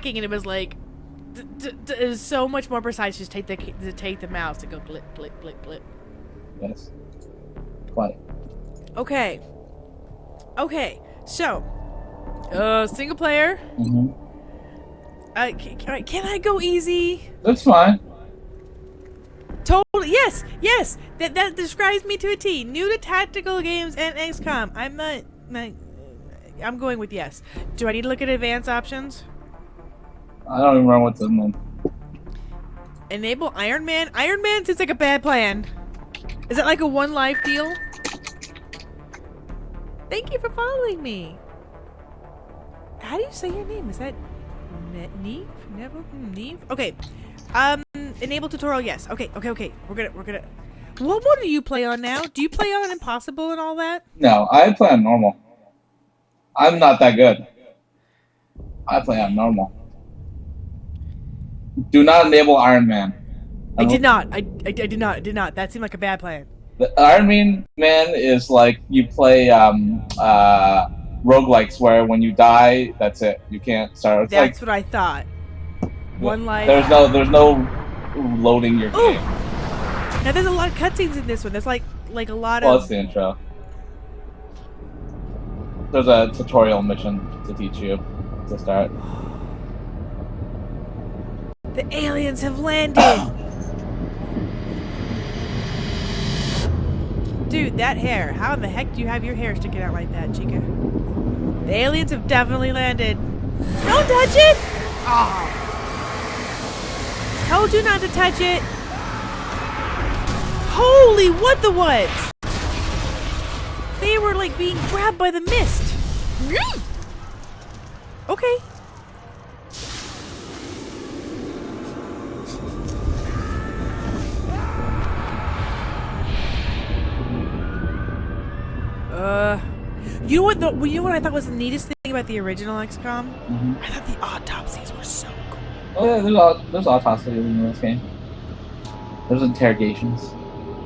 tracking, and it was like, it was so much more precise. Just take the mouse and go blip, blip, blip, blip. Yes. What? Okay. Okay. So, single player. Mm-hmm. Can I go easy? That's fine. Totally. Yes. Yes. That describes me to a T. New to tactical games and XCOM. I'm going with yes. Do I need to look at advanced options? I don't even remember what's in them. Enable Iron Man. Iron Man seems like a bad plan. Is that like a one life deal? Thank you for following me. How do you say your name? Is that Neve? Neville? Neve? Okay. Enable tutorial, yes. Okay. We're gonna. What mode do you play on now? Do you play on Impossible and all that? No, I play on normal. I'm not that good. I play on normal. Do not enable Iron Man. I did not. I did not. That seemed like a bad plan. The Iron Man is like you play roguelikes where when you die, that's it. You can't start. It's That's like, what I thought. One life. There's no loading your game. Now there's a lot of cutscenes in this one. There's like a lot Well, of. that's the intro. There's a tutorial mission to teach you to start. The aliens have landed. Dude, that hair. How in the heck do you have your hair sticking out like that, Chica? The aliens have definitely landed. Don't touch it! Oh. Told you not to touch it. Holy what the what? They were like being grabbed by the mist. Okay. You know what I thought was the neatest thing about the original XCOM? Mm-hmm. I thought the autopsies were so cool. Oh yeah, there's autopsies in this game. There's interrogations.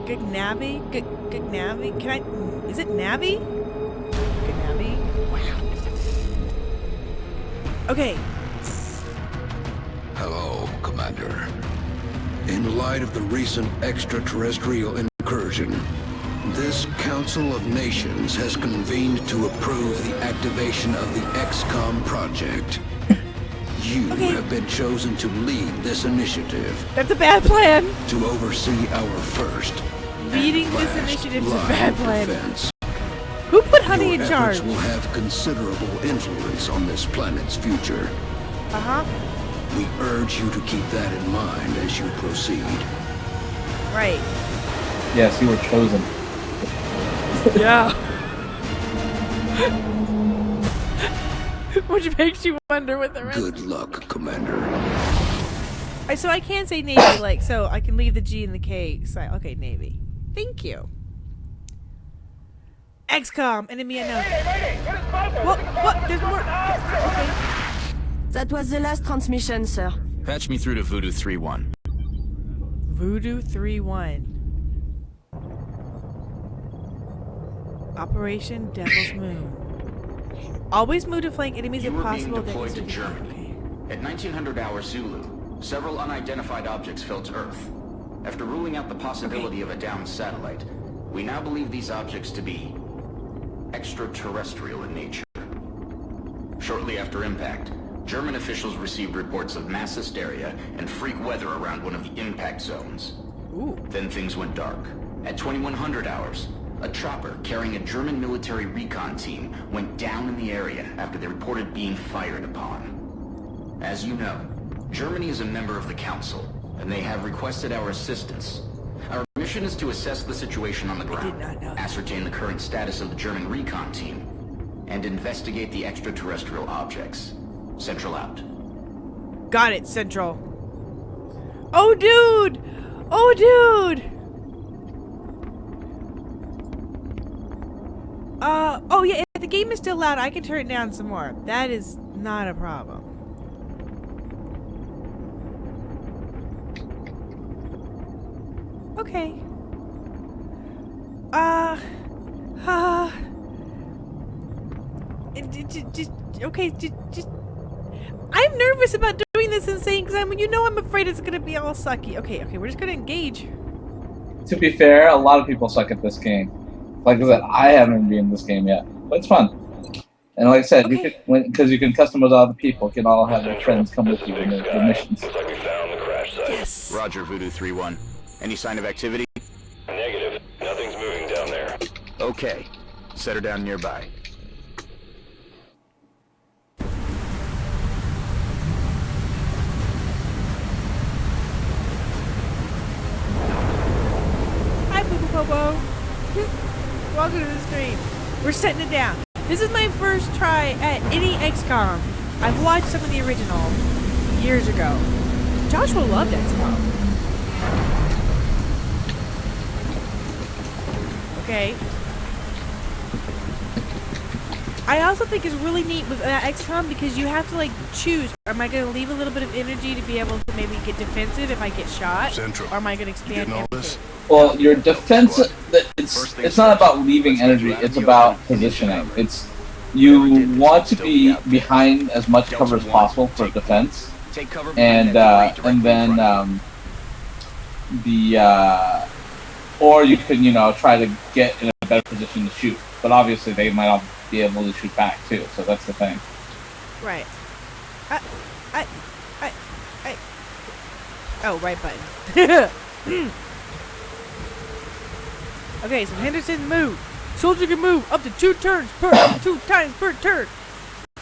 Good Navi? Good Navi? Can I... Is it Navi? Good Navi? Wow. Okay. Hello, Commander. In light of the recent extraterrestrial incursion, this Council of Nations has convened to approve the activation of the XCOM project. You have been chosen to lead this initiative. That's a bad plan. To oversee our first Leading this initiative is a bad plan. Defense. Who put Honey in charge? Your efforts will have considerable influence on this planet's future. Uh-huh. We urge you to keep that in mind as you proceed. Right. Yes, you were chosen. Yeah. Which makes you wonder what the rest. Good luck, Commander. So I can say Navy, like, so I can leave the G and the K side. Okay, Navy. Thank you. XCOM, enemy unknown. What? There's more. Okay. That was the last transmission, sir. Patch me through to Voodoo 3-1. Voodoo 3-1. Operation Devil's Moon. Always move to flank enemies if possible. You were being deployed to Germany. At 1900 hours Zulu, several unidentified objects fell to Earth. After ruling out the possibility of a downed satellite, we now believe these objects to be extraterrestrial in nature. Shortly after impact, German officials received reports of mass hysteria and freak weather around one of the impact zones. Ooh. Then things went dark. At 2100 hours, a chopper carrying a German military recon team went down in the area after they reported being fired upon. As you know, Germany is a member of the Council, and they have requested our assistance. Our mission is to assess the situation on the ground, ascertain the current status of the German recon team, and investigate the extraterrestrial objects. Central out. Got it, Central. Oh, dude! Oh, dude! Oh yeah, if the game is still loud, I can turn it down some more. That is not a problem. Okay. I'm nervous about doing this Insane because I'm afraid it's gonna be all sucky. Okay, we're just gonna engage. To be fair, a lot of people suck at this game. Like I said, I haven't been in this game yet, but it's fun. And like I said, Okay. you could, because you can customize all the people, you can all have their friends come with you in the missions. Looks like we found the crash site. Yes. Roger, Voodoo 3-1. Any sign of activity? Negative. Nothing's moving down there. Okay. Set her down nearby. Hi, Boo Boo Popo. Welcome to the stream. We're setting it down. This is my first try at any XCOM. I've watched some of the original years ago. Joshua loved XCOM. Okay. I also think it's really neat with XCOM because you have to like choose. Am I going to leave a little bit of energy to be able to maybe get defensive if I get shot? Central. Or am I going to expand getting all everything? this? Well, your defense, it's not about leaving energy, it's about positioning. It's, you want to be behind as much cover as possible for defense. Take cover And then or you can, you know, try to get in a better position to shoot. But obviously they might not be able to shoot back too, so that's the thing. Right. Oh, right button. Okay, so Henderson move. Soldier can move up to 2 times per turn.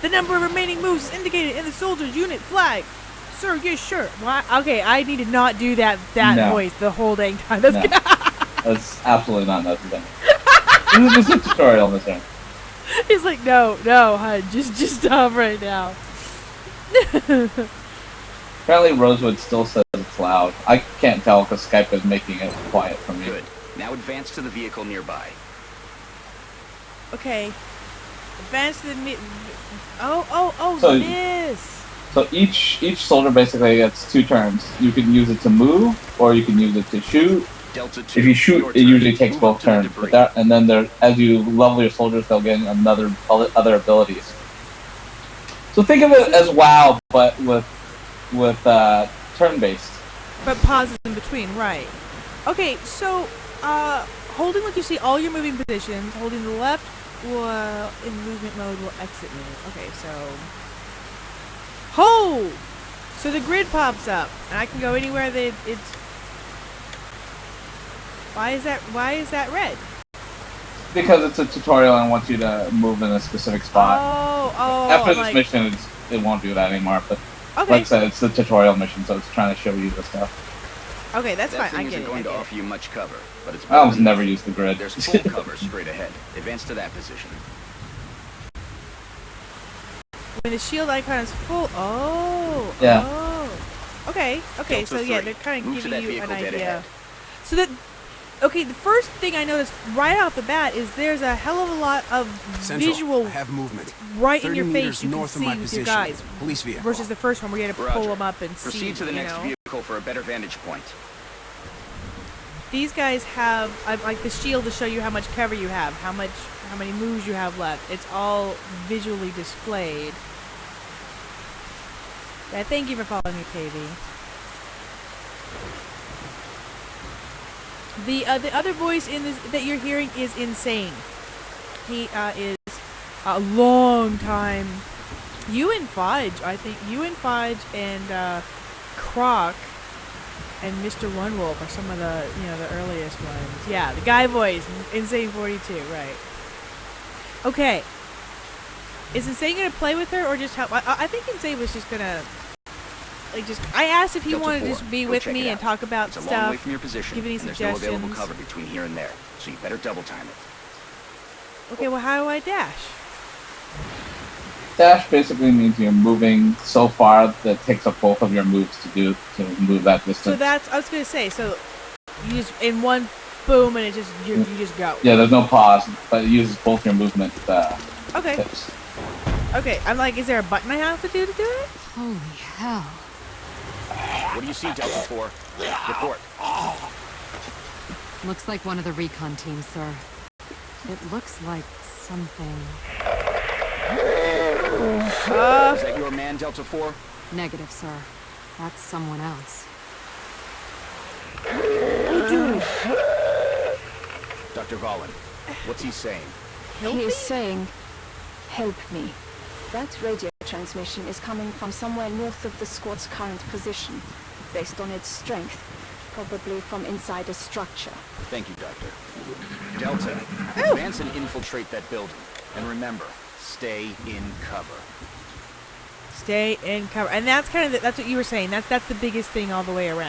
The number of remaining moves is indicated in the soldier's unit flag. Sir, yes, sure. Why? Okay, I need to not do that No. voice the whole dang time. That's No. good. That's absolutely not necessary. This is just a tutorial, Mr. He's like, no, hun, just stop right now. Apparently Rosewood still says it's loud. I can't tell because Skype is making it quiet for me. Good. Now advance to the vehicle nearby. Okay. Advance to the So- this. So each soldier basically gets 2 turns. You can use it to move, or you can use it to shoot. Delta 2. If you shoot, your it turn. usually takes Move both up to the turns. debris. But and then there, as you level your soldiers, they'll get other abilities. So think of it as WoW, but with turn-based. But pauses in between, right. Okay, so, holding like you see all your moving positions, holding the left will, in movement mode, will exit menu. Okay, so... Hold! So the grid pops up, and I can go anywhere that it's... Why is that red? Because it's a tutorial and wants you to move in a specific spot. Oh, After I'm this like, mission, it won't do that anymore. But okay, like I said, it's the tutorial mission, so it's trying to show you the stuff. okay, that's That fine, I thing get isn't it, going I to get it. offer you much cover, but it's I better almost than never nothing. use the grid. There's full cover straight ahead. Advance to that position. When the shield icon is full, Yeah. Okay, Delta so yeah, 3. they're kind of Move to giving that you an vehicle dead idea. ahead. So that, okay, the first thing I noticed right off the bat is there's a hell of a lot of Central, visual I have movement. right in 30 your face meters you can north of see my with position. your guys Police vehicle. versus the first one where you had to pull Roger. them up and Proceed see, to the you next know. vehicle for a better vantage point. These guys have like the shield to show you how much cover you have, how many moves you have left. It's all visually displayed. Yeah, thank you for following me, KV. The other voice in this that you're hearing is Insane. He is a long time. You and Fudge, I think. You and Fudge and Croc and Mr. One Wolf are some of the the earliest ones. Yeah, the guy voice, Insane42, right? Okay. Is Insane gonna play with her or just help? I think Insane was just gonna I asked if he Delta wanted to 4, just be go with check me it and out. talk about It's a long stuff. way from your position, give any and there's no available suggestions. cover between here and there, so you better double time it. Okay, well, how do I dash? Dash basically means you're moving so far that it takes up both of your moves to move that distance. So that's, I was gonna say, so you just in one boom and it just you just go. Yeah, there's no pause, but it uses both your movement Okay. tips. Okay, I'm like, is there a button I have to do it? Holy hell. What do you see, Delta 4? Report. Looks like one of the recon teams, sir. It looks like something. Is that your man, Delta 4? Negative, sir. That's someone else. Dr. Valen, what's he saying? He is saying, help me. That radio transmission is coming from somewhere north of the squad's current position, based on its strength, probably from inside a structure. Thank you, Doctor. Delta, advance and infiltrate that building. And remember, stay in cover. Stay in cover. And that's kind of, that's what you were saying. That's the biggest thing all the way around.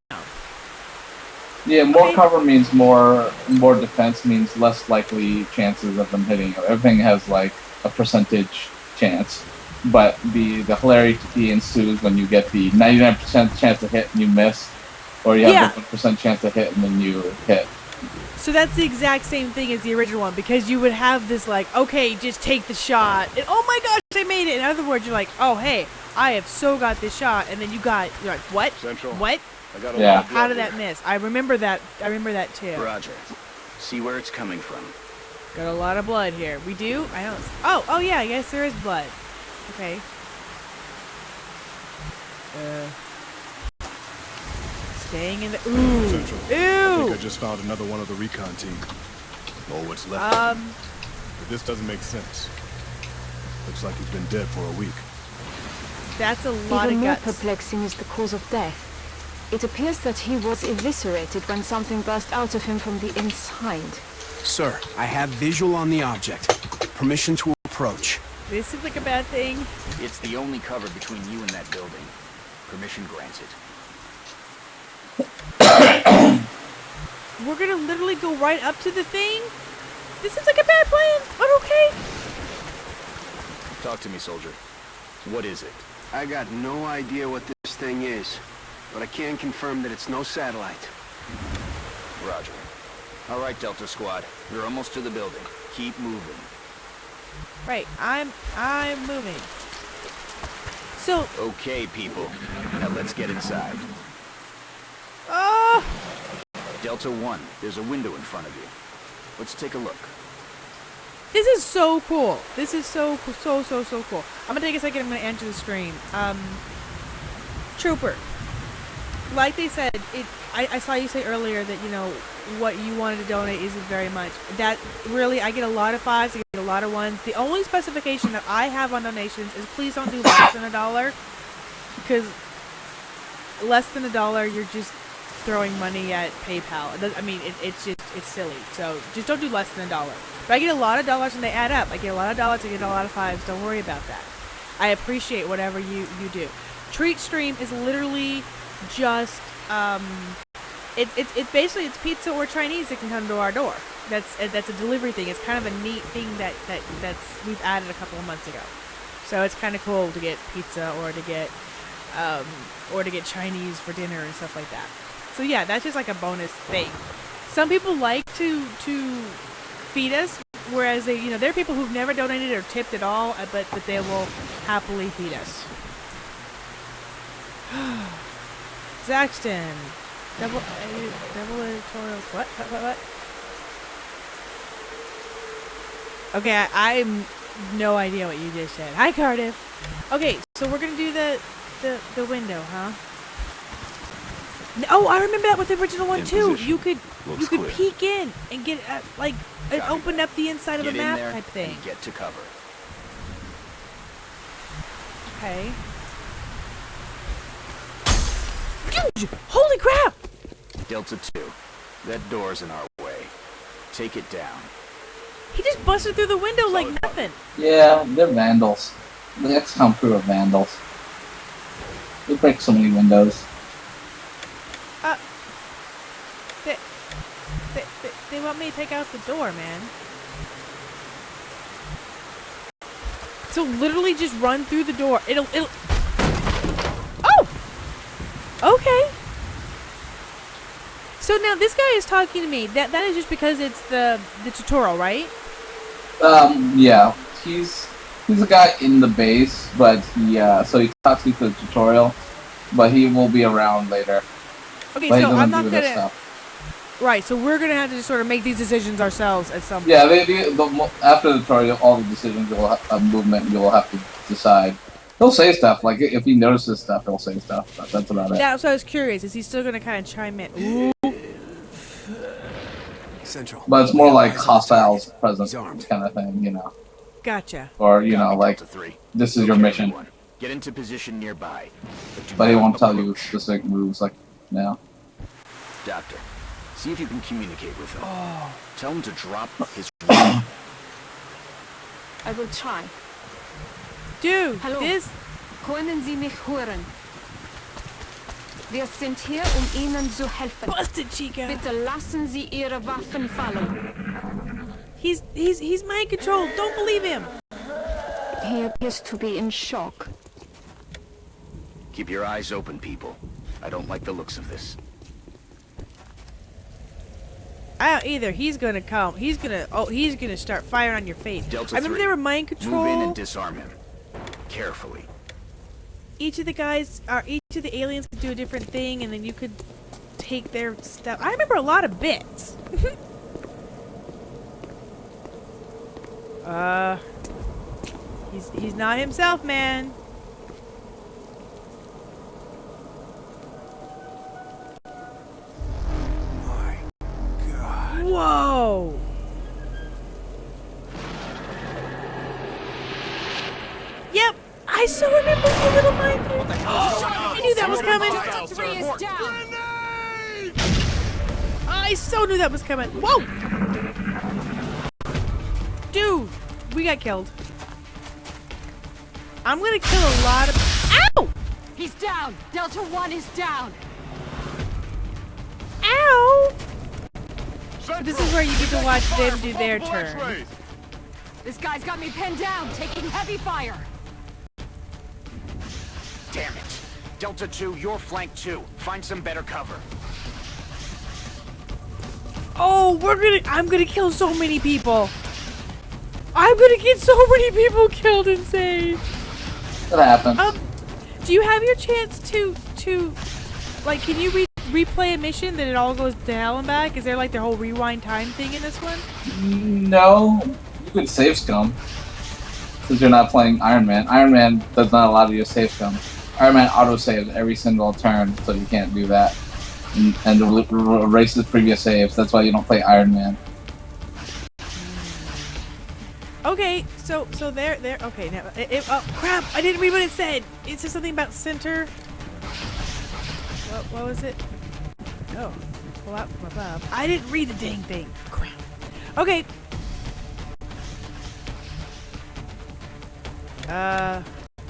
Yeah, more cover means more defense means less likely chances of them hitting you. Everything has like a percentage chance, but the hilarity ensues when you get the 99% chance to hit and you miss, or you have the 1% chance to hit and then you hit. So that's the exact same thing as the original one, because you would have this like, okay, just take the shot, and oh my gosh, I made it. In other words, you're like, oh hey, I have so got this shot, and then you're like, what? Central. What? I got a lot of How did blood that miss? I remember that. I remember that too. here. Roger. See where it's coming from. Got a lot of blood here. We do? I don't. Oh yeah. Yes, there is blood. Okay. Staying in the. Ooh. Central. Ew. I think I just found another one of the recon team. Or what's left. But this doesn't make sense. Looks like he's been dead for a week. That's a lot Even of more guts. perplexing is the cause of death. It appears that he was eviscerated when something burst out of him from the inside. Sir, I have visual on the object. Permission to approach. This seems like a bad thing. It's the only cover between you and that building. Permission granted. We're gonna literally go right up to the thing? This seems like a bad plan, but okay. Talk to me, soldier. What is it? I got no idea what this thing is, but I can confirm that it's no satellite. Roger. All right, Delta Squad. We're almost to the building. Keep moving. Right, I'm moving. So, Okay, people. Now let's get inside. oh, Delta 1, there's a window in front of you. Let's take a look. this is so cool. This is so cool. I'm gonna take a second. I'm gonna enter the screen. Trooper. Like they said, I saw you say earlier that, you know, what you wanted to donate isn't very much. That really, I get a lot of 5s, I get a lot of 1s. The only specification that I have on donations is please don't do less than $1, because less than $1, you're just throwing money at PayPal. I mean, it's silly. So just don't do less than $1. But I get a lot of dollars and they add up. I get a lot of dollars, I get a lot of 5s. Don't worry about that. I appreciate whatever you do. Treat Stream is literally just it's basically it's pizza or Chinese that can come to our door. That's a delivery thing. It's kind of a neat thing that's we've added a couple of months ago. So it's kind of cool to get pizza or to get Chinese for dinner and stuff like that. So yeah, that's just like a bonus thing. Some people like to feed us, whereas there are people who've never donated or tipped at all, but they will happily feed us. Zaxton. Double editorials. What? Okay, I no idea what you just said. Hi, Cardiff. Okay, so we're gonna do the window, huh? Oh, I remember that with the original one too. You could peek in and get open up the inside of a map type thing. And get to cover. Okay. Holy crap! Delta 2, that door's in our way. Take it down. He just busted through the window like nothing. Yeah, they're vandals. The XCOM crew are vandals. They break so many windows. They want me to take out the door, man. So literally just run through the door. It'll. Oh! Okay. So now this guy is talking to me. That is just because it's the tutorial, right? Yeah. He's a guy in the base, but he talks you through the tutorial, but he will be around later. Okay, but so I'm do not this gonna. stuff. Right, so we're gonna have to just sort of make these decisions ourselves at some point. Yeah, after the tutorial, all the decisions you'll have movement you'll have to decide. He'll say stuff like if he notices stuff, he'll say stuff. But that's about it. That's what I was curious. Is he still gonna kind of chime in? Ooh. Central. But it's more like hostiles present kind of thing, you know. Gotcha. Or you know, like this is your mission. Get into position nearby. But he won't tell you specific moves like now. Doctor, see if you can communicate with him. Oh. Tell him to drop his. I will try. Dude, Hallo. this. Können Sie mich hören? Wir sind hier, Ihnen zu helfen. Busted, Chica. Bitte lassen Sie Ihre Waffen fallen. He's mind controlled. Don't believe him. He appears to be in shock. Keep your eyes open, people. I don't like the looks of this. I don't either. He's gonna come. He's gonna start firing on your face. Delta I remember 3, they were mind control. Move in and disarm him. Carefully. Each of the aliens could do a different thing, and then you could take their stuff. I remember a lot of bits. He's not himself, man. My God. Whoa. Yep, I still remember the little mind. I knew that was coming. I so knew that was coming. Whoa! Dude, we got killed. I'm gonna kill a lot of. Ow! He's down. Delta 1 is down. Ow! This is where you get to watch them do their turn. This guy's got me pinned down, taking heavy fire. Damn it. Delta 2, you're flank 2. Find some better cover. Oh, I'm gonna kill so many people. I'm gonna get so many people killed, Insane. That happens. Do you have your chance to like, can you replay a mission that it all goes to hell and back? Is there like the whole rewind time thing in this one? No, you could save scum. Since you're not playing Iron Man. Iron Man does not allow you to save scum. Iron Man auto-saves every single turn, so you can't do that. And erase the previous saves. That's why you don't play Iron Man. Okay, so there. Okay, now oh crap! I didn't read what it said. It said something about center. What was it? Oh, pull out from above. I didn't read the dang thing. Crap. Okay.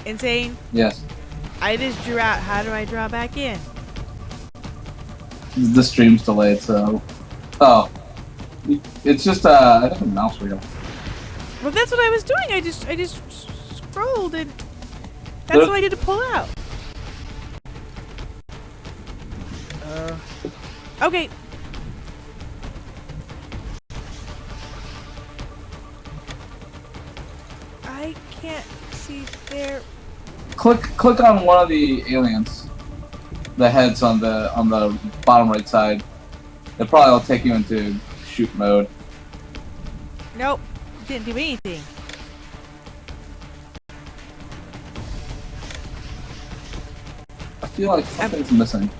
Insane. Yes. I just drew out. How do I draw back in? The stream's delayed, so. Oh. It's just I think a mouse wheel. Well, that's what I was doing. I just scrolled and that's what I did to pull out. Okay. I can't see there. Click on one of the aliens. The heads on the bottom right side. It probably will take you into shoot mode. Nope. Didn't do anything. I feel like something's missing.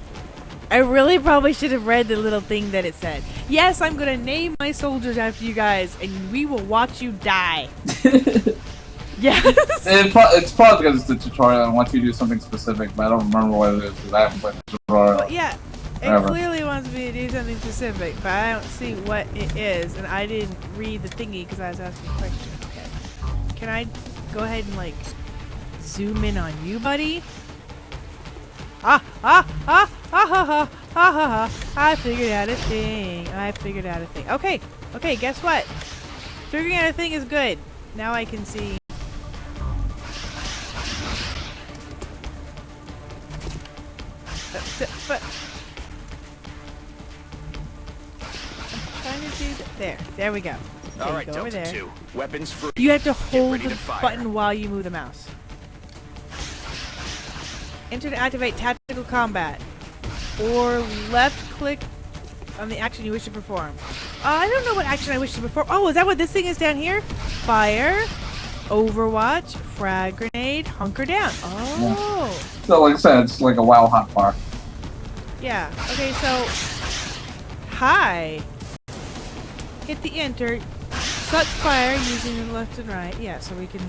I really probably should have read the little thing that it said. Yes, I'm gonna name my soldiers after you guys, and we will watch you die. Yes. It's probably because it's the tutorial and wants you to do something specific, but I don't remember what it is because I haven't played the tutorial. Well, yeah, it clearly wants me to do something specific, but I don't see what it is, and I didn't read the thingy because I was asking a question. Okay. Can I go ahead and like zoom in on you, buddy? I figured out a thing. Okay, guess what? Figuring out a thing is good. Now I can see. But I'm trying to do that. There we go. Okay, all right, go Delta over there. 2, weapons free. You have to hold ready the to fire. button while you move the mouse. Enter to activate tactical combat. Or left click. on the action you wish to perform. I don't know what action I wish to perform. Oh, is that what this thing is down here? Fire, Overwatch, frag grenade, hunker down. Oh. Yeah. So like I said, it's like a WoW hotbar. Yeah. Okay, so hi. Hit the enter. Suck fire using the left and right. Yeah, so we can.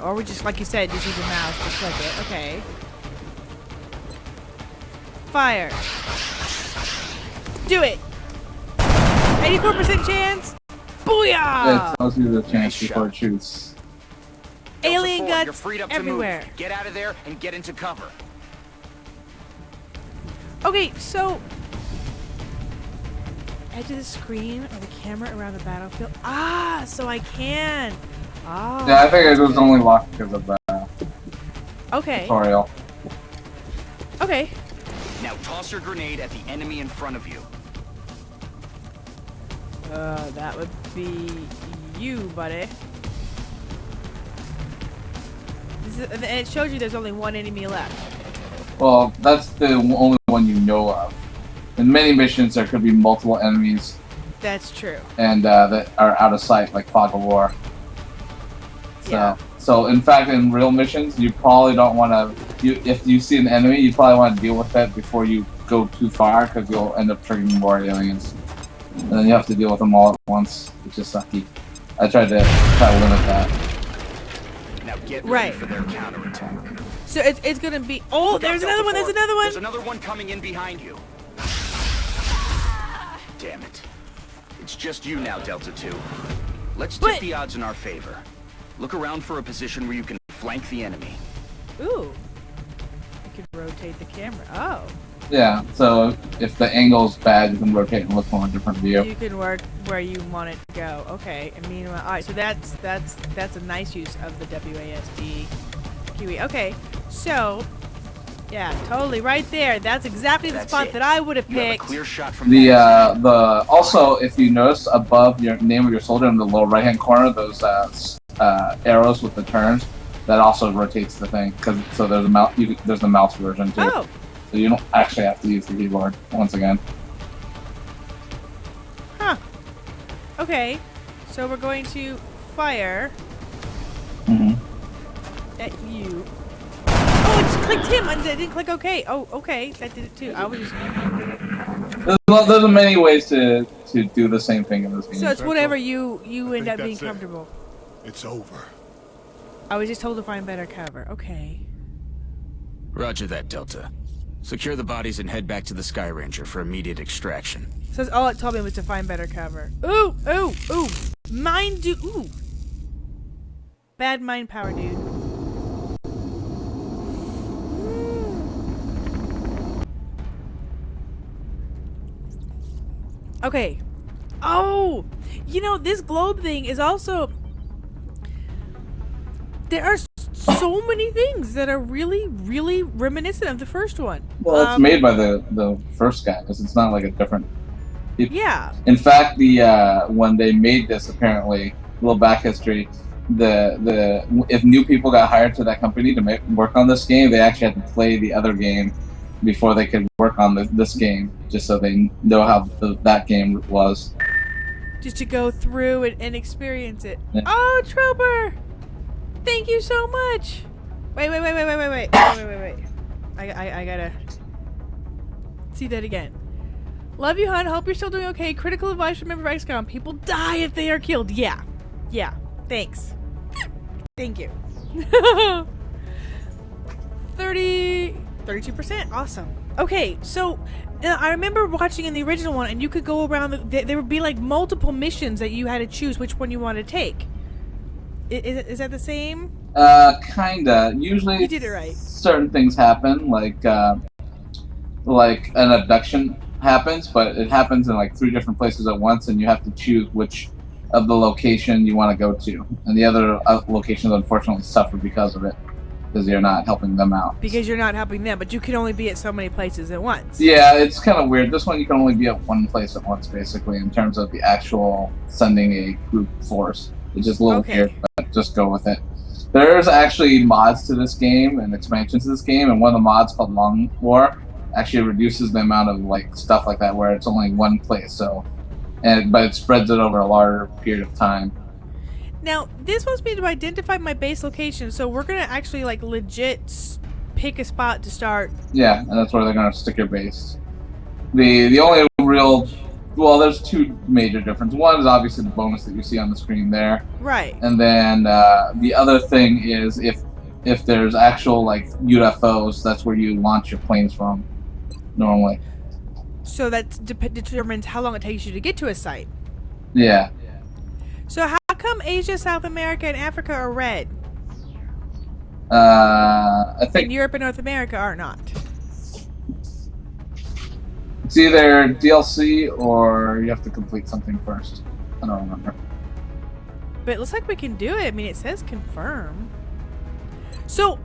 Or we just, like you said, just use a mouse to click it. Okay. Fire. Do it. 84% chance. Booyah! Yeah, it tells you the chance before it shoots. Alien You're guts freed up everywhere. To move. Get out of there and get into cover. Okay, so edge of the screen or the camera around the battlefield. Ah, so I can. Ah. Yeah, I think it was only locked because of the tutorial. Okay. Now toss your grenade at the enemy in front of you. That would be you, buddy. And it shows you there's only one enemy left. Well, that's the only one you know of. In many missions, there could be multiple enemies. That's true. And that are out of sight, like Fog of War. So in fact, in real missions, you probably don't want to. If you see an enemy, you probably want to deal with it before you go too far, because you'll end up triggering more aliens, and then you have to deal with them all at once, which is sucky. I tried to limit that. Now get ready for their counterattack. So it's gonna be. Oh, there's another one. There's another one. There's another one coming in behind you. Damn it! It's just you now, Delta 2. Let's tip the odds in our favor. Look around for a position where you can flank the enemy. Ooh. I can rotate the camera. Oh. Yeah, so if the angle's bad, you can rotate and look from a different view. You can work where you want it to go. Okay. And meanwhile, all right. So that's a nice use of the WASD Kiwi. Okay. So, yeah, totally right there. That's exactly the spot that I would have picked. You have a clear shot from also, if you notice above your name of your soldier in the lower right-hand corner, those arrows with the turns, that also rotates the thing. So there's a mouse. There's the mouse version too. Oh. So you don't actually have to use the keyboard once again. Huh. Okay. So we're going to fire at you. Oh, it just clicked him. I didn't click OK. Oh, okay. That did it too. I was just. There's many ways to do the same thing in this game. So it's whatever you end up being comfortable. It's over. I was just told to find better cover. Okay. Roger that, Delta. Secure the bodies and head back to the Sky Ranger for immediate extraction. So all it told me was to find better cover. Ooh, ooh, ooh. Ooh. Bad mind power, dude. Okay. Oh! You know, this globe thing is also... There are so many things that are really, really reminiscent of the first one. Well, it's made by the first guy, because it's not like a different... Yeah. In fact, when they made this, apparently, a little back history, if new people got hired to that company to work on this game, they actually had to play the other game before they could work on this game, just so they know how that game was. Just to go through and experience it. Yeah. Oh, Trooper! Thank you so much! Wait. I gotta see that again. Love you, hon. Hope you're still doing okay. Critical advice from member of XCOM. People die if they are killed. Yeah. Thanks. Thank you. 32%. Awesome. Okay, so I remember watching in the original one, and you could go around. There would be like multiple missions that you had to choose which one you want to take. Is that the same? Kinda. Usually, you did it right. Certain things happen, like an abduction happens, but it happens in like 3 different places at once, and you have to choose which of the location you want to go to. And the other locations, unfortunately, suffer because of it, because you're not helping them out. Because you're not helping them, but you can only be at so many places at once. Yeah, it's kind of weird. This one, you can only be at one place at once, basically, in terms of the actual sending a group force. It's just a little weird, but just go with it. There's actually mods to this game and expansions to this game, and one of the mods called Long War actually reduces the amount of like stuff like that where it's only one place. So, but it spreads it over a larger period of time. Now, this wants me to identify my base location, so we're gonna actually like legit pick a spot to start. Yeah, and that's where they're gonna stick your base. The only real, well, there's two major differences. One is obviously the bonus that you see on the screen there. Right. And then the other thing is if there's actual like UFOs, that's where you launch your planes from normally. So that determines how long it takes you to get to a site. Yeah. So how come Asia, South America, and Africa are red? I think and Europe and North America are not. It's either DLC or you have to complete something first. I don't remember. But it looks like we can do it. I mean, it says confirm. So,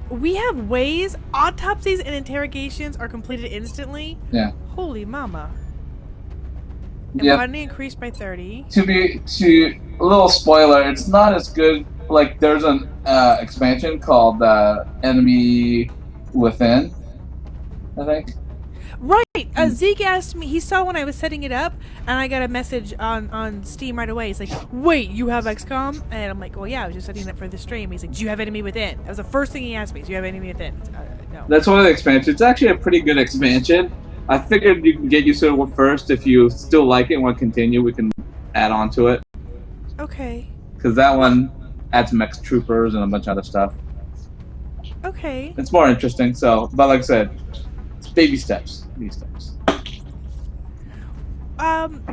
we have ways. Autopsies and interrogations are completed instantly. Yeah. Holy mama. And yep. money increased by 30. To a little spoiler, it's not as good. Like, there's an expansion called Enemy Within, I think. Right. Zeke asked me. He saw when I was setting it up, and I got a message on Steam right away. He's like, "Wait, you have XCOM?" And I'm like, "Well, yeah, I was just setting it up for the stream." He's like, "Do you have Enemy Within?" That was the first thing he asked me. "Do you have Enemy Within?" No. That's one of the expansions. It's actually a pretty good expansion. I figured you can get used to it first. If you still like it and want to continue, we can add on to it. Okay. Because that one adds mech troopers and a bunch of other stuff. Okay. It's more interesting. So, but like I said, it's baby steps. Baby steps.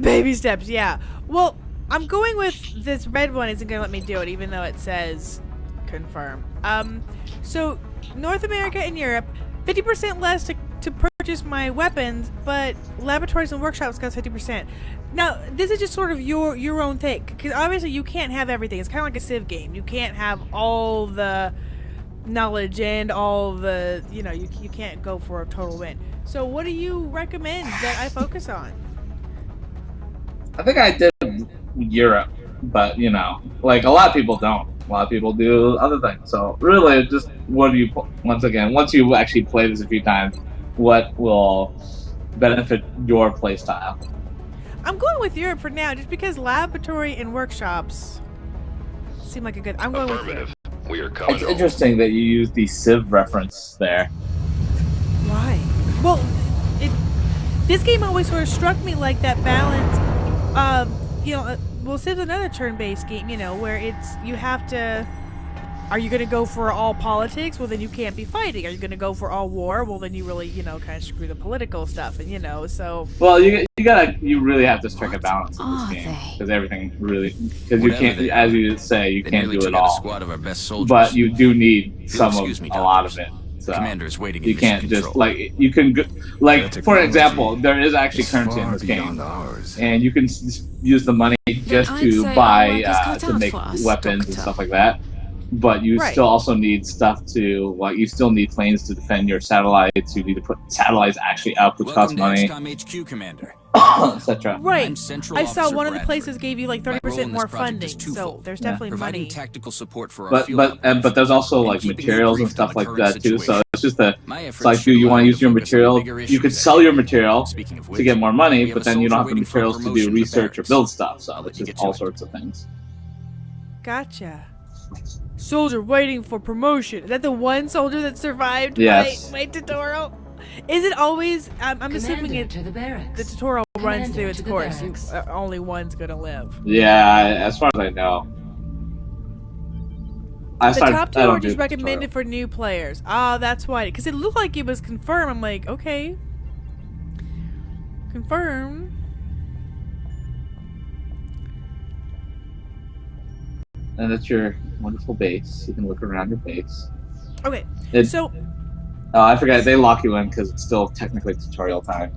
Baby steps. Yeah. Well, I'm going with this red one. Isn't gonna let me do it, even though it says confirm. So North America and Europe, 50% less to purchase my weapons, but laboratories and workshops cost 50%. Now, this is just sort of your own take, because obviously you can't have everything. It's kind of like a Civ game. You can't have all the knowledge and all the, you know, you can't go for a total win. So what do you recommend that I focus on? I think I did Europe, but you know, like a lot of people don't. A lot of people do other things. So really, just what do you, once you actually play this a few times, what will benefit your playstyle? I'm going with Europe for now, just because laboratory and workshops seem like a good. I'm going with Europe. We are coming. It's interesting that you use the Civ reference there. Why? Well, this game always sort of struck me like that balance. You know, well, Civ's another turn-based game, you know, where it's you have to. Are you going to go for all politics? Well, then you can't be fighting. Are you going to go for all war? Well, then you really, you know, kind of screw the political stuff, and you know, so. Well, you really have to strike a balance in this game because everything really because you can't, as you say, you can't do it all. But you do need a lot of it. So Commander is waiting. You can't just like you can for example, there is actually currency in this game, and you can use the money just to buy to make weapons and stuff like that. But you still also need stuff to, like, you still need planes to defend your satellites. You need to put satellites actually up, which costs money, HQ, Commander. etc. Right. I saw one of the places gave you like 30% more funding, so there's definitely money. Tactical support for our but there's also like materials and stuff like that too. So it's just it's like, do you want to use your material? You could sell your material to get more money, but then you don't have the materials to do research or build stuff. So it's just all sorts of things. Gotcha. Soldier waiting for promotion. Is that the one soldier that survived my tutorial? Is it always? I'm assuming the tutorial runs through its course. Only one's gonna live. Yeah, as far as I know. The top two are just recommended for new players. Ah, that's why. Because it looked like it was confirmed. I'm like, okay, confirm. And that's your wonderful base. You can look around your base. Okay, so... I forgot, they lock you in because it's still technically tutorial time.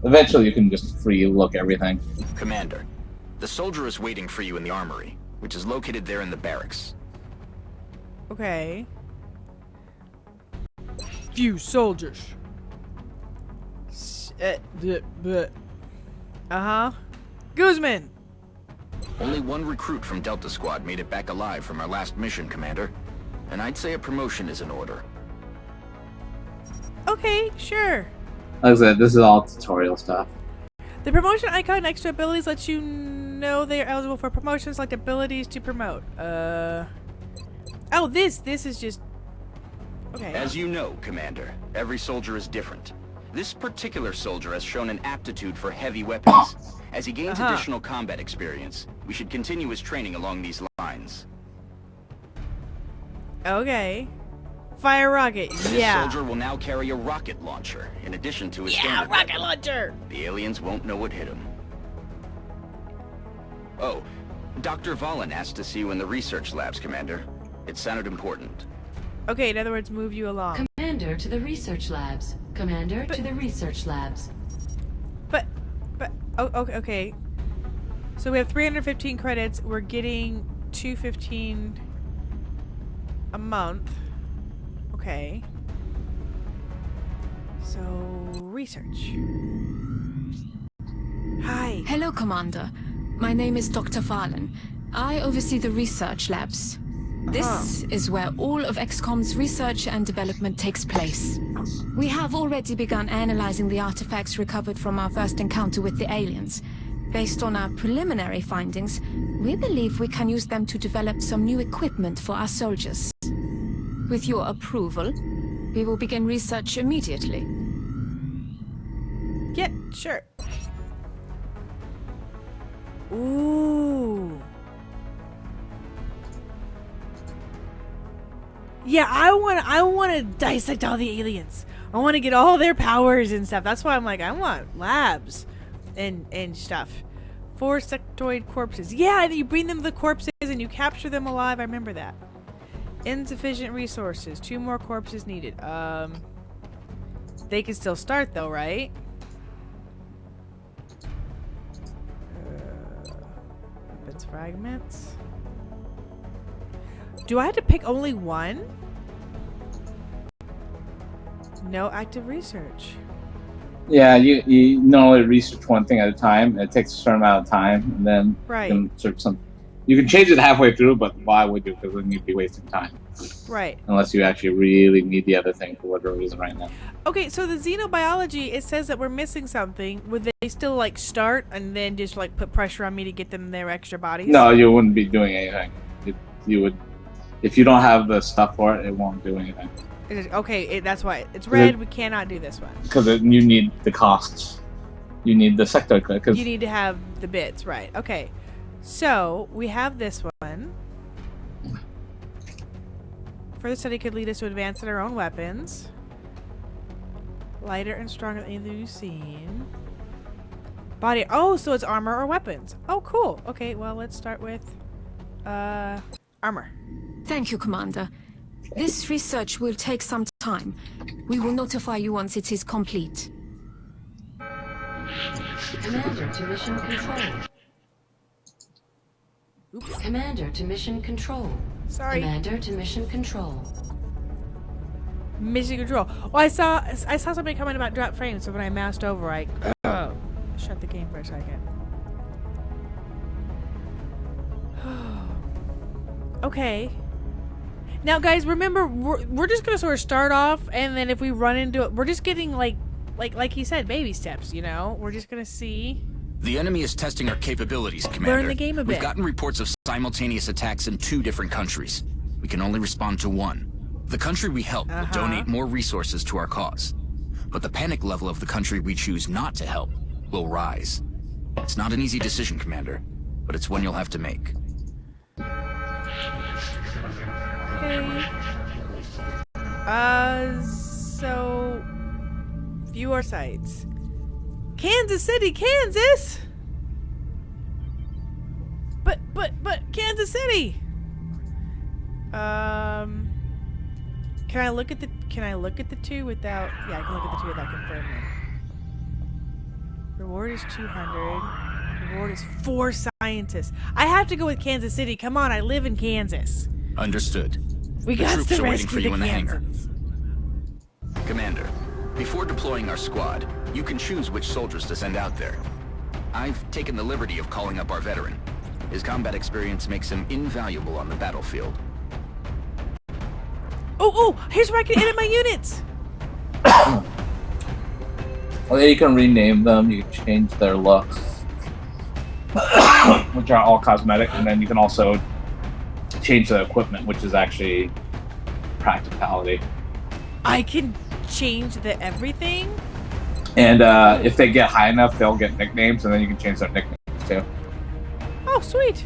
Eventually you can just free look everything. Commander, the soldier is waiting for you in the armory, which is located there in the barracks. Okay. Few soldiers. Uh-huh. Guzman! Only one recruit from Delta Squad made it back alive from our last mission, Commander. And I'd say a promotion is in order. Okay, sure. Like I said, this is all tutorial stuff. The promotion icon next to abilities lets you know they are eligible for promotions, like abilities to promote. Oh, this is just... Okay. As you know, Commander, every soldier is different. This particular soldier has shown an aptitude for heavy weapons. As he gains additional combat experience, we should continue his training along these lines. Okay. Fire rocket, This soldier will now carry a rocket launcher, in addition to his standard rocket weapon. launcher! The aliens won't know what hit him. Oh, Dr. Valen asked to see you in the research labs, Commander. It sounded important. Okay, in other words, move you along. Commander to the research labs. Commander to the research labs. But, oh, okay. So we have 315 credits. We're getting 215 a month. Okay. So, research. Hi. Hello, Commander. My name is Dr. Valen. I oversee the research labs. This is where all of XCOM's research and development takes place. We have already begun analyzing the artifacts recovered from our first encounter with the aliens. Based on our preliminary findings, we believe we can use them to develop some new equipment for our soldiers. With your approval, we will begin research immediately. Yeah, sure. Ooh. Yeah, I want to dissect all the aliens. I want to get all their powers and stuff. That's why I'm like, I want labs and stuff. 4 sectoid corpses. Yeah, you bring them the corpses and you capture them alive. I remember that. Insufficient resources. 2 more corpses needed. They can still start though, right? Weapons fragments. Do I have to pick only one? No active research. Yeah, you normally research one thing at a time. It takes a certain amount of time, and then right. you can search some. You can change it halfway through, but why would you? Because then you'd be wasting time. Right. Unless you actually really need the other thing for whatever reason right now. Okay, so the xenobiology, it says that we're missing something. Would they still like start and then just like put pressure on me to get them their extra bodies? No, you wouldn't be doing anything. You would, if you don't have the stuff for it, it won't do anything. Okay, that's why it's red. We cannot do this one because you need the costs. You need the sector because you need to have the bits, right? Okay, so we have this one. Further study could lead us to advance in our own weapons. Lighter and stronger than anything you've seen. Body. Oh, so it's armor or weapons. Oh, cool. Okay, well, let's start with armor. Thank you, Commander. This research will take some time. We will notify you once it is complete. Commander to mission control. Oops. Commander to mission control. Sorry. Commander to mission control. Mission control. Oh, I saw somebody comment about drop frames, so when I moused over, I shut the game for a second. Okay. Now, guys, remember, we're just gonna sort of start off, and then if we run into it, we're just getting like he said, baby steps. You know, we're just gonna see. The enemy is testing our capabilities, Commander. Learn the game a bit. We've gotten reports of simultaneous attacks in 2 different countries. We can only respond to one. The country we help will donate more resources to our cause. But the panic level of the country we choose not to help will rise. It's not an easy decision, Commander, but it's one you'll have to make. Okay. So view our sites. Kansas City, Kansas. But Kansas City. Can I look at the 2 without? Yeah, I can look at the 2 without confirming. Reward is 200. Reward is 4 scientists. I have to go with Kansas City. Come on, I live in Kansas. Understood. We the got troops to are waiting for rescue you in the the hangar. Kansans. Commander, before deploying our squad, you can choose which soldiers to send out there. I've taken the liberty of calling up our veteran. His combat experience makes him invaluable on the battlefield. Oh, here's where I can edit my units. Well, you can rename them. You can change their looks, which are all cosmetic, and then you can also change the equipment, which is actually practicality. I can change the everything? And if they get high enough, they'll get nicknames, and then you can change their nicknames too. Oh, sweet.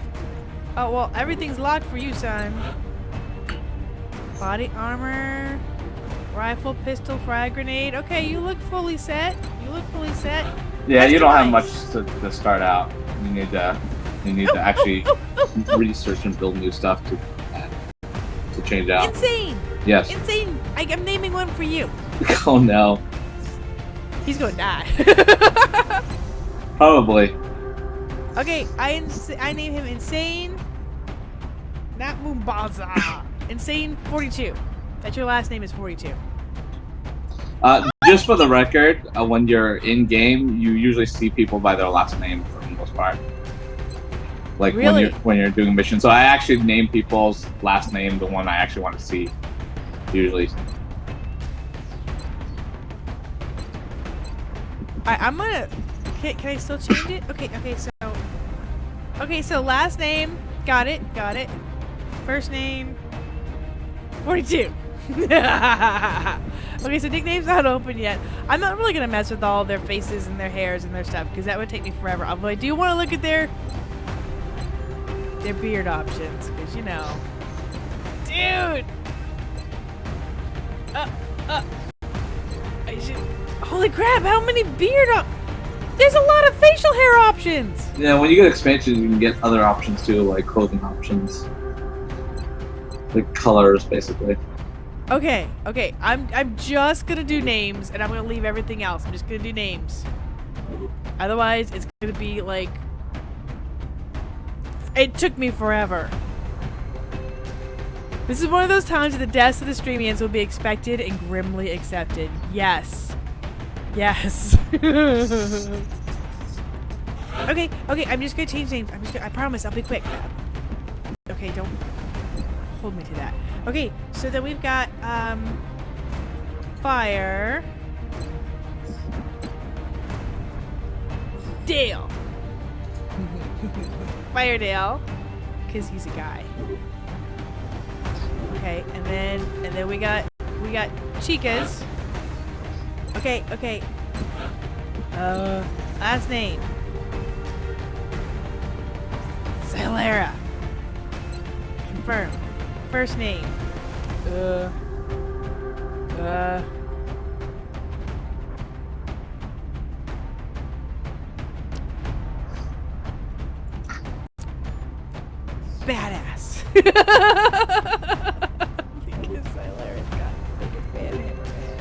Oh, well, everything's locked for you, son. Body armor, rifle, pistol, frag grenade. Okay, you look fully set. You look fully set. Yeah, you don't have much Customize. to start out. You need to actually research and build new stuff to change out. Insane! Yes. Insane! I'm naming one for you. Oh no. He's gonna die. Probably. Okay, I name him Insane. Not Moombaza. Insane42. That's your last name is 42. Just for the record, when you're in game, you usually see people by their last name for the most part. Like really? when you're doing missions. So I actually name people's last name the one I actually want to see. Usually. I'm gonna. Can I still change it? Okay, so last name, got it. First name, 42. Okay, so nickname's not open yet. I'm not really gonna mess with all their faces and their hairs and their stuff because that would take me forever. Although I do want to look at their beard options because you know, dude. Holy crap! How many beard There's a lot of facial hair options. Yeah, when you get expansions, you can get other options too, like clothing options, like colors, basically. Okay. I'm just gonna do names, and I'm gonna leave everything else. I'm just gonna do names. Otherwise, it's gonna be like. It took me forever. This is one of those times that the deaths of the streamians will be expected and grimly accepted. Yes. Okay, I'm just gonna change names. I promise, I'll be quick. Okay, don't hold me to that. Okay, so then we've got, Fire. Dale. Firedale. Because he's a guy. Okay, and then we got Chicas. Okay. Last name. Celera. Confirm. First name. Badass. Because Celera's got a big fan hammer, man.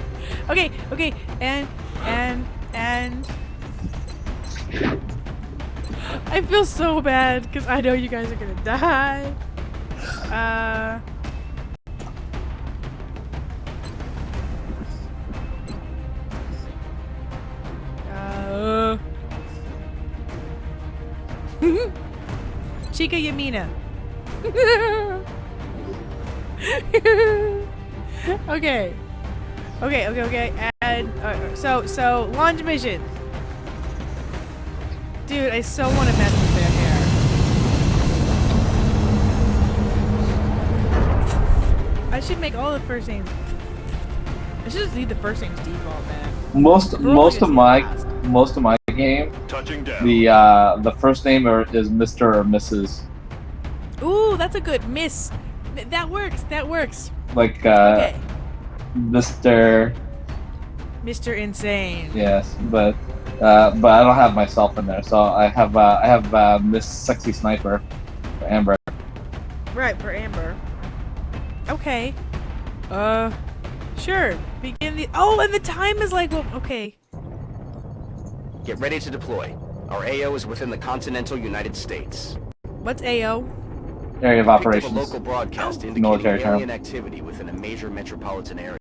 Okay, and I feel so bad because I know you guys are gonna die. Chica Yamina. Okay. And so launch mission. Dude, I so want to mess with their hair. I should make all the first names. I should just leave the first names default, man. Most of my game, touching down. The first name is Mr. or Mrs. Ooh, that's a good Miss. That works. Like okay. Mr. Insane. Yes, but I don't have myself in there, so I have Miss Sexy Sniper for Amber. Right, for Amber. Okay. Sure. Begin the. Oh, and the time is like. Well, okay. Get ready to deploy. Our AO is within the continental United States. What's AO? Area of operations. A local broadcast indicating Military alien term. activity within a major metropolitan area.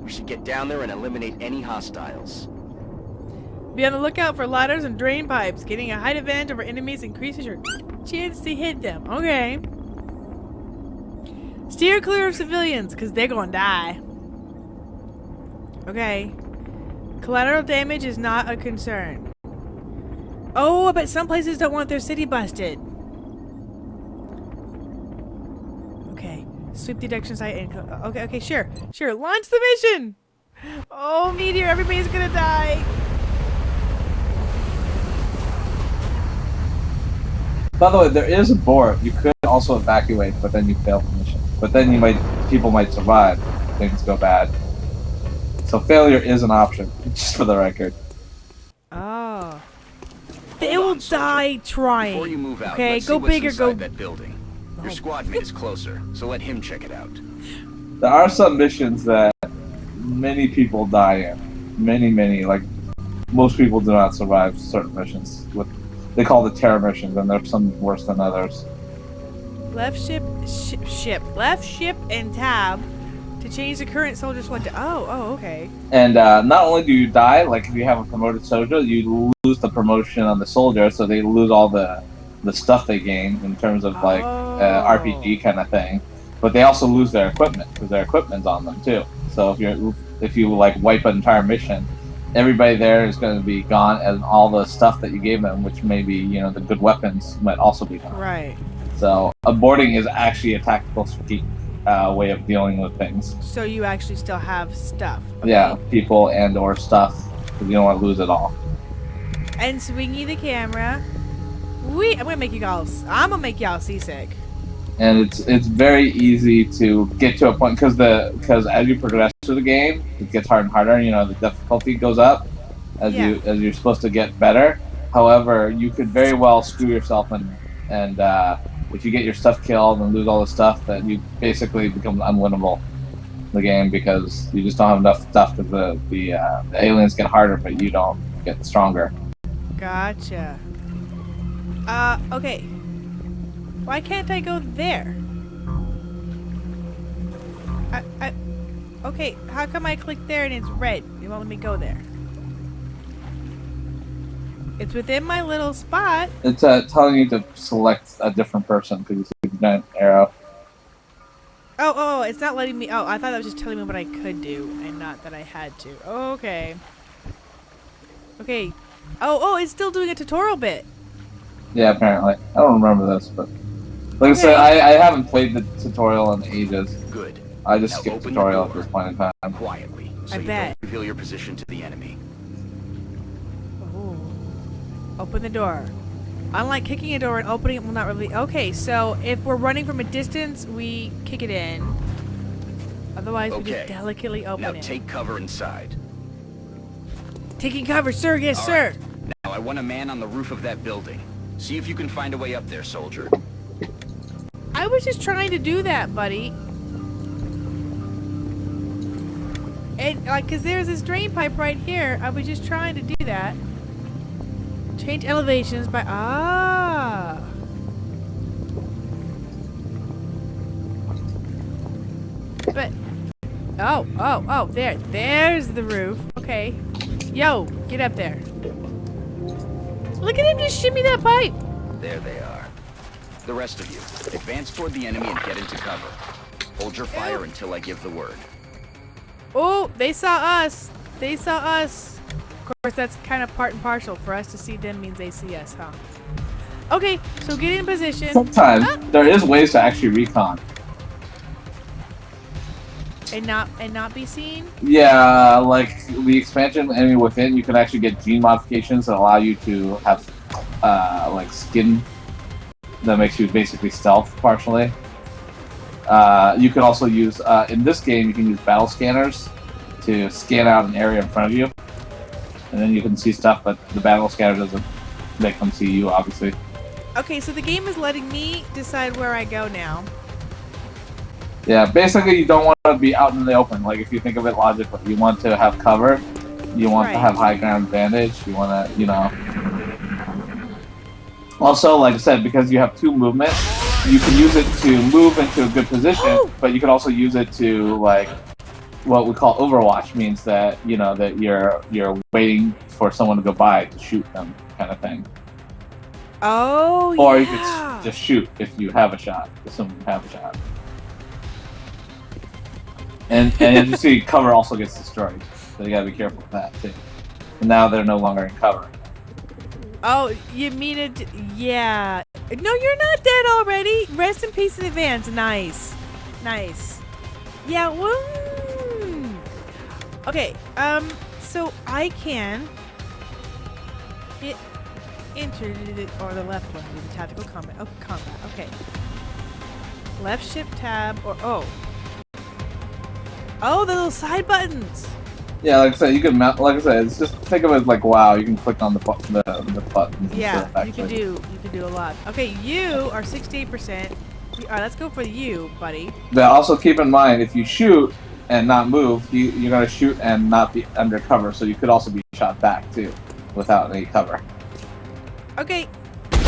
We should get down there and eliminate any hostiles. Be on the lookout for ladders and drain pipes. Getting a height advantage over enemies increases your chance to hit them. Okay. Steer clear of civilians, because they're going to die. Okay. Collateral damage is not a concern. Oh, but some places don't want their city busted. Okay. Sweep the detection site and... Okay, sure. Launch the mission! Oh, meteor, everybody's gonna die. By the way, there is a board. You could also evacuate, but then you fail the mission. But then people might survive if things go bad. So failure is an option, just for the record. Oh. They will die trying. Before you move out, okay, let's go see what's big or inside go... that building. Your squad mate is closer, so let him check it out. There are some missions that many people die in. Many, like, most people do not survive certain missions. They call the terror missions, and there's some worse than others. Left left ship and tab to change the current soldier squad to... Oh, okay. And not only do you die, like if you have a promoted soldier, you lose the promotion on the soldier, so they lose all the stuff they gain in terms of like RPG kind of thing. But they also lose their equipment because their equipment's on them too. So if you like wipe an entire mission, everybody there is going to be gone, and all the stuff that you gave them, which maybe the good weapons, might also be gone. Right. So aborting is actually a tactical strategic way of dealing with things. So you actually still have stuff. Okay. Yeah, people and or stuff, because you don't want to lose it all. And swingy the camera. I'm gonna make y'all seasick. And it's very easy to get to a point because as you progress through the game, it gets harder and harder. The difficulty goes up as you're supposed to get better. However, you could very well screw yourself and if you get your stuff killed and lose all the stuff, that you basically become unwinnable in the game because you just don't have enough stuff. Because the aliens get harder, but you don't get stronger. Gotcha. Okay. Why can't I go there? Okay, how come I click there and it's red? You won't let me go there. It's within my little spot. It's telling you to select a different person because you see the giant arrow. Oh, it's not letting me... Oh, I thought that was just telling me what I could do and not that I had to. Okay. Okay. Oh, it's still doing a tutorial bit. Yeah, apparently. I don't remember this, but... Like I said, I haven't played the tutorial in ages. Good. I just skipped tutorial at this point in time. Quietly, so I you bet. don't reveal your position to the enemy. Oh. Open the door. Unlike kicking a door and opening it will not really... Okay, so if we're running from a distance, we kick it in. Otherwise, we just delicately open it. Now take cover inside. Taking cover, sir. Yes, sir. Right. Now I want a man on the roof of that building. See if you can find a way up there, soldier. I was just trying to do that, buddy. And, cause there's this drain pipe right here. I was just trying to do that. Change elevations by... But... Oh, there's the roof. Okay. Yo, get up there. Look at him just shimmy that pipe. There they are. The rest of you, advance toward the enemy and get into cover. Hold your fire until I give the word. Oh, they saw us. They saw us. Of course, that's kind of part and parcel. For us to see them means they see us, huh? Okay, so get in position. Sometimes there is ways to actually recon. And not be seen? Yeah, like the expansion enemy within, you can actually get gene modifications that allow you to have like skin that makes you basically stealth partially. You can also use in this game you can use battle scanners to scan out an area in front of you, and then you can see stuff, but the battle scanner doesn't make them see you, obviously. Okay, so the game is letting me decide where I go now. Yeah, basically you don't want to be out in the open. Like if you think of it logically, you want to have cover, you want to have high ground advantage, you want to, Also, like I said, because you have 2 movement, you can use it to move into a good position, but you can also use it to, like, what we call Overwatch, means that, that you're waiting for someone to go by to shoot them, kind of thing. Oh, or you could just shoot if you have a shot, if someone have a shot. And as you see, cover also gets destroyed. So you gotta be careful with that too. And now they're no longer in cover. Oh, you mean it? Yeah. No, you're not dead already. Rest in peace in advance. Nice. Nice. Yeah, well... Okay, so I can get into the left one, do the tactical combat. Oh, combat, okay. Left shift tab, or, oh, the little side buttons. Yeah, like I said, you can mount. Like I said, it's just think of it as like WoW. You can click on the buttons. Yeah, and you can do a lot. Okay, you are 68%. All right, let's go for you, buddy. But also keep in mind, if you shoot and not move, you're gonna shoot and not be under cover. So you could also be shot back too, without any cover. Okay,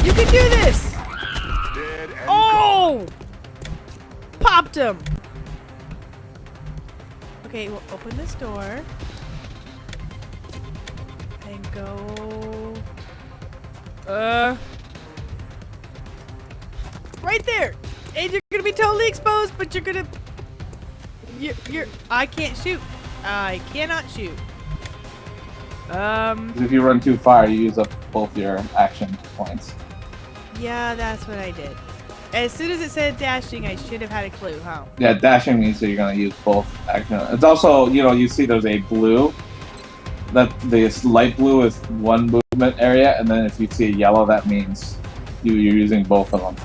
you can do this. Oh, popped him. Okay, we'll open this door and go. Right there. And you're gonna be totally exposed, but you're gonna. I can't shoot. I cannot shoot. If you run too far, you use up both your action points. Yeah, that's what I did. As soon as it said dashing, I should have had a clue, huh? Yeah, dashing means that you're gonna use both action. It's also, you see there's a blue. That this light blue is one movement area, and then if you see a yellow, that means you're using both of them.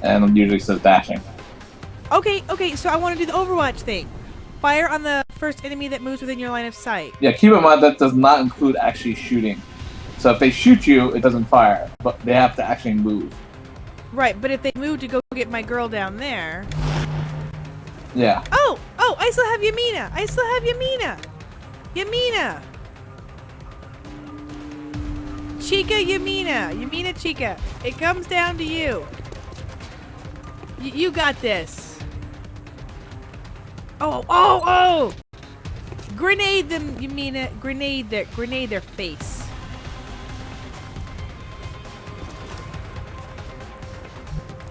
And it usually says dashing. Okay, so I want to do the Overwatch thing. Fire on the first enemy that moves within your line of sight. Yeah, keep in mind that does not include actually shooting. So if they shoot you, it doesn't fire, but they have to actually move. Right, but if they move to go get my girl down there... Yeah. Oh, I still have Yamina. Yamina. Chica, Yamina, Chica. It comes down to you. You got this. Oh! Grenade them, Yamina. Grenade their face.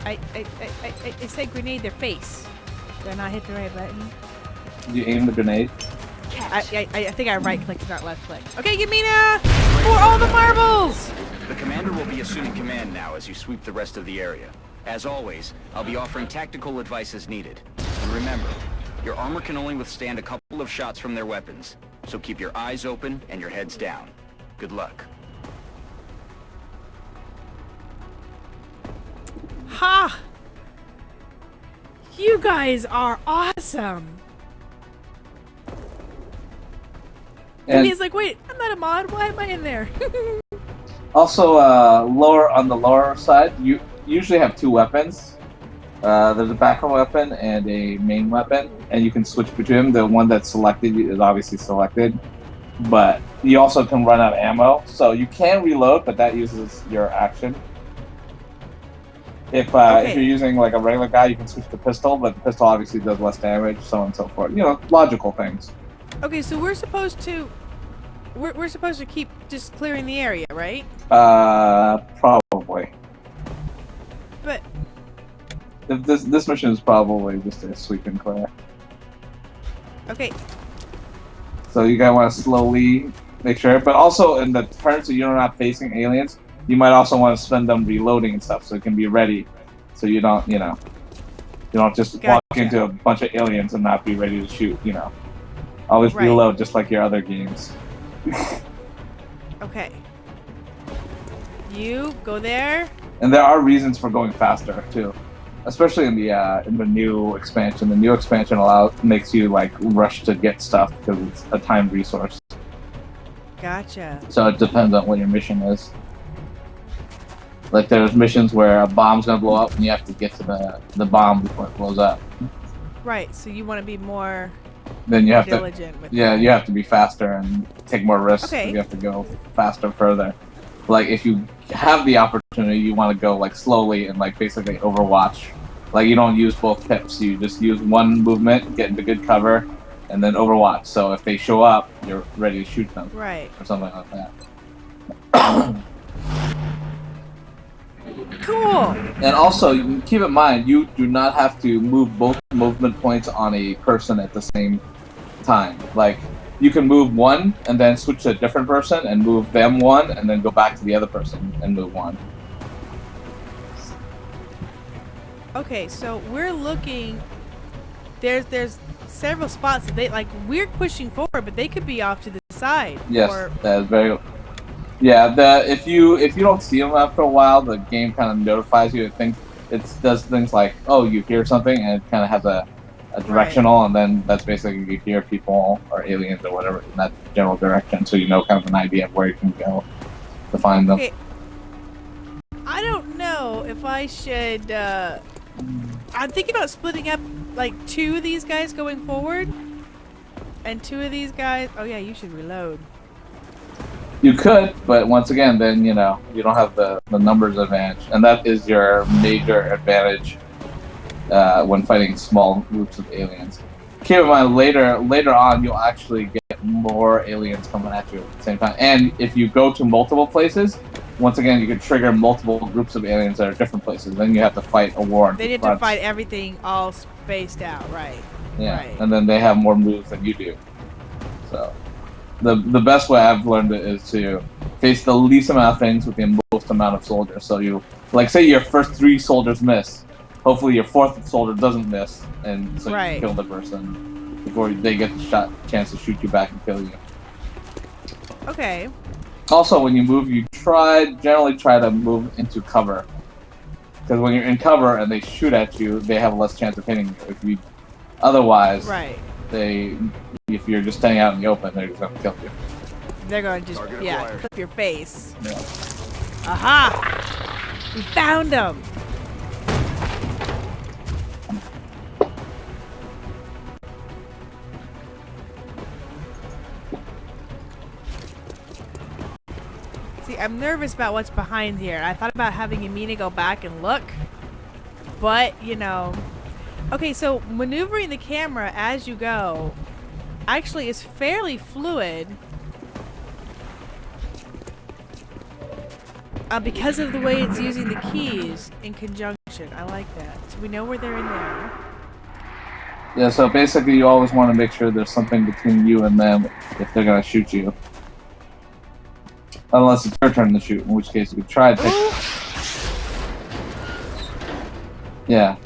I said grenade their face. Did I not hit the right button? You aim the grenade? I think I right-clicked, not left-clicked. Okay, Yamina! For all the marbles! The commander will be assuming command now as you sweep the rest of the area. As always, I'll be offering tactical advice as needed. And remember, your armor can only withstand a couple of shots from their weapons, so keep your eyes open and your heads down. Good luck. Ha! You guys are awesome! And he's like, wait, I'm not a mod, why am I in there? Also, on the lower side, you usually have two weapons. There's a backup weapon and a main weapon, and you can switch between them. The one that's selected is obviously selected, but you also can run out of ammo, so you can reload, but that uses your action. If you're using like a regular guy, you can switch to pistol, but the pistol obviously does less damage, so on and so forth. Logical things. Okay, so we're supposed to keep just clearing the area, right? Probably. But if this mission is probably just a sweep and clear. Okay. So you guys want to slowly make sure, but also in the turns that you're not facing aliens, you might also want to spend them reloading and stuff, so it can be ready, so you don't just walk into a bunch of aliens and not be ready to shoot. Always reload, just like your other games. Okay. You go there. And there are reasons for going faster too, especially in the new expansion. The new expansion makes you like rush to get stuff because it's a timed resource. Gotcha. So it depends on what your mission is. Like there's missions where a bomb's gonna blow up and you have to get to the bomb before it blows up. Right. So you want to be more. Then you have diligent with that. You have to be faster and take more risks. Okay. So you have to go faster, further. Like if you have the opportunity, you want to go like slowly and like basically Overwatch. Like you don't use both pips. You just use one movement, get into good cover, and then Overwatch. So if they show up, you're ready to shoot them. Right. Or something like that. Cool. And also, keep in mind, you do not have to move both movement points on a person at the same time. Like, you can move one and then switch to a different person and move them one and then go back to the other person and move one. Okay, so we're looking. There's several spots that they like. We're pushing forward, but they could be off to the side. Yes, Or, that's very. Yeah, if you don't see them after a while, the game kind of notifies you. It does things like, oh, you hear something, and it kind of has a directional, and then that's basically you hear people or aliens or whatever in that general direction, so you know kind of an idea of where you can go to find them. okay. I don't know if I should. I'm thinking about splitting up like 2 of these guys going forward, and 2 of these guys. Oh yeah, you should reload. You could, but once again, then you know you don't have the numbers advantage, and that is your major advantage when fighting small groups of aliens. Keep in mind, later on, you'll actually get more aliens coming at you at the same time, and if you go to multiple places, once again, you can trigger multiple groups of aliens that are different places. Then you have to fight a war. They need to fight everything all spaced out, right? Yeah, right. And then they have more moves than you do. So. The best way I've learned it is to face the least amount of things with the most amount of soldiers. So you, like, say your first 3 soldiers miss. Hopefully your 4th soldier doesn't miss, and so you kill the person before they get the chance to shoot you back and kill you. Okay. Also, when you move, you generally try to move into cover. Because when you're in cover and they shoot at you, they have less chance of hitting you. Otherwise, if you're just standing out in the open, they're just going to kill you. They're going to just, clip your face. Yeah. Aha! We found them! See, I'm nervous about what's behind here. I thought about having Yamina go back and look, but, you know... Okay, so maneuvering the camera as you go actually is fairly fluid because of the way it's using the keys in conjunction. I like that. So we know where they're in there. Yeah, so basically you always want to make sure there's something between you and them if they're going to shoot you. Unless it's your turn to shoot, in which case you could try to take... Yeah.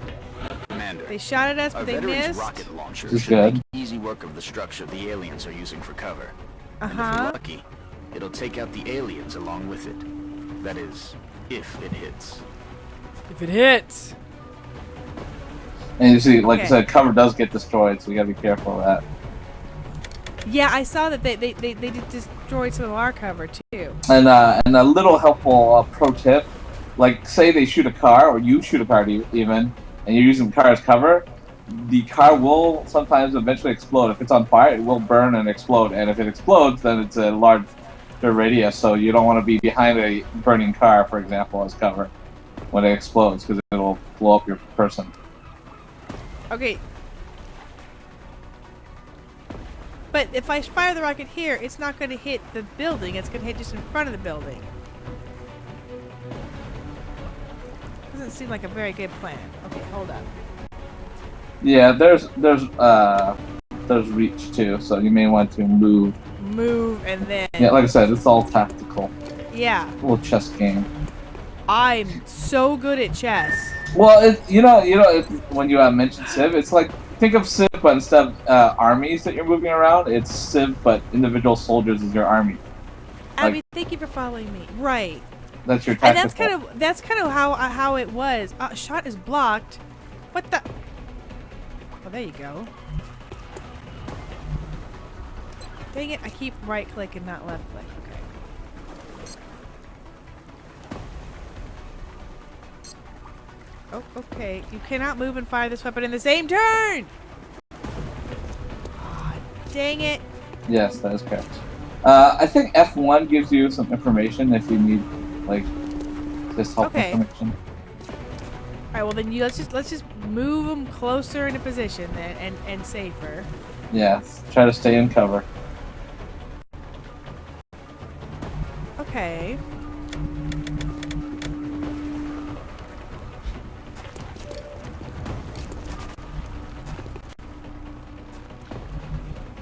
They shot at us, but they missed. Rocket launcher should make easy work of the structure the aliens are using for cover. And if we're lucky, it'll take out the aliens along with it. That is, if it hits. If it hits. And you see, like I said, cover does get destroyed, so you gotta be careful of that. Yeah, I saw that they did destroy some of our cover too. And a little helpful pro tip, like say they shoot a car, or you shoot a car even, and you're using the car as cover, the car will sometimes eventually explode. If it's on fire, it will burn and explode. And if it explodes, then it's a larger radius, so you don't want to be behind a burning car, for example, as cover when it explodes, because it will blow up your person. Okay. But if I fire the rocket here, it's not going to hit the building. It's going to hit just in front of the building. Doesn't seem like a very good plan. Okay, hold up. Yeah, there's reach too, so you may want to move. Move and then. Yeah, like I said, it's all tactical. Yeah. A little chess game. I'm so good at chess. Well, when you mentioned Civ, it's like think of Civ, but instead of armies that you're moving around, it's Civ, but individual soldiers is your army. Abby, thank you for following me. Right. That's your tactical. And that's kind of how it was. Shot is blocked. What the? Oh, there you go. Dang it! I keep right click and not left click. Okay. Oh, okay. You cannot move and fire this weapon in the same turn. Oh, dang it! Yes, that is correct. I think F1 gives you some information if you need, like, just help information. All right. Well, then let's just move them closer into position then, and safer. Yeah. Try to stay in cover. Okay.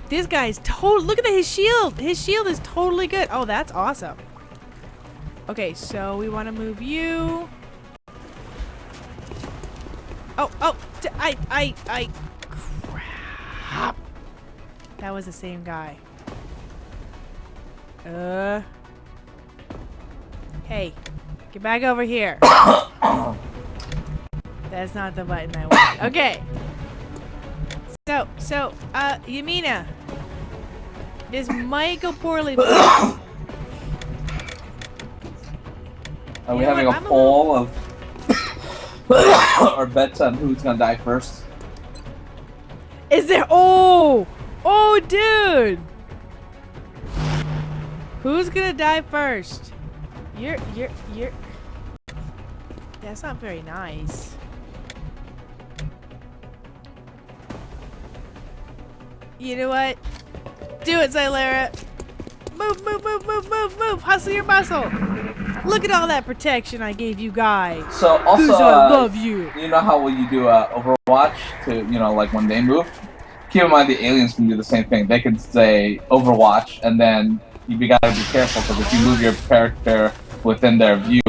This guy's total. Look at his shield. His shield is totally good. Oh, that's awesome. Okay, so we want to move you. Oh, crap. That was the same guy. Hey, get back over here. That's not the button I want. Okay. So, Yamina. This might go poorly. Are we having a poll of or bets on who's gonna die first? Is there? Oh, dude. Who's gonna die first? You're. That's not very nice. You know what? Do it, Xylera. Move. Hustle your muscle. Look at all that protection I gave you guys. So also, I love you. You know how when you do Overwatch to, like when they move, keep in mind the aliens can do the same thing. They can say Overwatch, and then you gotta be careful because if you move your character within their view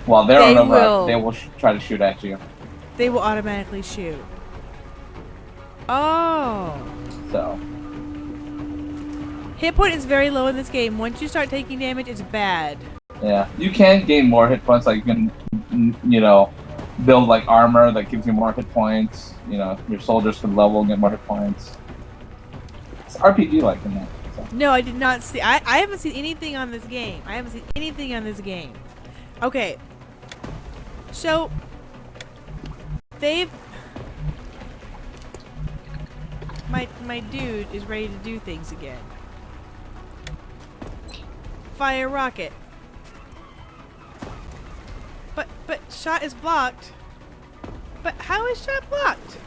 while they're on Overwatch, they will try to shoot at you. They will automatically shoot. Oh. So. Hit point is very low in this game. Once you start taking damage, it's bad. Yeah, you can gain more hit points. Like you can, build like armor that gives you more hit points. Your soldiers can level and get more hit points. It's RPG like in that. So. No, I did not see. I haven't seen anything on this game. Okay. So my dude is ready to do things again. Fire rocket. But shot is blocked. But how is shot blocked?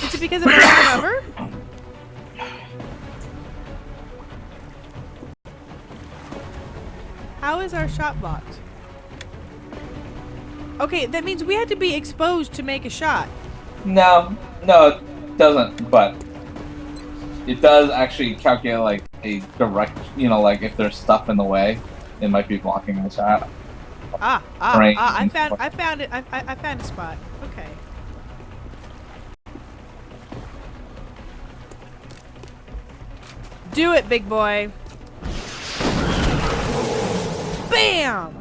Is it because of our cover? How is our shot blocked? Okay, that means we had to be exposed to make a shot. No, it doesn't, but it does actually calculate like a direct, like if there's stuff in the way, it might be blocking the shot. I found it. I found a spot. Okay. Do it, big boy. Bam!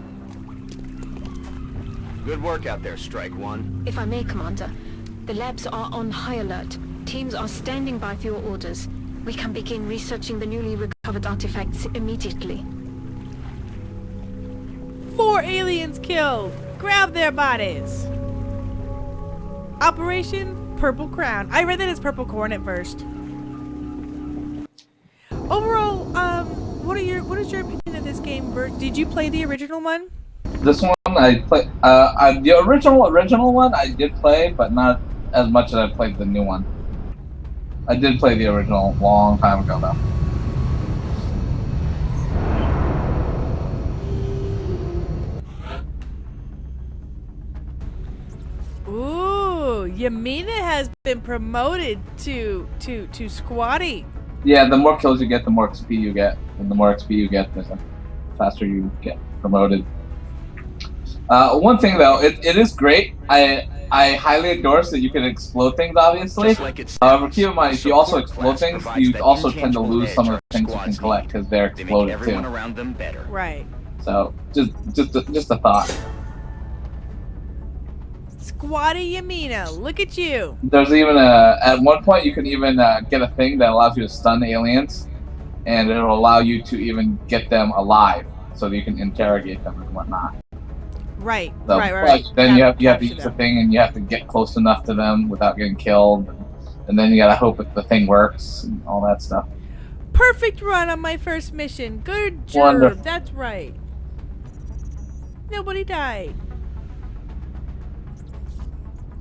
Good work out there, Strike One. If I may, Commander, the labs are on high alert. Teams are standing by for your orders. We can begin researching the newly recovered artifacts immediately. 4 aliens killed! Grab their bodies! Operation Purple Crown. I read that as Purple Corn at first. Overall, what is your opinion of this game, Bert? Did you play the original one? This one I played. The original one I did play, but not as much as I played the new one. I did play the original a long time ago, though. Ooh, Yamina has been promoted to squatty. Yeah, the more kills you get, the more XP you get, and the more XP you get, the faster you get promoted. One thing though, it is great. I highly endorse that you can explode things, obviously. However, keep in mind, if you also explode things, you also tend to lose some of the things you can collect because they're exploded too. Around them better. Right. So, just a thought. Squatty Yamina, look at you. There's even at one point you can even get a thing that allows you to stun aliens, and it'll allow you to even get them alive, so that you can interrogate them and whatnot. Right, So, right. Then you have to use the thing, and you have to get close enough to them without getting killed, and then you gotta hope that the thing works and all that stuff. Perfect run on my first mission. Good job. Wonderful. That's right. Nobody died.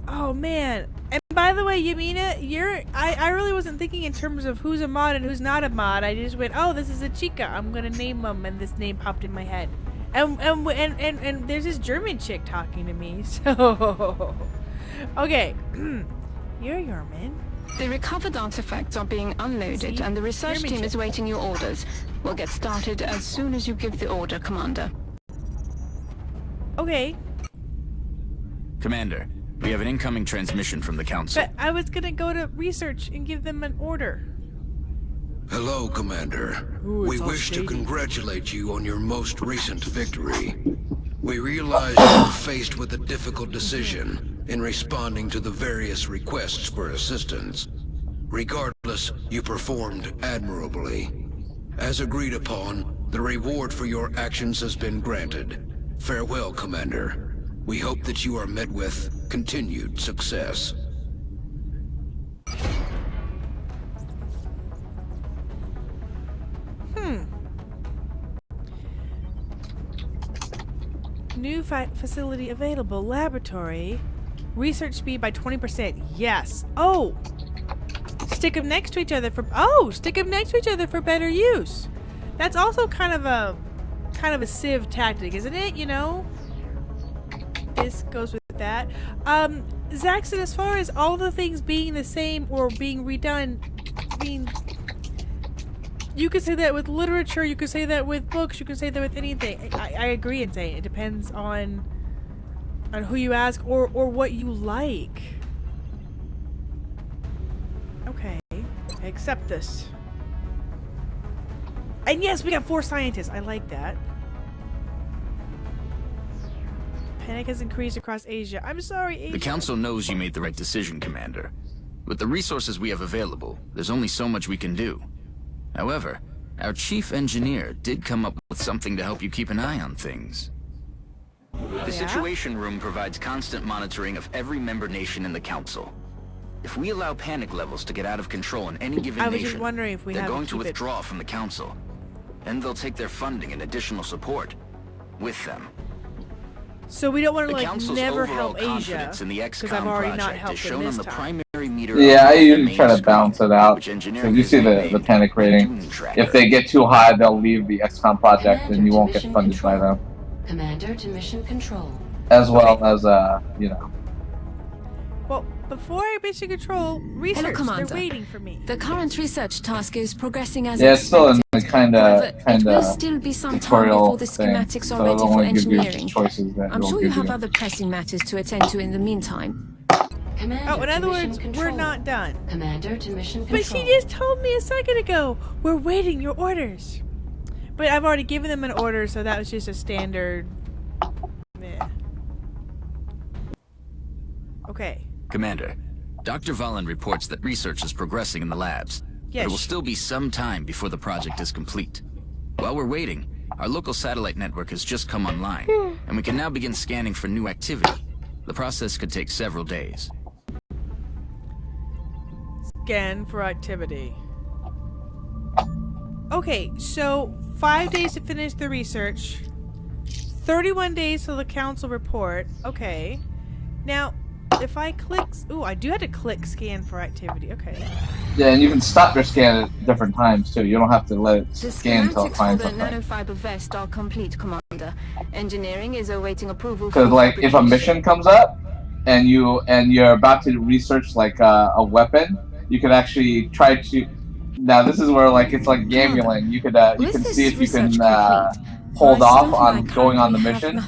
Oh man. And by the way, Yamina, I really wasn't thinking in terms of who's a mod and who's not a mod. I just went, oh, this is a chica. I'm gonna name them, and this name popped in my head. And there's this German chick talking to me. So okay. You're Yerman. The recovered artifacts are being unloaded, and the research team is waiting your orders. We'll get started as soon as you give the order, Commander. Okay. Commander, we have an incoming transmission from the Council. But I was gonna go to research and give them an order. Hello, Commander. We wish to congratulate you on your most recent victory. We realize you're faced with a difficult decision in responding to the various requests for assistance. Regardless, you performed admirably. As agreed upon, the reward for your actions has been granted. Farewell, Commander. We hope that you are met with continued success. New facility available. Laboratory. Research speed by 20%. Yes. Oh! Stick them next to each other for... Oh! Stick them next to each other for better use. That's also kind of a Civ tactic, isn't it? You know? This goes with that. Zaxxon, as far as all the things being the same or being redone, you could say that with literature, you could say that with books, you could say that with anything. I agree in saying it depends on who you ask or what you like. Okay, I accept this. And yes, we got 4 scientists. I like that. Panic has increased across Asia. I'm sorry, Asia. The Council knows you made the right decision, Commander. With the resources we have available, there's only so much we can do. However, our chief engineer did come up with something to help you keep an eye on things. The Situation Room provides constant monitoring of every member nation in the Council. If we allow panic levels to get out of control in any given nation, they're going to withdraw from the Council. And they'll take their funding and additional support with them. So we don't want to, like, Council's never overall help Asia, confidence in the because I've already not helped them this time. Yeah, I usually try to balance it out. So you see the panic rating. If they get too high, they'll leave the XCOM project and you won't get funded by them. Commander to mission control. As well as, you know. Well, before I mission control, research, they're waiting for me. The current research task is progressing as it's still in the kind of it will still be some time before the schematics are ready for engineering. I'm sure you have other pressing matters to attend to in the meantime. Commander in other words, we're not done. Commander to mission control. But she just told me a second ago, we're waiting your orders. But I've already given them an order, so that was just a standard... Meh. Okay. Commander, Dr. Valen reports that research is progressing in the labs. Yes. But it will still be some time before the project is complete. While we're waiting, our local satellite network has just come online, and we can now begin scanning for new activity. The process could take several days. Scan for activity. Okay, so 5 days to finish the research. 31 days till the council report. Okay. Now, if I click... Ooh, I do have to click scan for activity. Okay. Yeah, and you can stop your scan at different times, too. You don't have to let it scan until it finds something. The nanofiber vest are complete, Commander. Engineering is awaiting approval. Because, like, if a mission comes up, and you're about to research, like, a weapon, you can actually try to... Now, this is where, like, it's like gambling. You can see if you can hold off on going on the mission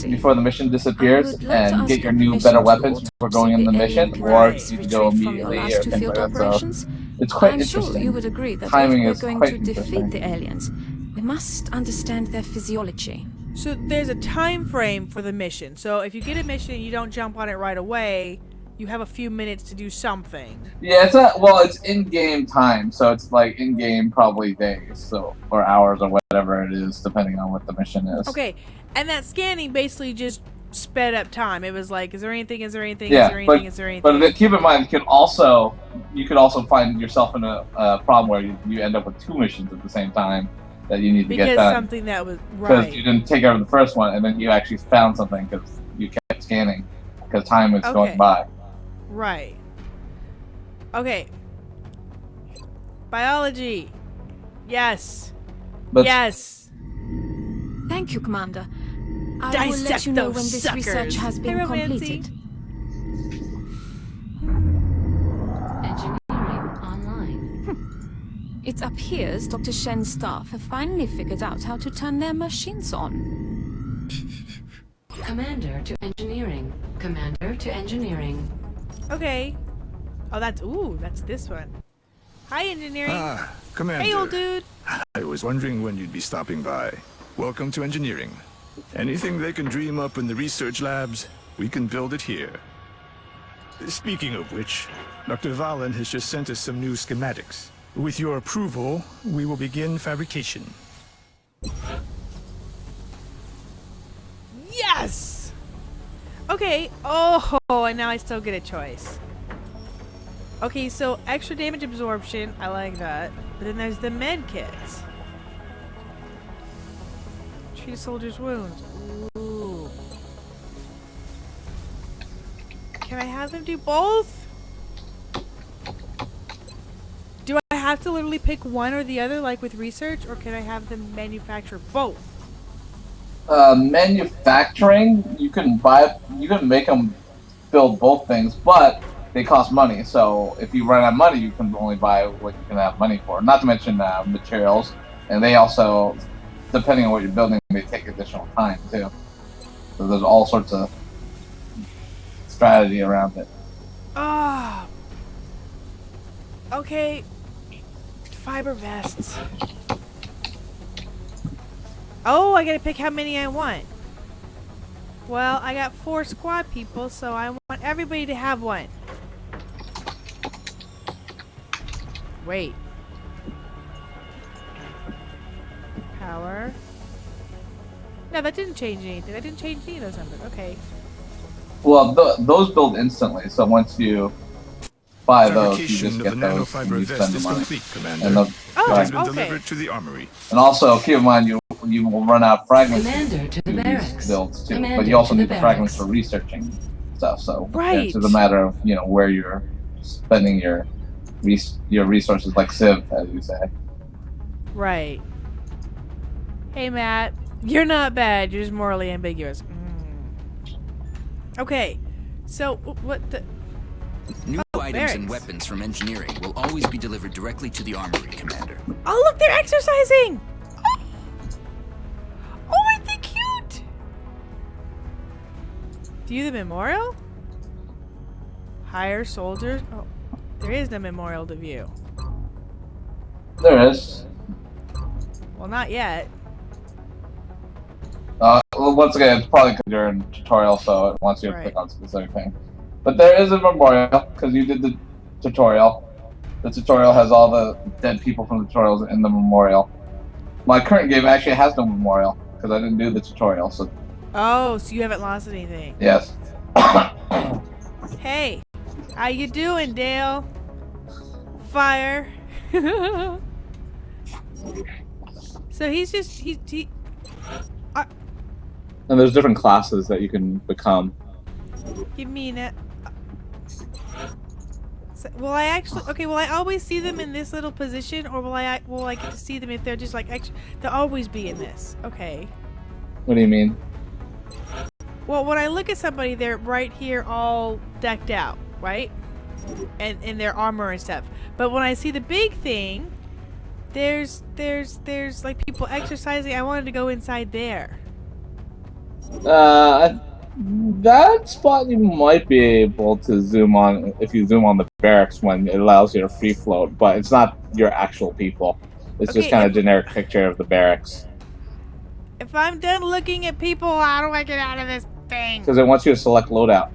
before the mission disappears and get your new, better weapons before going on the mission, or you can go immediately or things like that. So it's quite interesting. I'm sure you would agree that timing if is we're going quite to interesting. defeat the aliens, we must understand their physiology. So there's a time frame for the mission. So if you get a mission and you don't jump on it right away, you have a few minutes to do something. Yeah, it's not. Well, it's in-game time, so it's like in-game probably days, so or hours or whatever it is, depending on what the mission is. Okay, and that scanning basically just sped up time. It was like, is there anything? Is there anything? Yeah, is there anything? Is there anything? But keep in mind, you could also find yourself in a problem where you end up with 2 missions at the same time that you need to get done. Because something that was because you didn't take care of the first one, and then you actually found something because you kept scanning because time was going by. Right. Okay. Biology. Yes. Yes. Thank you, Commander. I will let you know when this research has been completed. It appears Dr. Shen's staff have finally figured out how to turn their machines on. Commander to engineering. Commander to engineering. Okay. Oh, that's this one. Hi, engineering. Ah, Commander. Hey, old dude. I was wondering when you'd be stopping by. Welcome to engineering. Anything they can dream up in the research labs, we can build it here. Speaking of which, Dr. Valen has just sent us some new schematics. With your approval, we will begin fabrication. Yes! Okay. Oh, and now I still get a choice. Okay, so extra damage absorption. I like that. But then there's the med kits. Treat a soldier's wounds. Ooh. Can I have them do both? Do I have to literally pick one or the other, like with research, or can I have them manufacture both? Manufacturing, you can make them build both things, but they cost money. So if you run out of money, you can only buy what you can have money for. Not to mention materials, and they also, depending on what you're building, they take additional time too. So there's all sorts of strategy around it. Ah. Okay. Fiber vests. Oh, I gotta pick how many I want. Well, I got 4 squad people, so I want everybody to have one. Wait. Power. No, that didn't change anything. That didn't change any of those numbers. Okay. Well, those build instantly, so once you buy those, you just get those and you spend the money. And those has been delivered to the armory. And also, keep in mind, you will run out of fragments to these builds too. Commander but you also to need the the fragments barracks. for researching stuff. So right. It's a matter of where you're spending your resources, like Civ, as you say. Right. Hey, Matt. You're not bad. You're just morally ambiguous. Okay. So, what the... New items barracks. and weapons from engineering will always be delivered directly to the armory, Commander. Oh, look, they're exercising! Oh, aren't they cute? View the memorial? Hire soldiers? Oh, there is no memorial to view. There is. Well, not yet. Well, once again, it's probably because you're in tutorial, so it wants you to click on specific thing. But there is a memorial, because you did the tutorial. The tutorial has all the dead people from the tutorials in the memorial. My current game actually has no memorial, because I didn't do the tutorial, so... Oh, so you haven't lost anything. Yes. Hey, how you doing, Dale? Fire. So he's just... he And there's different classes that you can become. You mean it? So, will I actually? Okay. Will I always see them in this little position, or will I get to see them if they're just like they'll always be in this? Okay. What do you mean? Well, when I look at somebody, they're right here, all decked out, right? And in their armor and stuff. But when I see the big thing, there's like people exercising. I wanted to go inside there. That spot you might be able to zoom on if you zoom on the barracks when it allows you to free float, but it's not your actual people. It's just kind of generic picture of the barracks. If I'm done looking at people, how do I get out of this thing? Because it wants you to select loadout.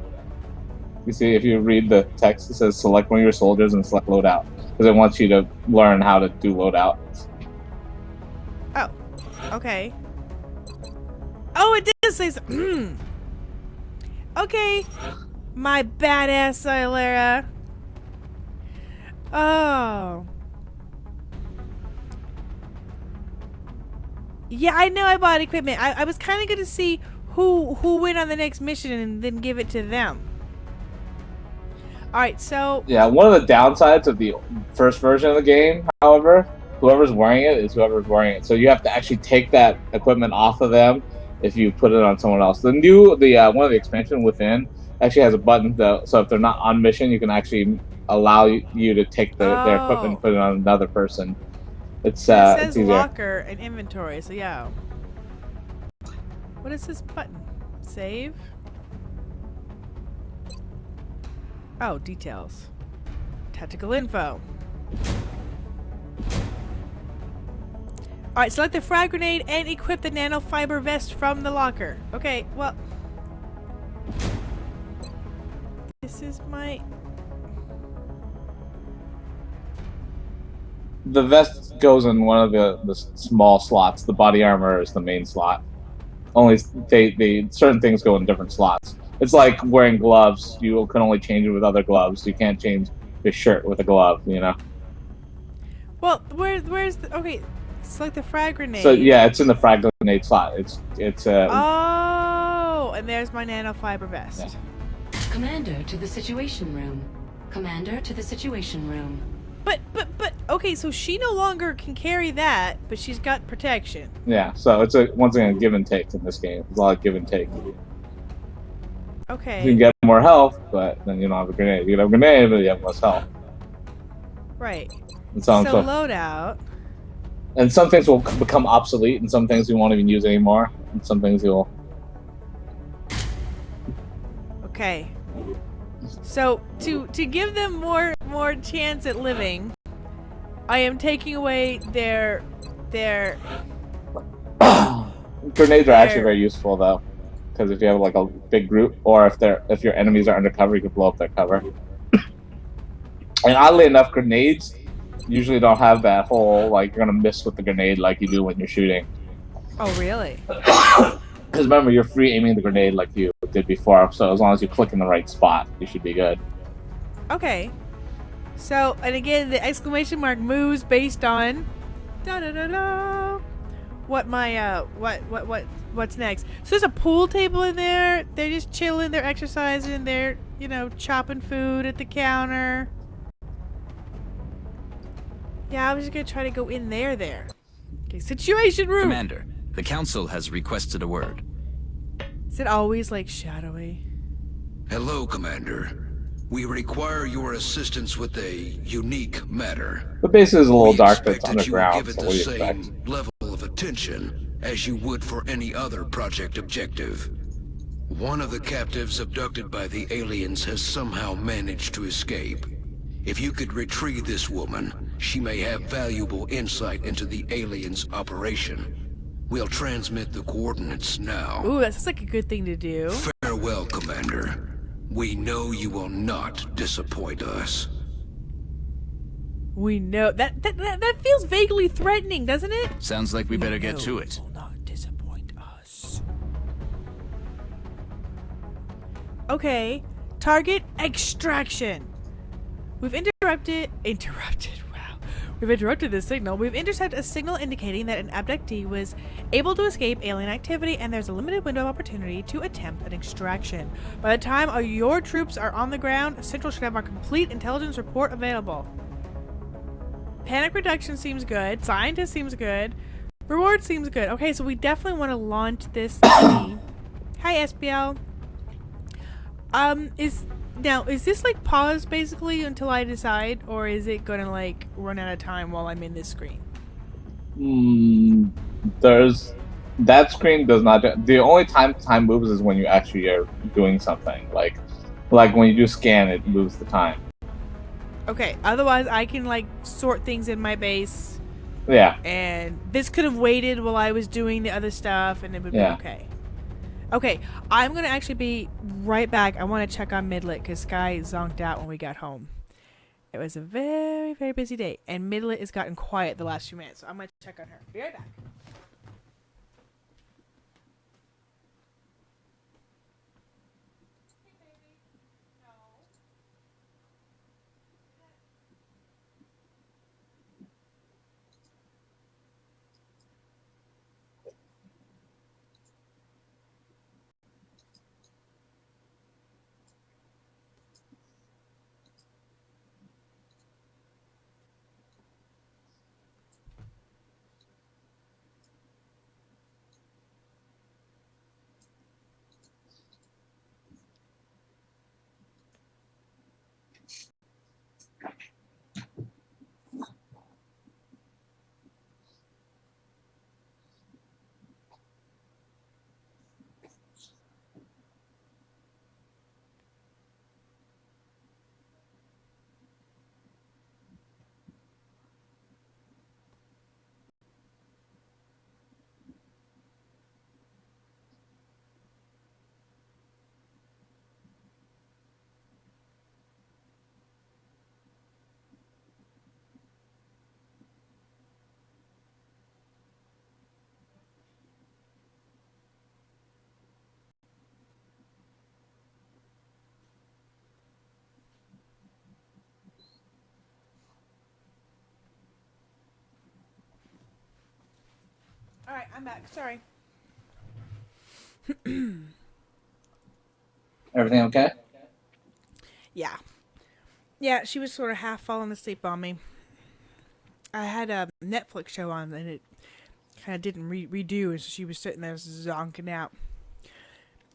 You see, if you read the text, it says select one of your soldiers and select loadout. Because it wants you to learn how to do loadout. Oh, okay. Oh, it did say so. Okay. My badass Silera. Oh. Yeah, I know I bought equipment. I was kind of going to see who went on the next mission and then give it to them. Alright, so... Yeah, one of the downsides of the first version of the game, however, whoever's wearing it is whoever's wearing it. So you have to actually take that equipment off of them if you put it on someone else. The one of the expansion within actually has a button, so if they're not on mission, you can actually allow you to take their equipment and put it on another person. It says easier. locker and inventory, so yeah. What is this button? Save? Oh, details. Tactical info. Alright, select the frag grenade and equip the nanofiber vest from the locker. Okay, well. This is my... The vest goes in one of the small slots. The body armor is the main slot. Only they certain things go in different slots. It's like wearing gloves. You can only change it with other gloves. You can't change your shirt with a glove, you know? Well, where's the... Okay, select the frag grenade. So, yeah, it's in the frag grenade slot. It's Oh, and there's my nanofiber vest. Yeah. Commander to the Situation Room. Commander to the Situation Room. But, okay, so she no longer can carry that, but she's got protection. Yeah, so it's once again, give and take in this game. It's a lot of give and take. Okay. You can get more health, but then you don't have a grenade. You get a grenade, but you have less health. Right. And so loadout. And some things will become obsolete, and some things you won't even use anymore, and some things you'll... Okay. So, to give them more chance at living, I am taking away their Grenades are actually very useful, though. Because if you have, like, a big group, or if your enemies are undercover, you can blow up their cover. And oddly enough, grenades usually don't have that whole, like, you're gonna miss with the grenade like you do when you're shooting. Oh, really? Because remember, you're free aiming the grenade like you did before, so as long as you click in the right spot, you should be good. Okay. So, and again, the exclamation mark moves based on what my what's next. So there's a pool table in there. They're just chilling, they're exercising, they're, you know, chopping food at the counter. Yeah, I was just gonna try to go in there. Okay, Situation Room! Commander, the Council has requested a word. Is it always, like, shadowy? Hello, Commander. We require your assistance with a unique matter. The base is a little dark, but it's We expect that you underground, give it so the what do you same expect? level of attention as you would for any other project objective. One of the captives abducted by the aliens has somehow managed to escape. If you could retrieve this woman, she may have valuable insight into the aliens' operation. We'll transmit the coordinates now. Ooh, that sounds like a good thing to do. Farewell, Commander. We know you will not disappoint us. We know that feels vaguely threatening, doesn't it? Sounds like we better get to it. Will not disappoint us. Okay, target extraction. We've interrupted. Wow. We've interrupted this signal. We've intercepted a signal indicating that an abductee was able to escape alien activity, and there's a limited window of opportunity to attempt an extraction. By the time your troops are on the ground, Central should have our complete intelligence report available. Panic reduction seems good. Scientist seems good. Reward seems good. Okay, so we definitely want to launch this thingy. Hi, SBL. Is this like paused basically until I decide, or is it gonna like run out of time while I'm in this screen? That screen does not. The only time moves is when you actually are doing something. Like when you do scan, it moves the time. Okay. Otherwise, I can like sort things in my base. Yeah. And this could have waited while I was doing the other stuff, and it would be okay. Okay, I'm gonna actually be right back. I want to check on Midlet because Sky zonked out when we got home. It was a very, very busy day, and Midlet has gotten quiet the last few minutes, so I'm gonna check on her. Be right back. Alright, I'm back. Sorry. Everything okay? Yeah. Yeah, she was sort of half falling asleep on me. I had a Netflix show on and it kind of didn't redo, and so she was sitting there zonking out.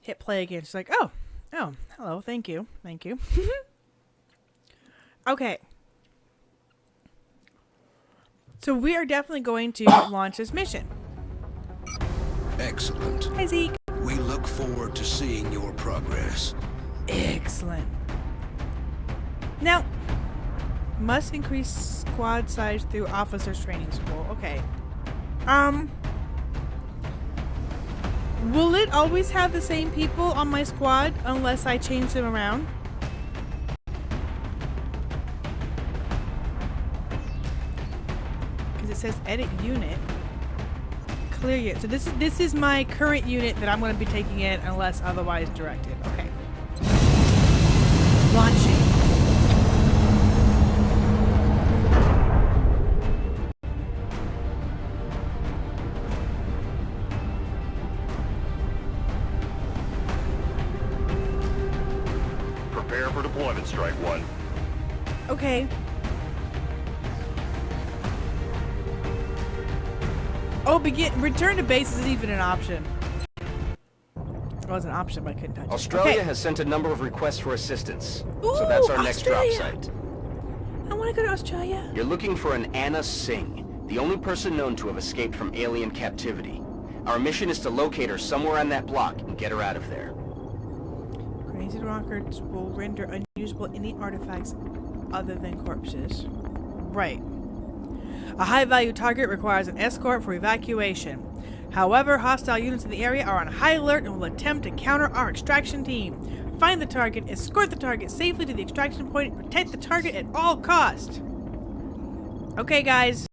Hit play again. She's like, oh, hello, thank you. Okay. So we are definitely going to launch this mission. Excellent. Hi, Zeke. We look forward to seeing your progress. Excellent. Now, must increase squad size through officers training school. Okay. Will it always have the same people on my squad unless I change them around? Because it says edit unit. Clear unit. So this is my current unit that I'm going to be taking in unless otherwise directed. Okay. Launching. Prepare for deployment, Strike One. Okay. Oh, return to base isn't even an option. It was an option, but I couldn't touch it. Australia Okay. has sent a number of requests for assistance. Ooh, So that's our next drop Australia. site. I want to go to Australia. You're looking for an Anna Singh, the only person known to have escaped from alien captivity. Our mission is to locate her somewhere on that block and get her out of there. Crazy rockets will render unusable any artifacts other than corpses. Right. A high-value target requires an escort for evacuation. However, hostile units in the area are on high alert and will attempt to counter our extraction team. Find the target, escort the target safely to the extraction point, and protect the target at all costs. Okay, guys.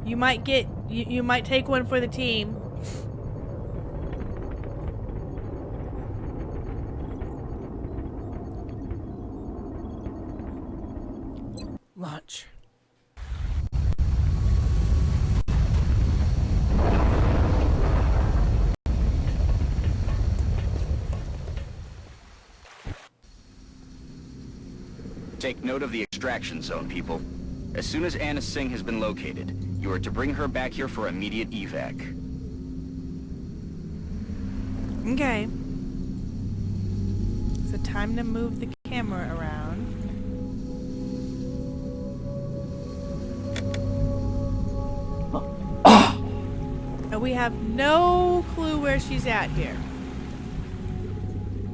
You might get... You might take one for the team. Launch. Take note of the extraction zone, people. As soon as Anna Singh has been located, you are to bring her back here for immediate evac. Okay. So time to move the camera around. And we have no clue where she's at here.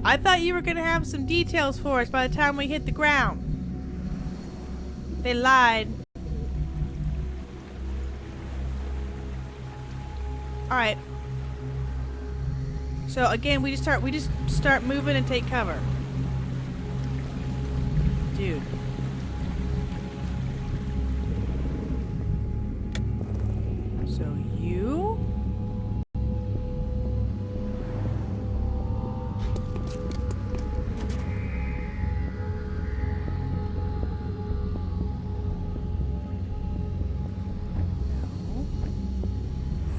I thought you were going to have some details for us by the time we hit the ground. They lied. Alright. So again, we just start moving and take cover. Dude. So you? No.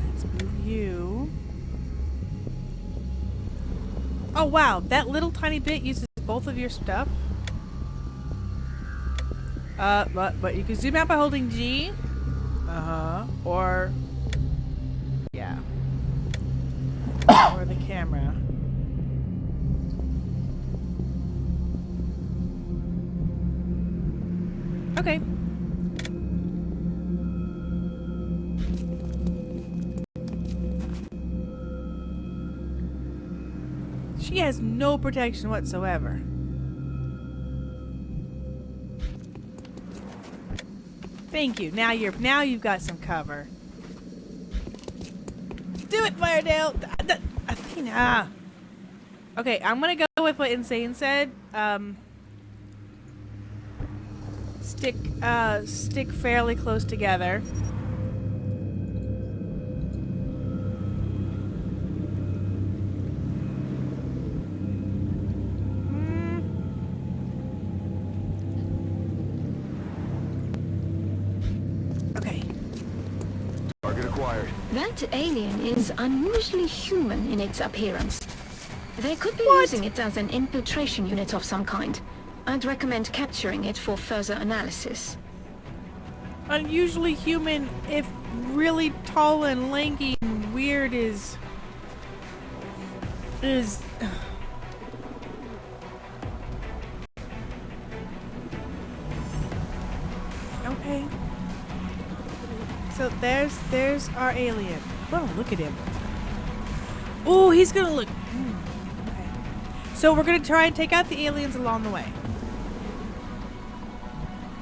Let's move you. Oh wow, that little tiny bit uses both of your stuff. But you can zoom out by holding G. Or yeah. Or the camera. Okay. She has no protection whatsoever. Thank you. Now you've got some cover. Do it, Firedale. Athena. Okay, I'm gonna go with what Insane said. Stick fairly close together. Target acquired. That alien is unusually human in its appearance. They could be using it as an infiltration unit of some kind. I'd recommend capturing it for further analysis. Unusually human if really tall and lanky and weird is... Okay. So there's our alien. Oh, look at him. Oh, he's gonna look... Okay. So we're gonna try and take out the aliens along the way.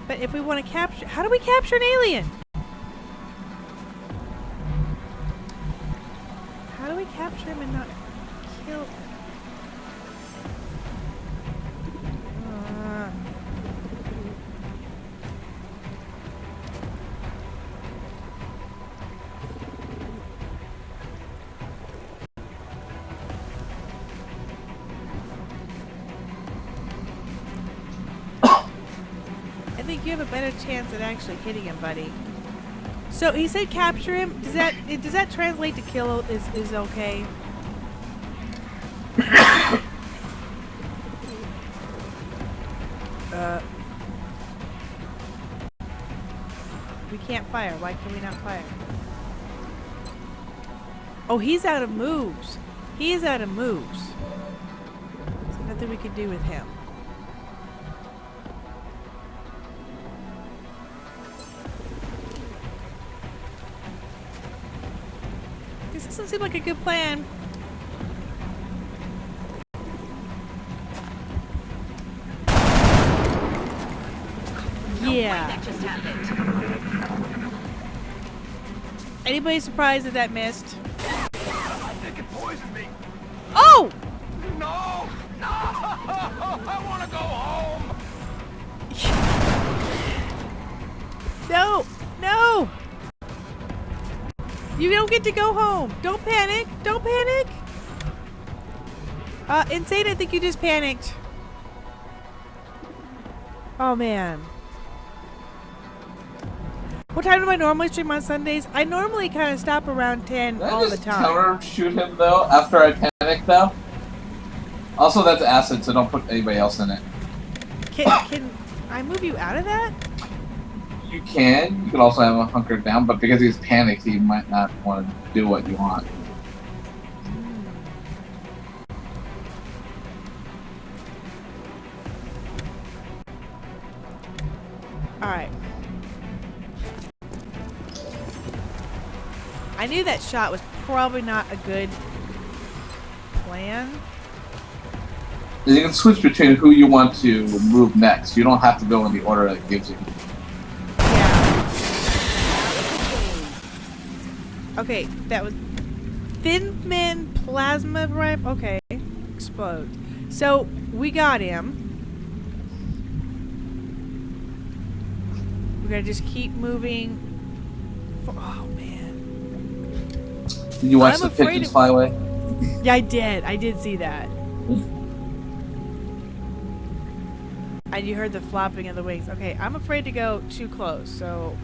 But if we want to capture... How do we capture an alien? How do we capture him and not kill... I think you have a better chance at actually hitting him, buddy. So he said capture him. Does that translate to kill is okay? We can't fire. Why can we not fire? Oh, he's out of moves. He is out of moves. There's nothing we can do with him. This doesn't seem like a good plan. Yeah. Anybody surprised that that missed? I think it poisoned me. Oh! No! No! I want to go home! No! No! You don't get to go home. Don't panic. Don't panic. Insane, I think you just panicked. Oh, man. What time do I normally stream on Sundays? I normally kind of stop around 10 all the time. Counter shoot him though after I panic though. Also, that's acid, so don't put anybody else in it. Can I move you out of that? You can. You can also have him hunkered down, but because he's panicked, he might not want to do what you want. Alright. I knew that shot was probably not a good plan. You can switch between who you want to move next. You don't have to go in the order that it gives you. Okay, that was Thin Man Plasma Rifle. Okay, explode. So we got him. We're gonna just keep moving. Oh man! Did you watch the pigeons fly away? Yeah, I did. I did see that. And you heard the flopping of the wings. Okay, I'm afraid to go too close. So.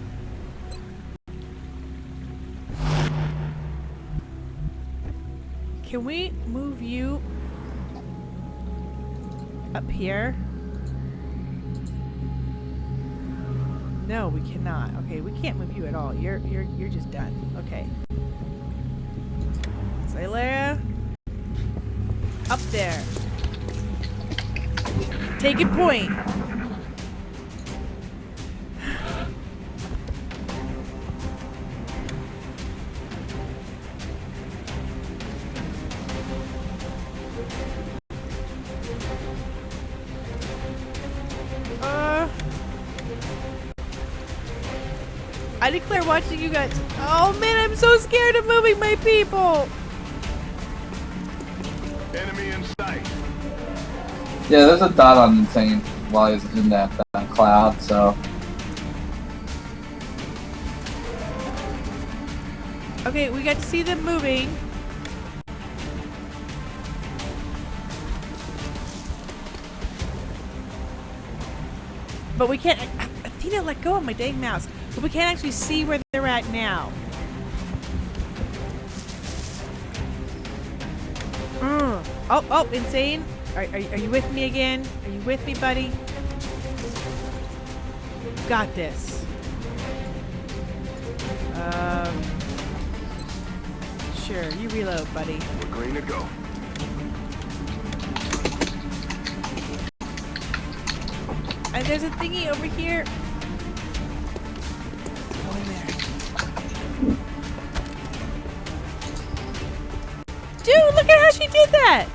Can we move you up here? No, we cannot. Okay, we can't move you at all. You're just done. Okay. Sailor. Up there. Taking point. I declare watching you guys. Oh man, I'm so scared of moving my people. Enemy in sight. Yeah, there's a dot on Insane while he's in that cloud, so. Okay, we got to see them moving. But we can't. Athena, let go of my dang mouse. But we can't actually see where they're at now. Oh, Insane. Are you with me again? Are you with me, buddy? Got this. Sure, you reload, buddy. We're going to go. And there's a thingy over here. Go in there. Dude, look at how she did that!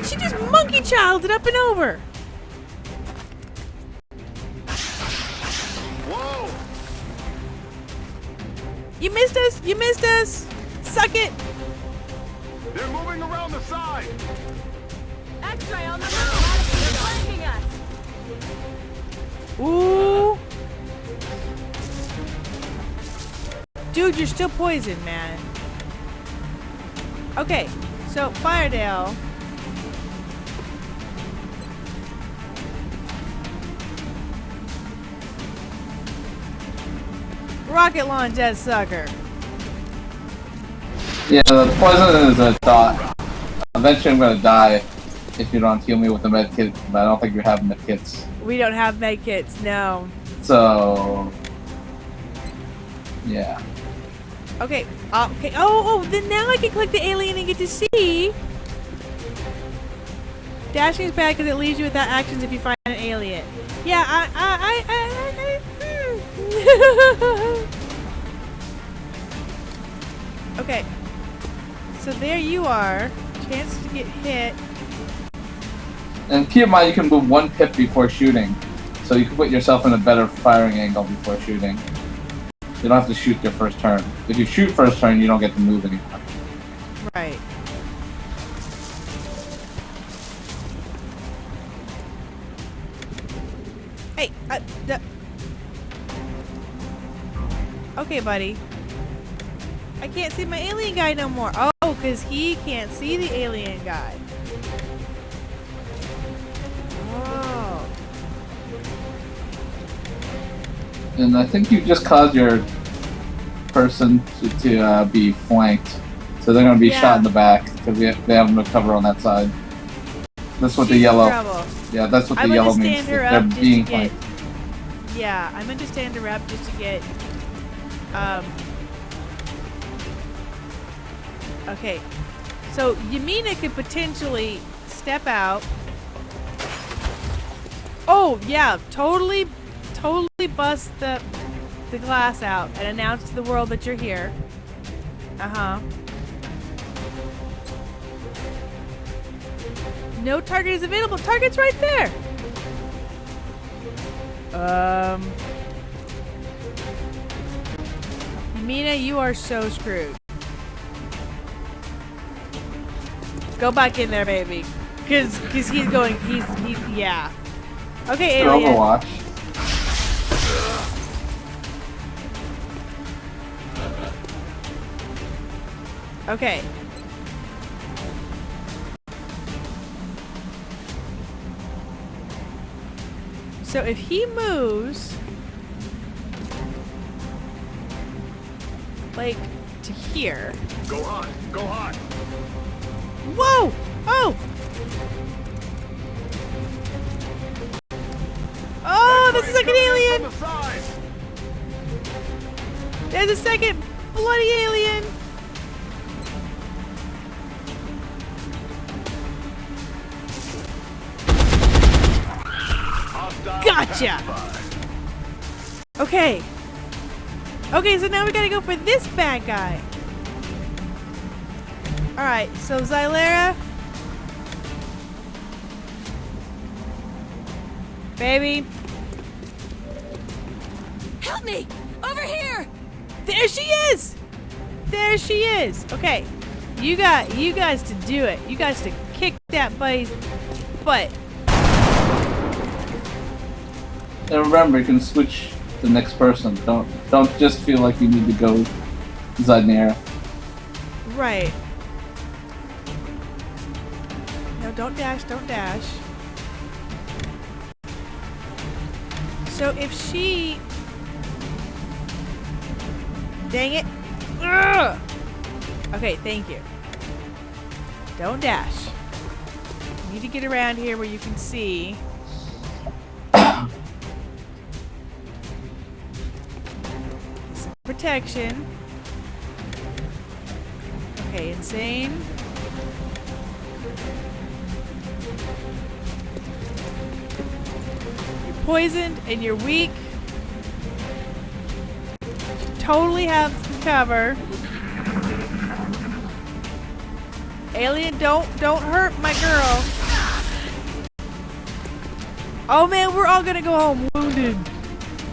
She just monkey childed up and over. Whoa! You missed us! You missed us! Suck it! They're moving around the side! X-ray on the move! They're flanking us! Ooh! Dude, you're still poisoned, man. Okay, so Firedale. Rocket launch that sucker. Yeah, the poison is a thought. Eventually I'm gonna die if you don't heal me with the med kit, but I don't think we have med kits. We don't have med kits, no. So yeah. Okay, okay. Oh, then now I can click the alien and get to see. Dashing is bad because it leaves you without actions if you find an alien. Yeah, Okay. So there you are. Chance to get hit. And keep in mind you can move one pip before shooting. So you can put yourself in a better firing angle before shooting. You don't have to shoot your first turn. If you shoot first turn, you don't get to move anymore. Right. Hey, okay, buddy. I can't see my alien guy no more. Oh, because he can't see the alien guy. Oh. And I think you just caused your person to be flanked. So they're going to be shot in the back because they have no cover on that side. That's what the yellow... Yeah, that's what the yellow means. They're being flanked. Yeah, I'm going to stand her up just to get... Okay. So Yamina could potentially step out. Oh, yeah. Totally bust the glass out and announce to the world that you're here. Uh-huh. No target is available. Target's right there. Yamina, you are so screwed. Go back in there, baby. Cause he's going, he's, yeah. Okay, alien. Overwatch. Okay. So if he moves, like, to here. Go hot! Go hot! Whoa! Oh! Oh, that's a second alien! There's a second bloody alien! Gotcha! Okay. Okay, so now we gotta go for this bad guy. Alright, so Xylera. Baby. Help me! Over here! There she is! There she is! Okay. You guys to do it. You guys to kick that buddy's butt. And remember, you can switch to the next person. Don't just feel like you need to go Xylera. Right. No, don't dash, don't dash. So if she... Dang it. Ugh! Okay, thank you. Don't dash. You need to get around here where you can see. Some protection. Okay, insane. You're poisoned and you're weak. Totally have some cover. Alien, don't hurt my girl. Oh man, we're all gonna go home wounded.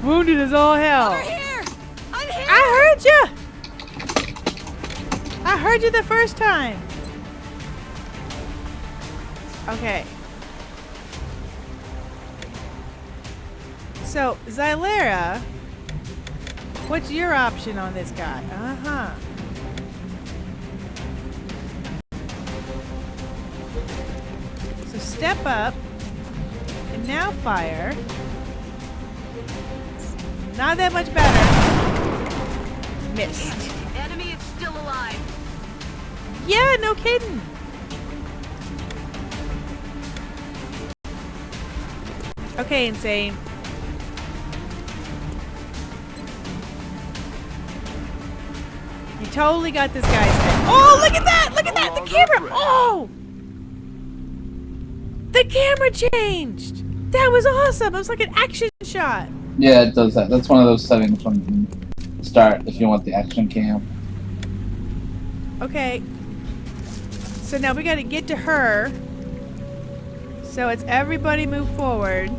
Wounded as all hell. Over here! I'm here! I heard you! I heard you the first time. Okay. So, Xylera, what's your option on this guy? Uh-huh. So step up, and now fire. Not that much better. Missed. Enemy is still alive. Yeah, no kidding. Okay, insane. You totally got this guy's head. Oh, look at that! Look at that! The camera! Oh! The camera changed! That was awesome! It was like an action shot. Yeah, it does that. That's one of those settings from the start if you want the action cam. Okay. So now we gotta get to her. So it's everybody move forward.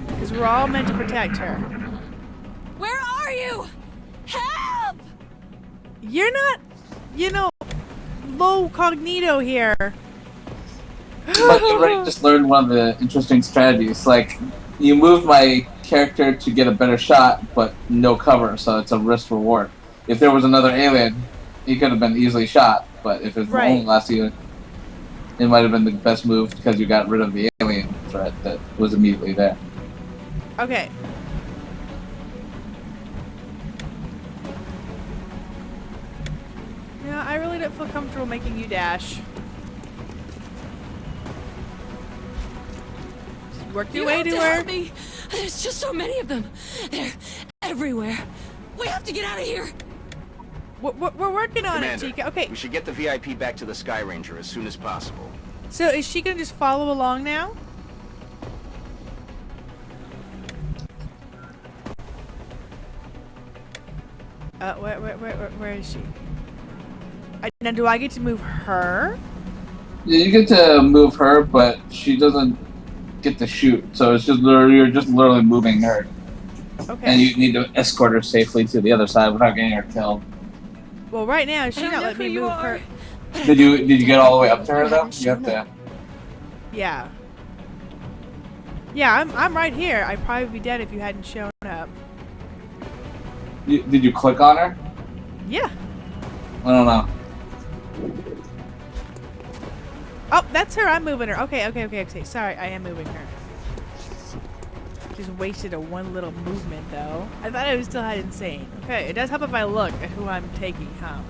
Because we're all meant to protect her. Where are you? Help! You're not, you know, low cognito here. But you already just learned one of the interesting strategies. Like, you move my character to get a better shot, but no cover, so it's a risk reward. If there was another alien, he could have been easily shot, but if it's only last unit, it might have been the best move because you got rid of the alien threat that was immediately there. Okay. Yeah, I really don't feel comfortable making you dash. Just work your way to her. Help me. There's just so many of them. They're everywhere. We have to get out of here. We're working on Commander, it, Chica. Okay. We should get the VIP back to the Sky Ranger as soon as possible. So is she gonna just follow along now? Where is she? Now, do I get to move her? Yeah, you get to move her, but she doesn't get to shoot. So it's just you're just literally moving her. Okay. And you need to escort her safely to the other side without getting her killed. Well, right now she's not letting me move her. Did you get all the way up to her though? You have to. Yeah. Yeah, I'm right here. I'd probably be dead if you hadn't shown up. Did you click on her? Yeah. I don't know. Oh, that's her. I'm moving her. Okay. Sorry, I am moving her. Just wasted a one little movement, though. I thought I was still had insane. Okay, it does help if I look at who I'm taking, huh?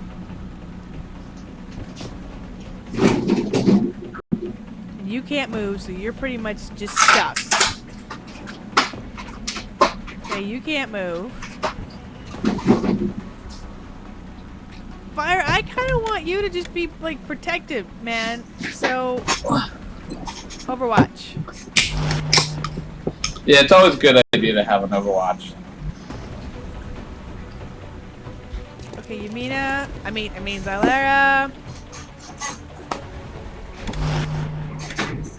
You can't move, so you're pretty much just stuck. Okay, you can't move. Fire, I kind of want you to just be, like, protective, man. So, Overwatch. Yeah, it's always a good idea to have an Overwatch. Okay, Yumina. I mean Xylera.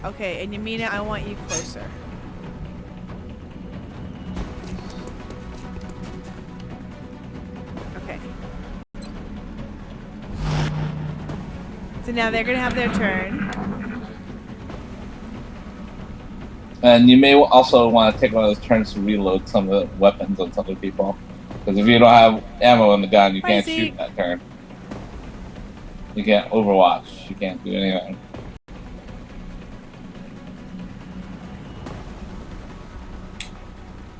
Okay, and Yumina, I want you closer. Okay. So now they're gonna have their turn. And you may also want to take one of those turns to reload some of the weapons on some of the people. Because if you don't have ammo in the gun, you can't shoot that turn. You can't Overwatch. You can't do anything.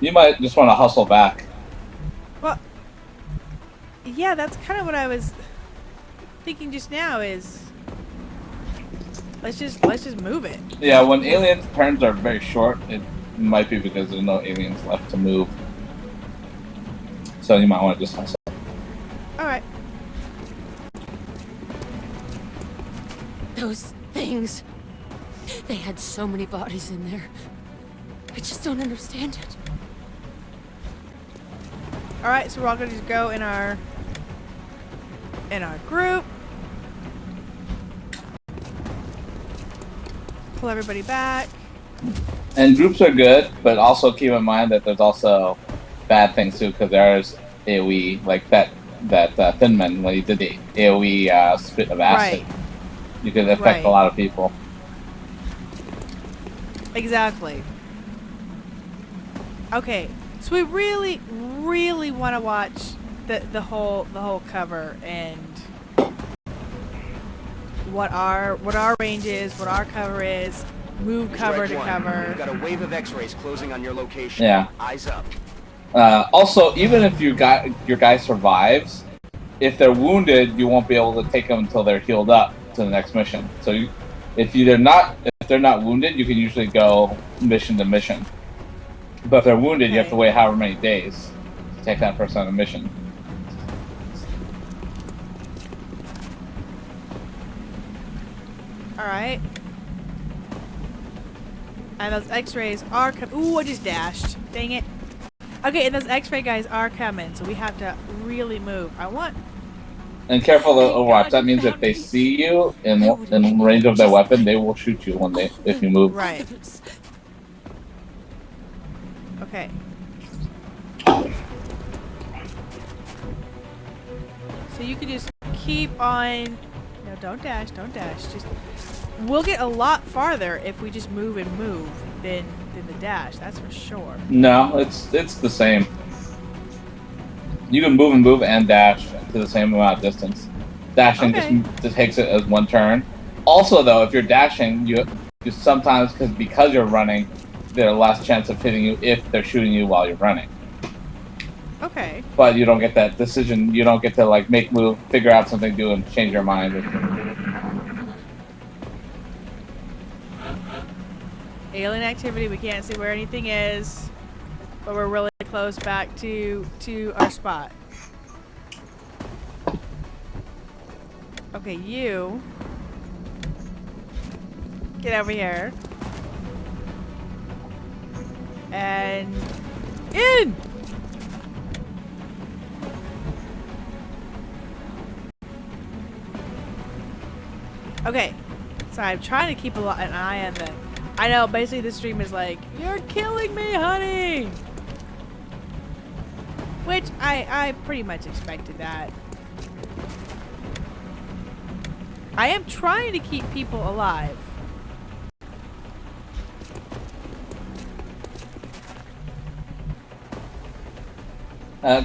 You might just want to hustle back. Well, Yeah, that's kind of what I was thinking just now. Is let's just move it. Yeah, when alien turns are very short, it might be because there's no aliens left to move. So you might want to just hustle. All right. Those things. They had so many bodies in there. I just don't understand it. All right, so we're all gonna just go in our group. Pull everybody back. And groups are good, but also keep in mind that there's also bad things too, because there's AoE, like that Thin Man when he did the AoE spit of acid. Right. You could affect a lot of people. Exactly. Okay, so we really, really want to watch the whole cover and what our range is, what our cover is, move cover to cover. You've got a wave of X-rays closing on your location. Yeah. Eyes up. Also, even if your guy survives, if they're wounded, you won't be able to take them until they're healed up to the next mission. So if they're not wounded, you can usually go mission to mission. But if they're wounded, you have to wait however many days to take that person on a mission. Alright. And those X-rays are coming. Ooh, I just dashed. Dang it. Okay, and those X-ray guys are coming, so we have to really move. And careful of Overwatch. That means if they see you in range of their weapon, they will shoot you if you move. Right. Okay. So you can just keep on. No, don't dash. Don't dash. Just. We'll get a lot farther if we just move and move than the dash. That's for sure. No, it's the same. You can move and move and dash to the same amount of distance. Dashing just takes it as one turn. Also, though, if you're dashing, you sometimes because you're running, there's less chance of hitting you if they're shooting you while you're running. Okay. But you don't get that decision. You don't get to like make move, figure out something, do, and change your mind. Alien activity. We can't see where anything is, but we're really close back to our spot. Okay, you get over here and in. Okay, so I'm trying to keep an eye on them. I know, basically this stream is like, you're killing me, honey! Which, I pretty much expected that. I am trying to keep people alive.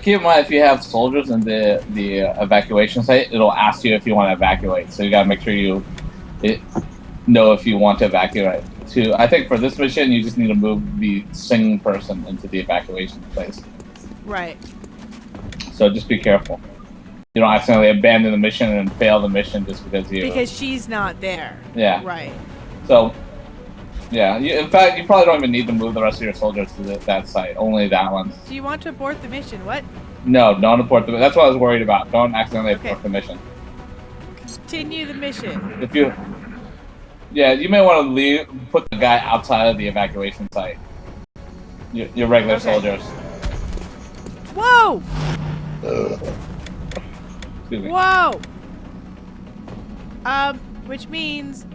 Keep in mind, if you have soldiers in the evacuation site, it'll ask you if you want to evacuate. So you gotta make sure you know if you want to evacuate. I think for this mission, you just need to move the singing person into the evacuation place. Right. So just be careful. You don't accidentally abandon the mission and fail the mission just because you... Because she's not there. Yeah. Right. So, yeah. In fact, you probably don't even need to move the rest of your soldiers to that site. Only that one. Do you want to abort the mission? What? No, don't abort the mission. That's what I was worried about. Don't accidentally abort the mission. Continue the mission. If you... Yeah, you may want to put the guy outside of the evacuation site. Your regular soldiers. Whoa! Excuse me. Whoa! Which means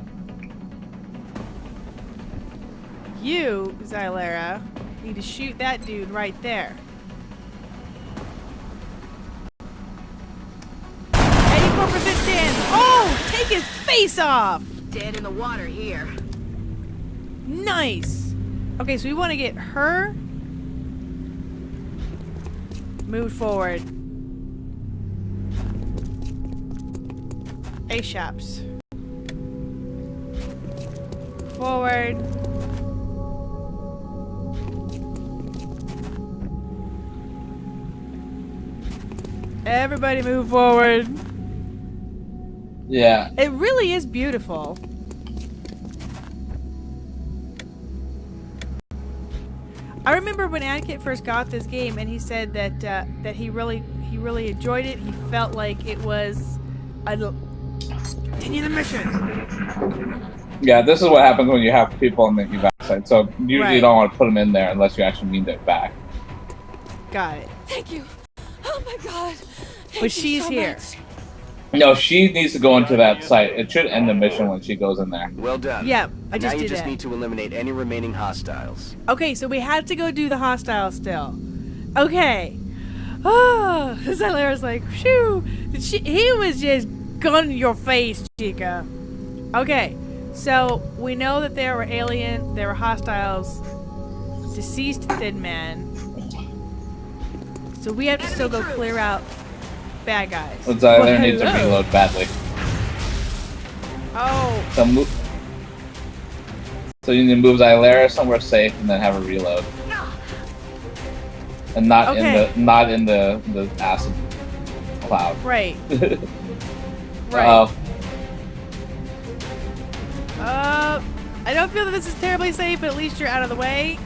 you, Xylera, need to shoot that dude right there. 84% chance. Oh! Take his face off! Dead in the water here. Nice! Okay, so we want to get her moved forward. A-shops. Forward. Everybody move forward. Yeah. It really is beautiful. I remember when Ankit first got this game, and he said that that he really enjoyed it. He felt like it was continue the mission. Yeah, this is what happens when you have people on the evac side. So usually you don't want to put them in there unless you actually need it back. Got it. Thank you. Oh my god. But she's so here. much. No, she needs to go into that site. It should end the mission when she goes in there. Well done. Yeah, I just now you did just that. need to eliminate any remaining hostiles. Okay, so we had to go do the hostile still. Okay. Oh, Zylara's like, phew. He was just gun in your face, Chica. Okay, so we know that there were hostiles, deceased Thin Man. So we have to still go clear out bad guys. Zyler needs to reload badly. Oh. So you need to move Zylera somewhere safe and then have her reload. And not in the acid cloud. Right. Right. I don't feel that this is terribly safe, but at least you're out of the way.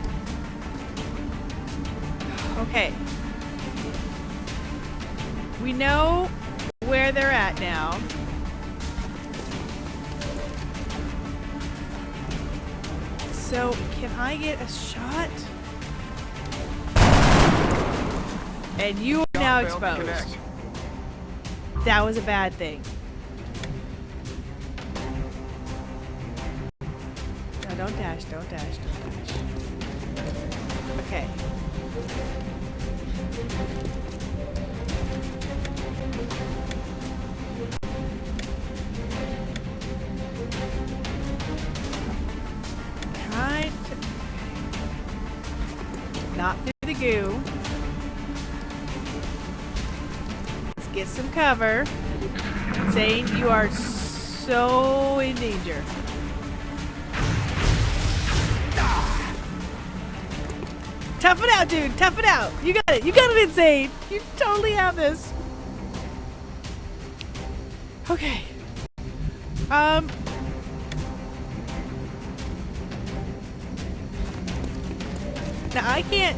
Okay. We know where they're at now. So, can I get a shot? And you are now exposed. That was a bad thing. No, don't dash, don't dash, don't dash. Okay. Not through the goo. Let's get some cover. Zane, you are so in danger. Tough it out, dude. Tough it out. You got it. You got it, Insane. You totally have this. Okay. Now I can't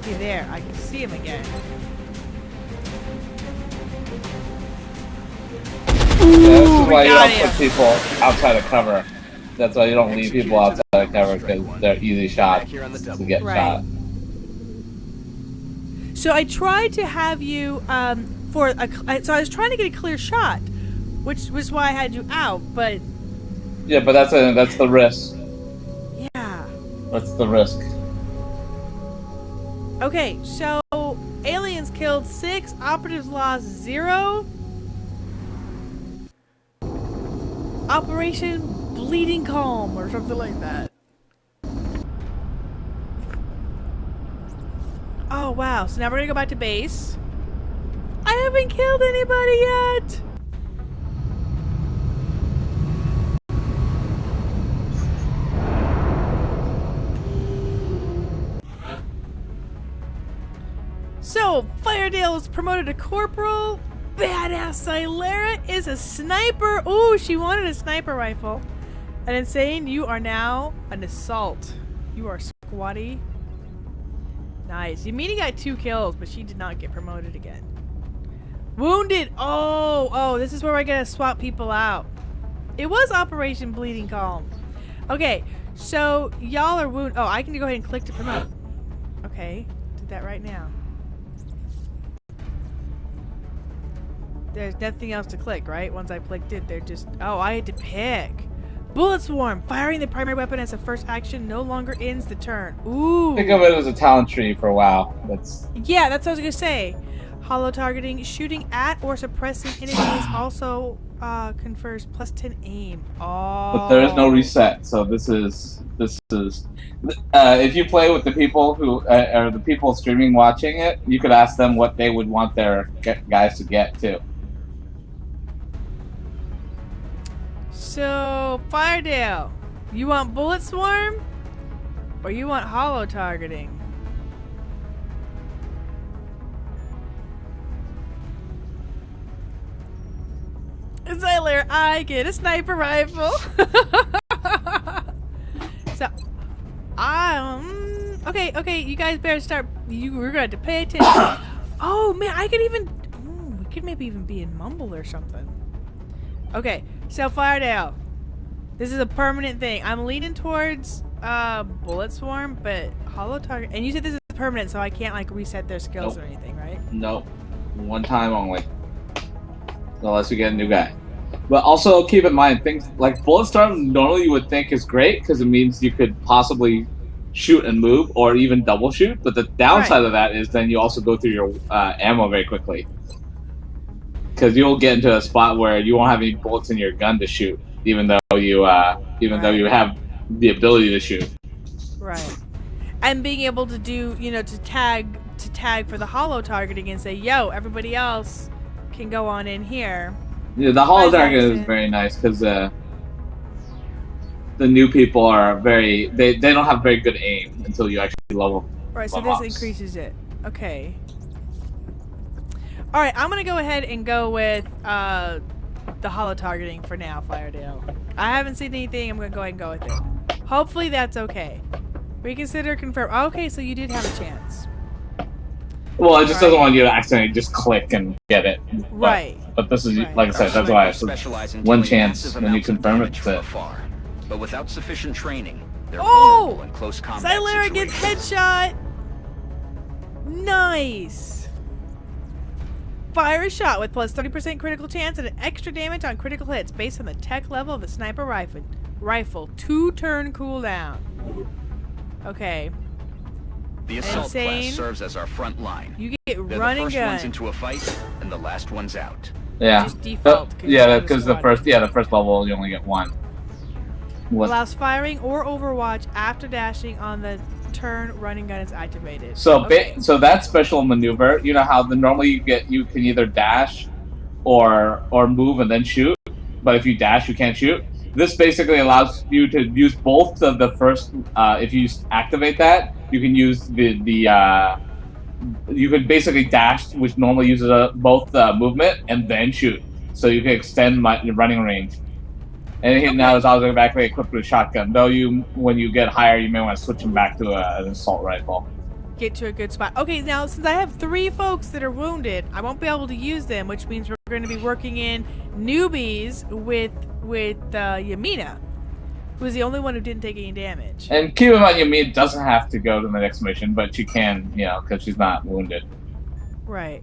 be there. I can see him again. Yeah, this is why you don't put people outside of cover. That's why you don't leave people outside of cover, because they're easy shots to get shot. So I tried to have you so I was trying to get a clear shot, which was why I had you out, but yeah, but that's the risk. Yeah. That's the risk. Okay, so aliens killed 6, operatives lost 0. Operation Bleeding Calm or something like that. Oh wow, so now we're gonna go back to base. I haven't killed anybody yet! So, Firedale is promoted to corporal. Badass Zylera is a sniper. Ooh, she wanted a sniper rifle. And Insane, you are now an assault. You are squatty. Nice. Yamini got 2 kills, but she did not get promoted again. Wounded. Oh, this is where we're gonna swap people out. It was Operation Bleeding Calm. Okay, so y'all are wounded. Oh, I can go ahead and click to promote. Okay, did that right now. There's nothing else to click, right? Once I clicked it, they're just... Oh, I had to pick. Bullet Swarm. Firing the primary weapon as a first action no longer ends the turn. Ooh. Think of it as a talent tree for WoW. Yeah, that's what I was going to say. Hollow targeting. Shooting at or suppressing enemies also confers +10 aim. Oh. But there is no reset, so this is... if you play with the people who... or the people streaming watching it, you could ask them what they would want their guys to get, too. So, Firedale, you want Bullet Swarm? Or you want hollow targeting? Sailor, I get a sniper rifle. So, okay, you guys better start. We're going to pay attention. Oh man, I could even. We could maybe even be in Mumble or something. Okay, so Firedale, this is a permanent thing. I'm leaning towards Bullet Swarm, but Hollow Target. And you said this is permanent, so I can't like reset their skills or anything, right? Nope. One time only. Unless we get a new guy. But also keep in mind, things like Bullet Storm normally you would think is great because it means you could possibly shoot and move or even double shoot. But the downside of that is then you also go through your ammo very quickly. Because you'll get into a spot where you won't have any bullets in your gun to shoot, even though you though you have the ability to shoot. Right. And being able to do, to tag for the hollow targeting and say, yo, everybody else can go on in here. Yeah, the hollow target is very nice because the new people are they don't have very good aim until you actually level. Right, so this increases it. Okay. All right, I'm gonna go ahead and go with the hollow targeting for now, Firedale. I haven't seen anything. I'm gonna go ahead and go with it. Hopefully that's okay. Reconsider, confirm. Okay, so you did have a chance. Well, it just doesn't want you to accidentally just click and get it. Right. But this is, like I said, that's why it's one chance when you confirm it. But without sufficient training, they're vulnerable in close combat Xylera gets headshot! Nice! Fire a shot with plus 30% critical chance and an extra damage on critical hits based on the tech level of the sniper rifle. 2-turn cooldown. Okay. The assault class serves as our front line. You get They're running the first gun. ones into a fight, and the last ones out. Yeah. Just default. Because the first level you only get one. Allows firing or overwatch after dashing on the turn running gun is activated. So so that special maneuver, you know how normally you can either dash or move and then shoot, but if you dash you can't shoot. This basically allows you to use both of the first. If you activate that, you can use you could basically dash, which normally uses both movement and then shoot, so you can extend the running range. And now it's automatically equipped with a shotgun. Though when you get higher, you may want to switch them back to an assault rifle. Get to a good spot. Okay, now since I have 3 folks that are wounded, I won't be able to use them, which means we're going to be working in newbies with Yamina, who's the only one who didn't take any damage. And keep in mind, Yamina doesn't have to go to the next mission, but she can, because she's not wounded. Right.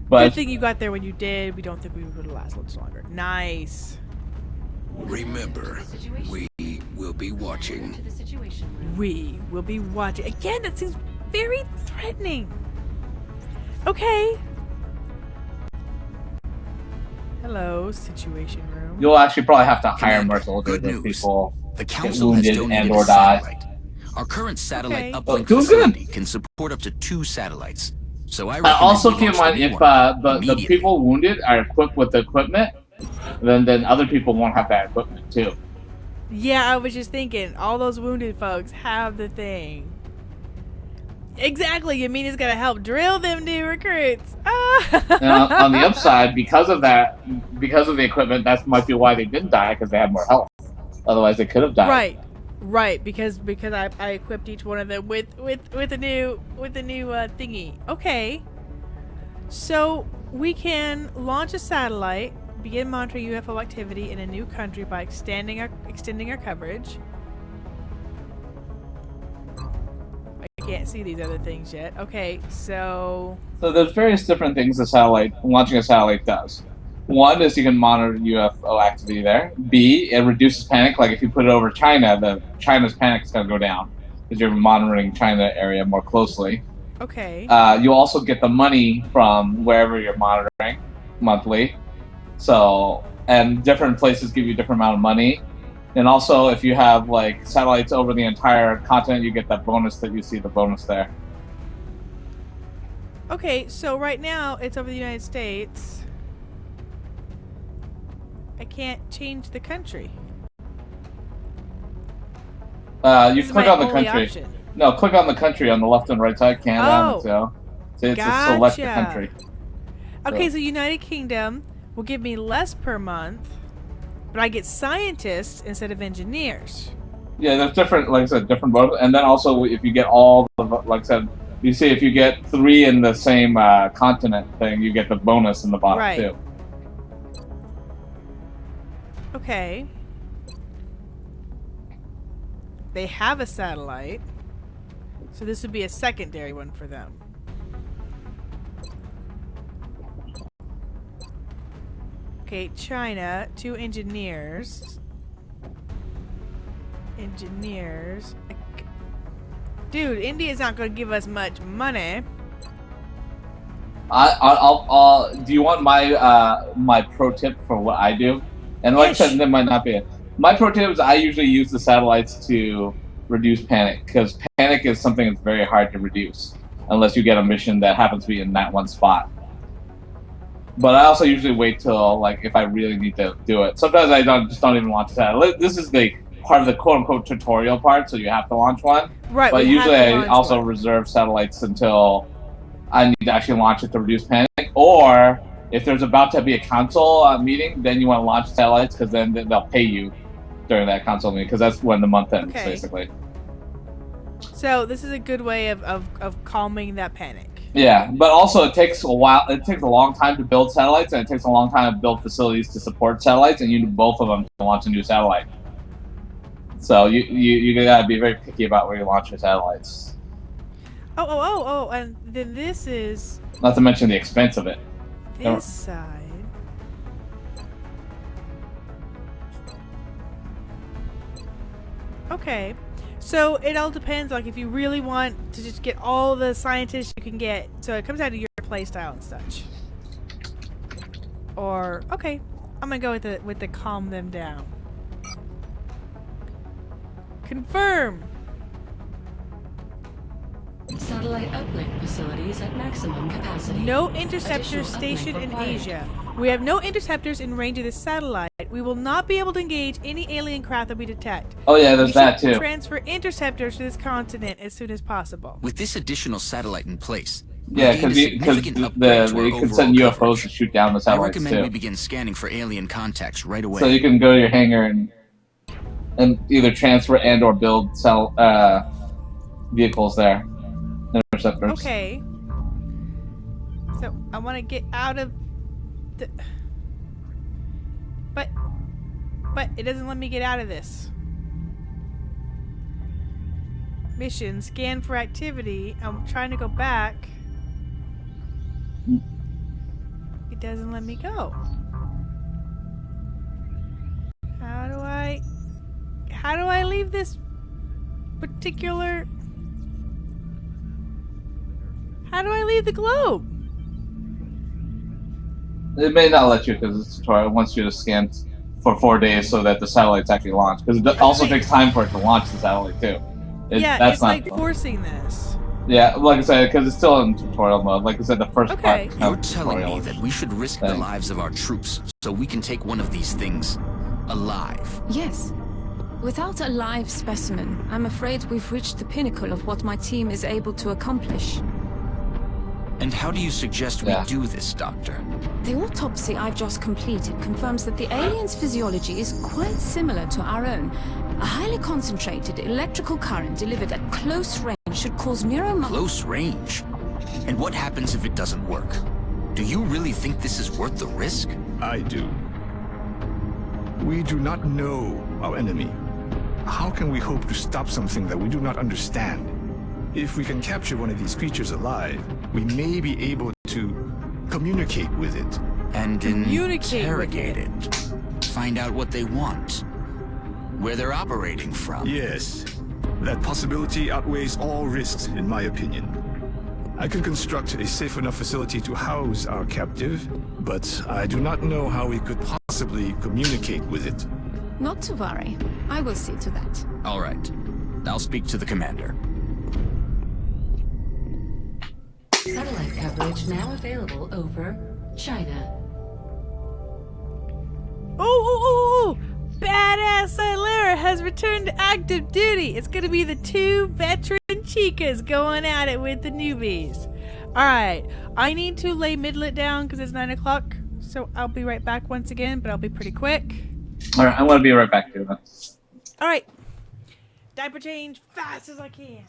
But good thing you got there when you did. We don't think we would last much longer. Nice. Remember, we will be watching. We will be watching. Again, that seems very threatening. Okay. Hello, situation room. You'll actually probably have to hire more soldiers if people get wounded and or die. Our current satellite uplink facility can support up to 2 satellites. So I also keep in mind, if the people wounded are equipped with the equipment, then other people won't have that equipment too. Yeah, I was just thinking, all those wounded folks have the thing. Exactly, Yamina's gonna help drill them new recruits. Now, on the upside, because of the equipment, that might be why they didn't die, because they had more health. Otherwise, they could have died. Right, because I equipped each one of them with a new thingy. Okay, so we can launch a satellite, begin monitoring UFO activity in a new country by extending our coverage. I can't see these other things yet. Okay, so there's various different things launching a satellite does. One is you can monitor UFO activity there. B, it reduces panic. Like if you put it over China, China's panic is going to go down because you're monitoring China area more closely. Okay. You also get the money from wherever you're monitoring monthly. So, and different places give you a different amount of money. And also, if you have like satellites over the entire continent, you get that bonus that you see the bonus there. Okay, so right now it's over the United States. I can't change the country. You click on the country. Option. No, click on the country on the left and right side, Canada. So it's select the country. Okay, so United Kingdom, will give me less per month, but I get scientists instead of engineers. Yeah, there's different, like I said, different bonus. And then also, if you get all the, like I said, you see if you get 3 in the same continent thing, you get the bonus in the bottom too. Okay. They have a satellite, so this would be a secondary one for them. Okay, China, 2 engineers. Dude, India's not going to give us much money. I'll do you want my my pro tip for what I do? And like I said, that might not be it. My pro tip is I usually use the satellites to reduce panic, because panic is something that's very hard to reduce unless you get a mission that happens to be in that one spot. But I also usually wait till, like, if I really need to do it. Sometimes I don't even launch a satellite. This is the part of the quote-unquote tutorial part, so you have to launch one. Right. But usually I also reserve satellites until I need to actually launch it to reduce panic. Or if there's about to be a council meeting, then you want to launch satellites, because then they'll pay you during that council meeting, because that's when the month ends, basically. So this is a good way of calming that panic. Yeah, but also it takes a while. It takes a long time to build satellites, and it takes a long time to build facilities to support satellites, and you need both of them to launch a new satellite. So you gotta be very picky about where you launch your satellites. Oh, and then this is... Not to mention the expense of it. This side. Okay. So it all depends, like, if you really want to just get all the scientists you can get. So it comes out of your playstyle and such. Or, okay, I'm gonna go with the calm them down. Confirm. Satellite uplink facilities at maximum capacity. No interceptors stationed in Asia. We have no interceptors in range of this satellite. We will not be able to engage any alien craft that we detect. Oh yeah, there's that too. Transfer interceptors to this continent as soon as possible. With this additional satellite in place, yeah, because they can send UFOs to shoot down the satellites too. I recommend we begin scanning for alien contacts right away. So you can go to your hangar and either transfer and or build vehicles there, interceptors. Okay. So I want to get out of the... But it doesn't let me get out of this. Mission, scan for activity. I'm trying to go back. It doesn't let me go. How do I leave this particular... How do I leave the globe? It may not let you, because it's tutorial. It wants you to scan for 4 days so that the satellites actually launch. Because it also takes time for it to launch the satellite too. That's it's like forcing this. Yeah, like I said, because it's still in tutorial mode. Like I said, the first part. You're telling me that we should risk the lives of our troops so we can take one of these things alive? Yes. Without a live specimen, I'm afraid we've reached the pinnacle of what my team is able to accomplish. And how do you suggest we do this, Doctor? The autopsy I've just completed confirms that the alien's physiology is quite similar to our own. A highly concentrated electrical current delivered at close range should cause Close range? And what happens if it doesn't work? Do you really think this is worth the risk? I do. We do not know our enemy. How can we hope to stop something that we do not understand? If we can capture one of these creatures alive, we may be able to communicate with it. And interrogate it. Find out what they want. Where they're operating from. Yes. That possibility outweighs all risks, in my opinion. I can construct a safe enough facility to house our captive, but I do not know how we could possibly communicate with it. Not to worry. I will see to that. All right. I'll speak to the commander. Satellite coverage now available over China. Oh! Badass Silera has returned to active duty. It's gonna be the 2 veteran chicas going at it with the newbies. Alright, I need to lay Midlet down because it's 9 o'clock. So I'll be right back once again, but I'll be pretty quick. Alright, I'm gonna be right back too then. Alright. Diaper change fast as I can.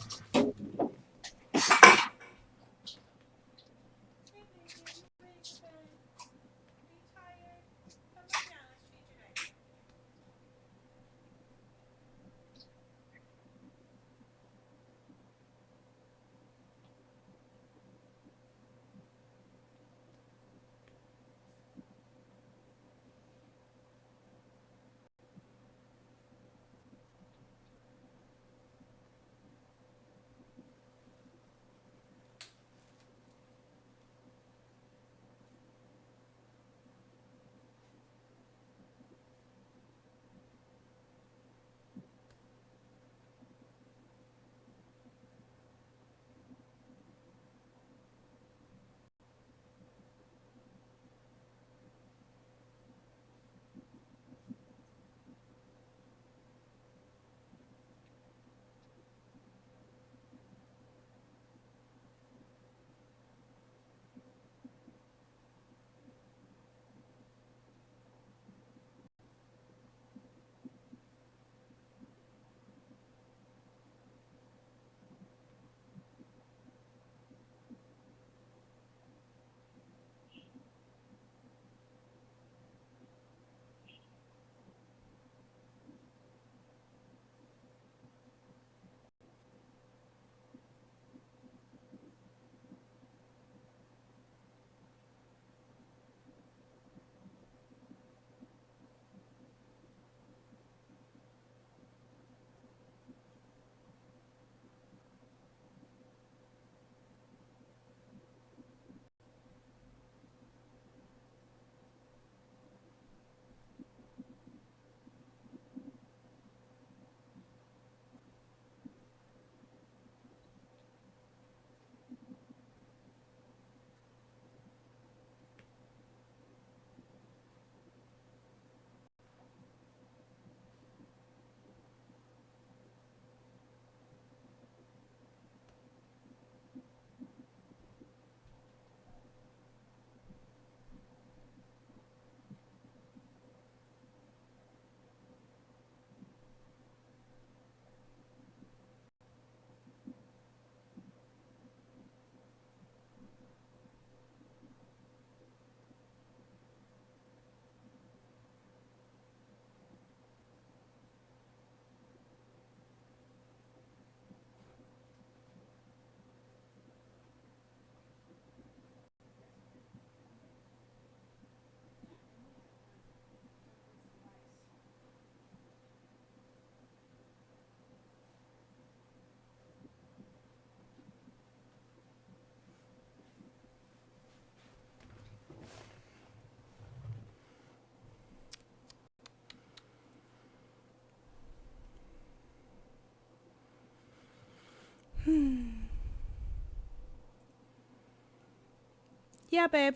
Yeah, babe.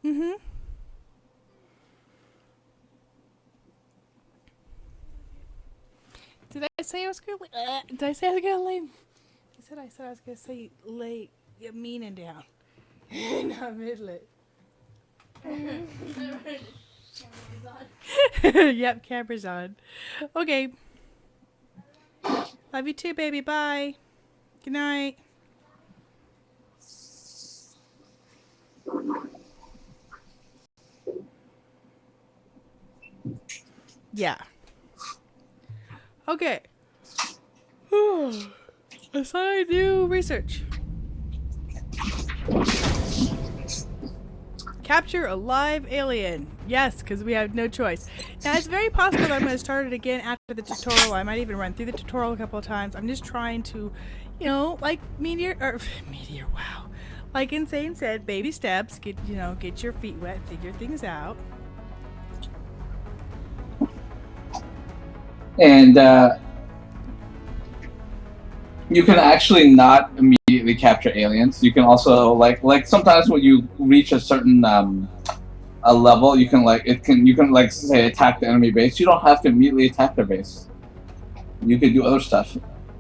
Mm-hmm. Did I say I was gonna? Did I say I was gonna lay? I said I was gonna say lay your meaning down. Not midlet. Yep, camera's on. Okay. Love you too, baby. Bye. Good night. Yeah. Okay. Assign new research. Capture a live alien. Yes, because we have no choice. Now, it's very possible that I'm going to start it again after the tutorial. I might even run through the tutorial a couple of times. I'm just trying to, you know, like Meteor, wow. Like Insane said, baby steps. Get your feet wet, figure things out. And you can actually not immediately capture aliens. You can also like sometimes when you reach a certain a level, you can say attack the enemy base. You don't have to immediately attack their base. You can do other stuff.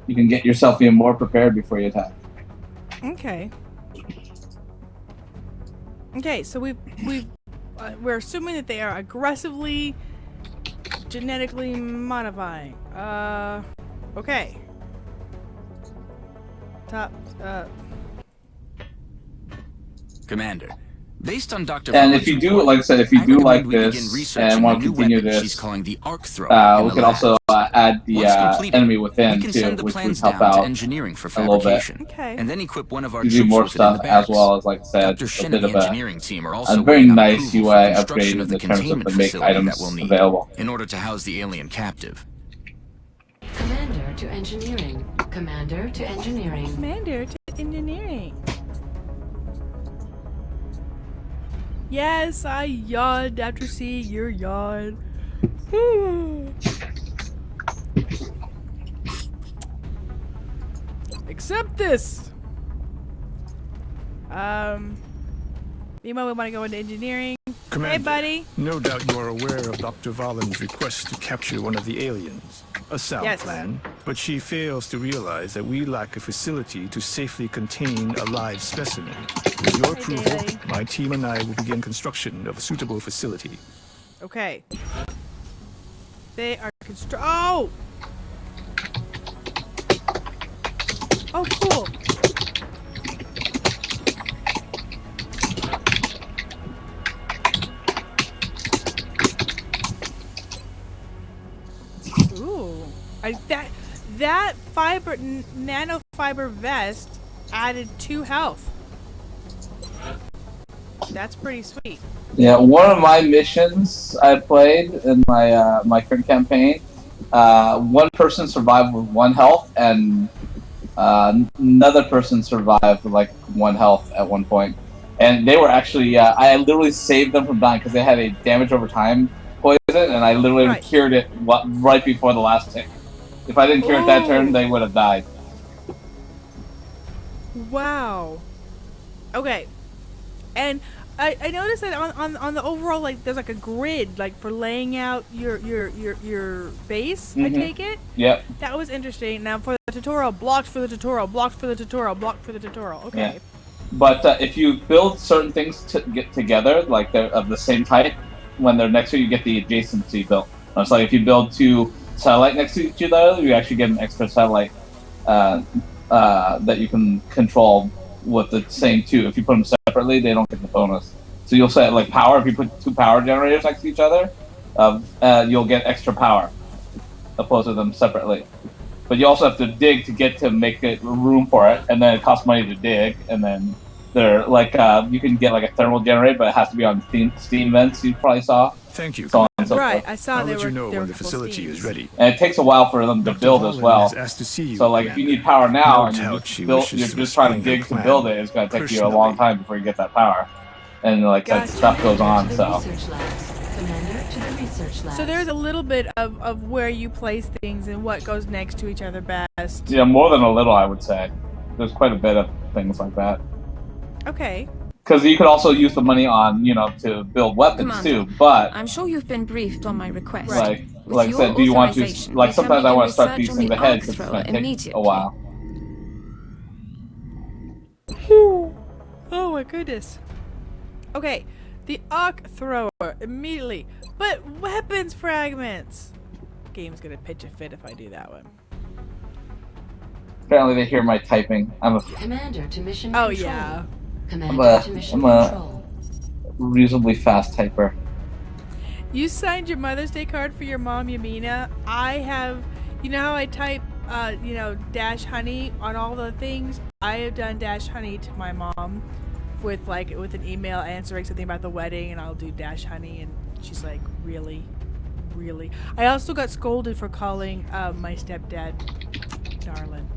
You can get yourself even more prepared before you attack. Okay. Okay, so we're assuming that they are aggressively genetically modifying. Okay. Top. Commander, based on Dr. And if you do, like I said, if you do like this and want to continue this, she's calling the arc thrower we can also add the enemy within too, which would help out engineering for a little bit. Okay. And then equip one of our To do more stuff as well as, like I said, a bit of a very nice UI upgrade in terms of the make items available. In order to house the alien captive. Commander to engineering. Commander to engineering. Commander to engineering. Yes, I yawned after seeing your yawn. Accept this. Meanwhile, we want to go into engineering. Commander, hey, buddy. No doubt you are aware of Dr. Valen's request to capture one of the aliens. A sound plan, but she fails to realize that we lack a facility to safely contain a live specimen. With your approval, my team and I will begin construction of a suitable facility. Okay. They are Oh! Oh, cool. Ooh. That nanofiber vest added 2 health. That's pretty sweet. Yeah, one of my missions I played in my my current campaign, one person survived with 1 health, and another person survived with like 1 health at one point. And they were actually, I literally saved them from dying because they had a damage over time poison, and I literally cured it right before the last tick. If I didn't cure it that turn, they would have died. Wow. Okay. And I noticed that on the overall, like, there's like a grid, like, for laying out your base, I take it? Yep. That was interesting. Now for the tutorial, blocked for the tutorial, blocked for the tutorial, blocked for the tutorial. Okay. Yeah. But if you build certain things to get together, like they're of the same type, when they're next to you get the adjacency built. It's like if you build 2 satellites next to each other, you actually get an extra satellite that you can control with the same 2. If you put them separately, they don't get the bonus. So you'll set like power. If you put 2 power generators next to each other, you'll get extra power, opposed to them separately. But you also have to dig to get to make it room for it, and then it costs money to dig. And then they're like you can get like a thermal generator, but it has to be on steam vents. You probably saw. Thank you. So so right, forth. I saw I'll they let were. you know they when were the facility is ready. And it takes a while for them to build as well. Asked to see you, so like if you need power now no and doubt you're just trying to dig to build it, it's going to take you a long time before you get that power. And like that stuff goes on. So. So there's a little bit of where you place things and what goes next to each other best. Yeah, more than a little, I would say. There's quite a bit of things like that. Okay. Because you could also use the money on, to build weapons too, but... I'm sure you've been briefed on my request. Like I said, do you want to... Like, sometimes I want to start these things ahead because it's going to take a while. Oh my goodness. Okay, the arc thrower, immediately. But weapons fragments! Game's gonna pitch a fit if I do that one. Apparently they hear my typing. I'm a... Commander to mission control. yeah. I'm a reasonably fast typer. You signed your Mother's Day card for your mom, Yamina. I have, you know how I type, dash honey on all the things? I have done dash honey to my mom with an email answering something about the wedding, and I'll do dash honey, and she's like, really? Really? I also got scolded for calling my stepdad darling.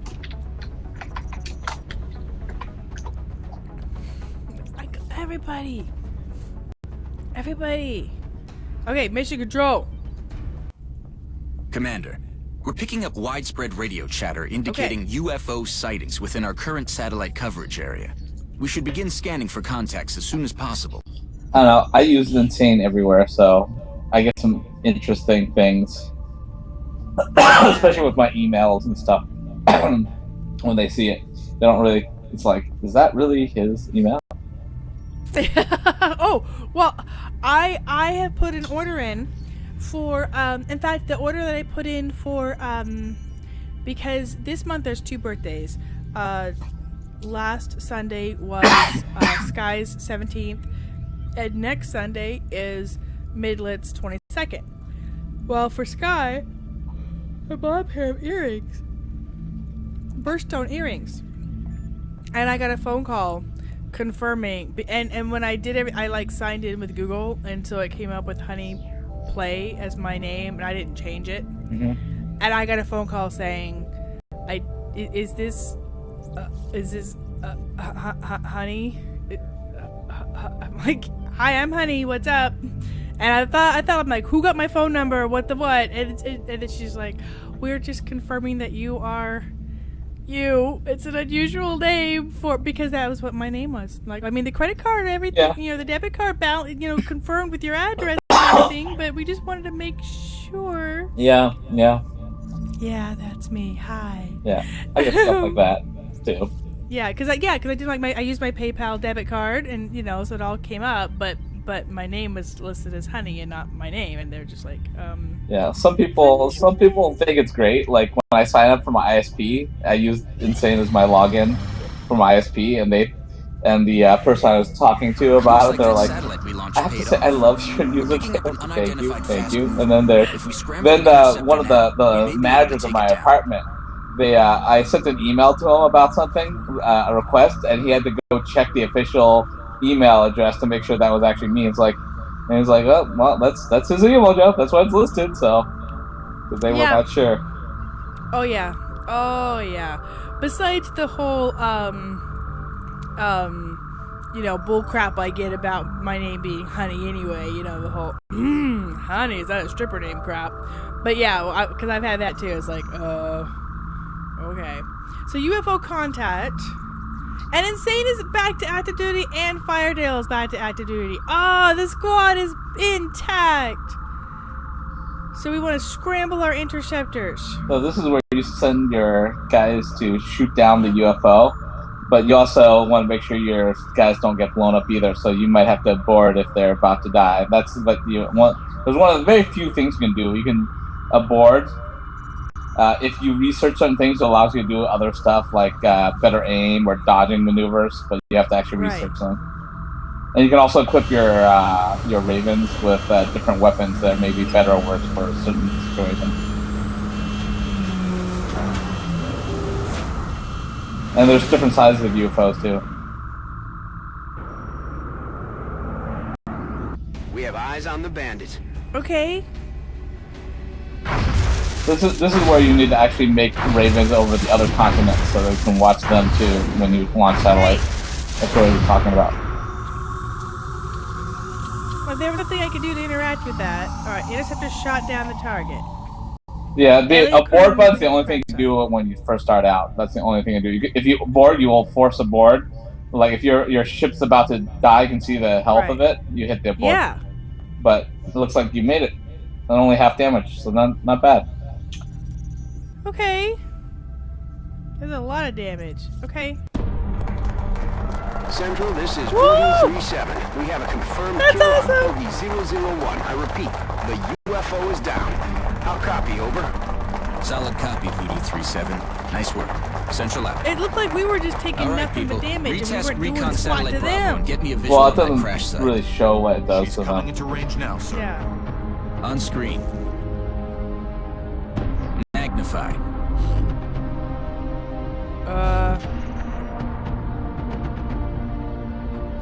Everybody. Okay, mission control. Commander, we're picking up widespread radio chatter indicating UFO sightings within our current satellite coverage area. We should begin scanning for contacts as soon as possible. I don't know. I use Insane everywhere, so I get some interesting things. Especially with my emails and stuff. When they see it, they don't really... It's like, is that really his email? Oh, well, I have put an order in for, in fact, the order that I put in for, because this month there's 2 birthdays. Last Sunday was Sky's 17th, and next Sunday is Midlet's 22nd. Well, for Sky, I bought a pair of earrings. Birthstone earrings. And I got a phone call confirming, and when I did I like signed in with Google, and so it came up with Honey Play as my name, and I didn't change it. Mm-hmm. And I got a phone call saying, is this Honey? I'm like, hi, I'm Honey, what's up? And I thought I'm like, who got my phone number? What the what? And then she's like, we're just confirming that you are you. It's an unusual name because that was what my name was. Like, I mean, the credit card, everything, Yeah. the debit card balance, confirmed with your address and everything, but we just wanted to make sure. Yeah. Yeah, that's me. Hi. Yeah. I get stuff like that too. Yeah, because I did I used my PayPal debit card, and so it all came up, but my name was listed as Honey and not my name, and they're just like, Yeah, some people think it's great. Like when I sign up for my ISP, I use Insane as my login for my ISP, and the person I was talking to about it, they're like, I have to say, I love your music. Thank you. And then one of the managers of my apartment, I sent an email to him about something, a request, and he had to go check the official email address to make sure that was actually me. And he's like, oh, well, that's his email, Joe. That's why it's listed. So, because they were not sure. Oh yeah. Besides the whole bull crap I get about my name being Honey anyway, the whole Honey, is that a stripper name crap? But yeah, because I've had that too. It's like, okay. So UFO contact. And Insane is back to active duty, and Firedale is back to active duty. Oh, the squad is intact. So we want to scramble our interceptors. So this is where you send your guys to shoot down the UFO, but you also want to make sure your guys don't get blown up either. So you might have to abort if they're about to die. That's what you want. There's one of the very few things you can do. You can abort. If you research certain things, it allows you to do other stuff like better aim or dodging maneuvers, but you have to actually research them. And you can also equip your Ravens with different weapons that may be better or worse for certain situations. And there's different sizes of UFOs too. We have eyes on the bandit. Okay. This is where you need to actually make Ravens over the other continents so that you can watch them too when you launch satellites. That's what we're talking about. Well, there was nothing I could do to interact with that. Alright, interceptor shot down the target. Yeah, the abort button's the only thing you do when you first start out. That's the only thing you do. If you abort, you will force abort. Like if your ship's about to die, you can see the health of it. You hit the abort. Yeah. But it looks like you made it. And only half damage, so not bad. Okay. There's a lot of damage. Okay. Central, this is Voodoo 37. We have a confirmed kill on Bogey 001. I repeat, the UFO is down. I'll copy, over. Solid copy, Voodoo 37. Nice work. Central out. It looked like we were just taking nothing but damage, and we weren't doing squat satellite to Bravo them. and get me a visual Well, it of that doesn't crash site. really show what it does to them. Coming into range now, sir. Yeah. On screen. Magnify.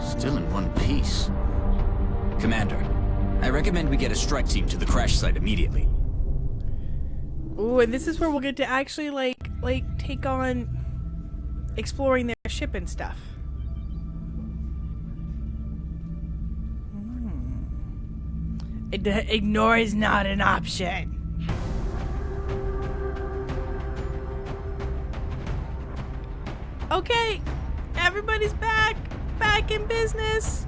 Still in one piece. Commander, I recommend we get a strike team to the crash site immediately. Ooh, and this is where we'll get to actually like take on exploring their ship and stuff. Ignore is not an option. Okay, everybody's back in business.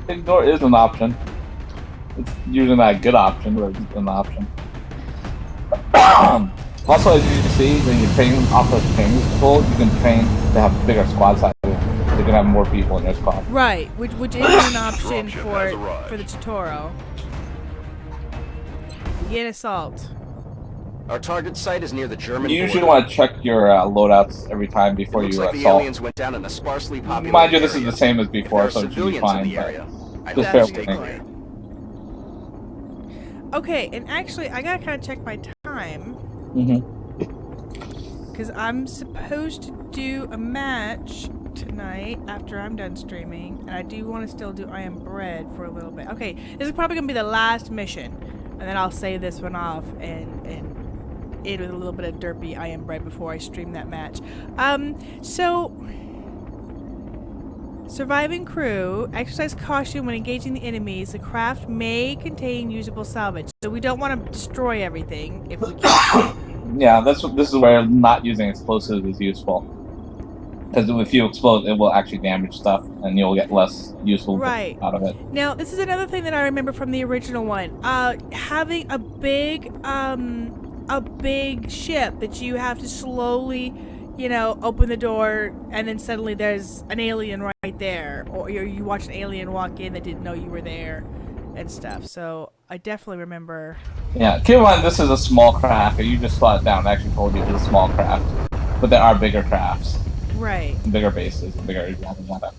Ignore is an option. It's usually not a good option, but it's an option. Also, as you see, when you train off of training school, you can train to have bigger squad sizes. You can have more people in your squad. Right, which isn't an option for the tutorial. Begin assault. Our target site is near the German You usually border. want to check your loadouts every time before you Looks like assault. the aliens went down in a sparsely populated Mind you, this area. is the same as If before, there are so it should be civilians fine. in the area, I'd Just have to fair stay warning. clear. Okay, and actually, I gotta kind of check my time. Because I'm supposed to do a match tonight after I'm done streaming. And I do want to still do I Am Bread for a little bit. Okay, this is probably going to be the last mission. And then I'll save this one off and end with a little bit of derpy I Am Bread before I stream that match. So... Surviving crew, exercise caution when engaging the enemies. The craft may contain usable salvage. So we don't want to destroy everything if we can. Yeah, this is where not using explosives is useful. Because if you explode, it will actually damage stuff, and you'll get less useful out of it. Now, this is another thing that I remember from the original one. Having a big ship that you have to slowly, you know, open the door, and then suddenly there's an alien right there, or you watch an alien walk in that didn't know you were there, and stuff. So I definitely remember. Yeah, keep in mind this is a small craft. You just saw it down. I actually told you it's a small craft, but there are bigger crafts. Right. Bigger bases, bigger yada.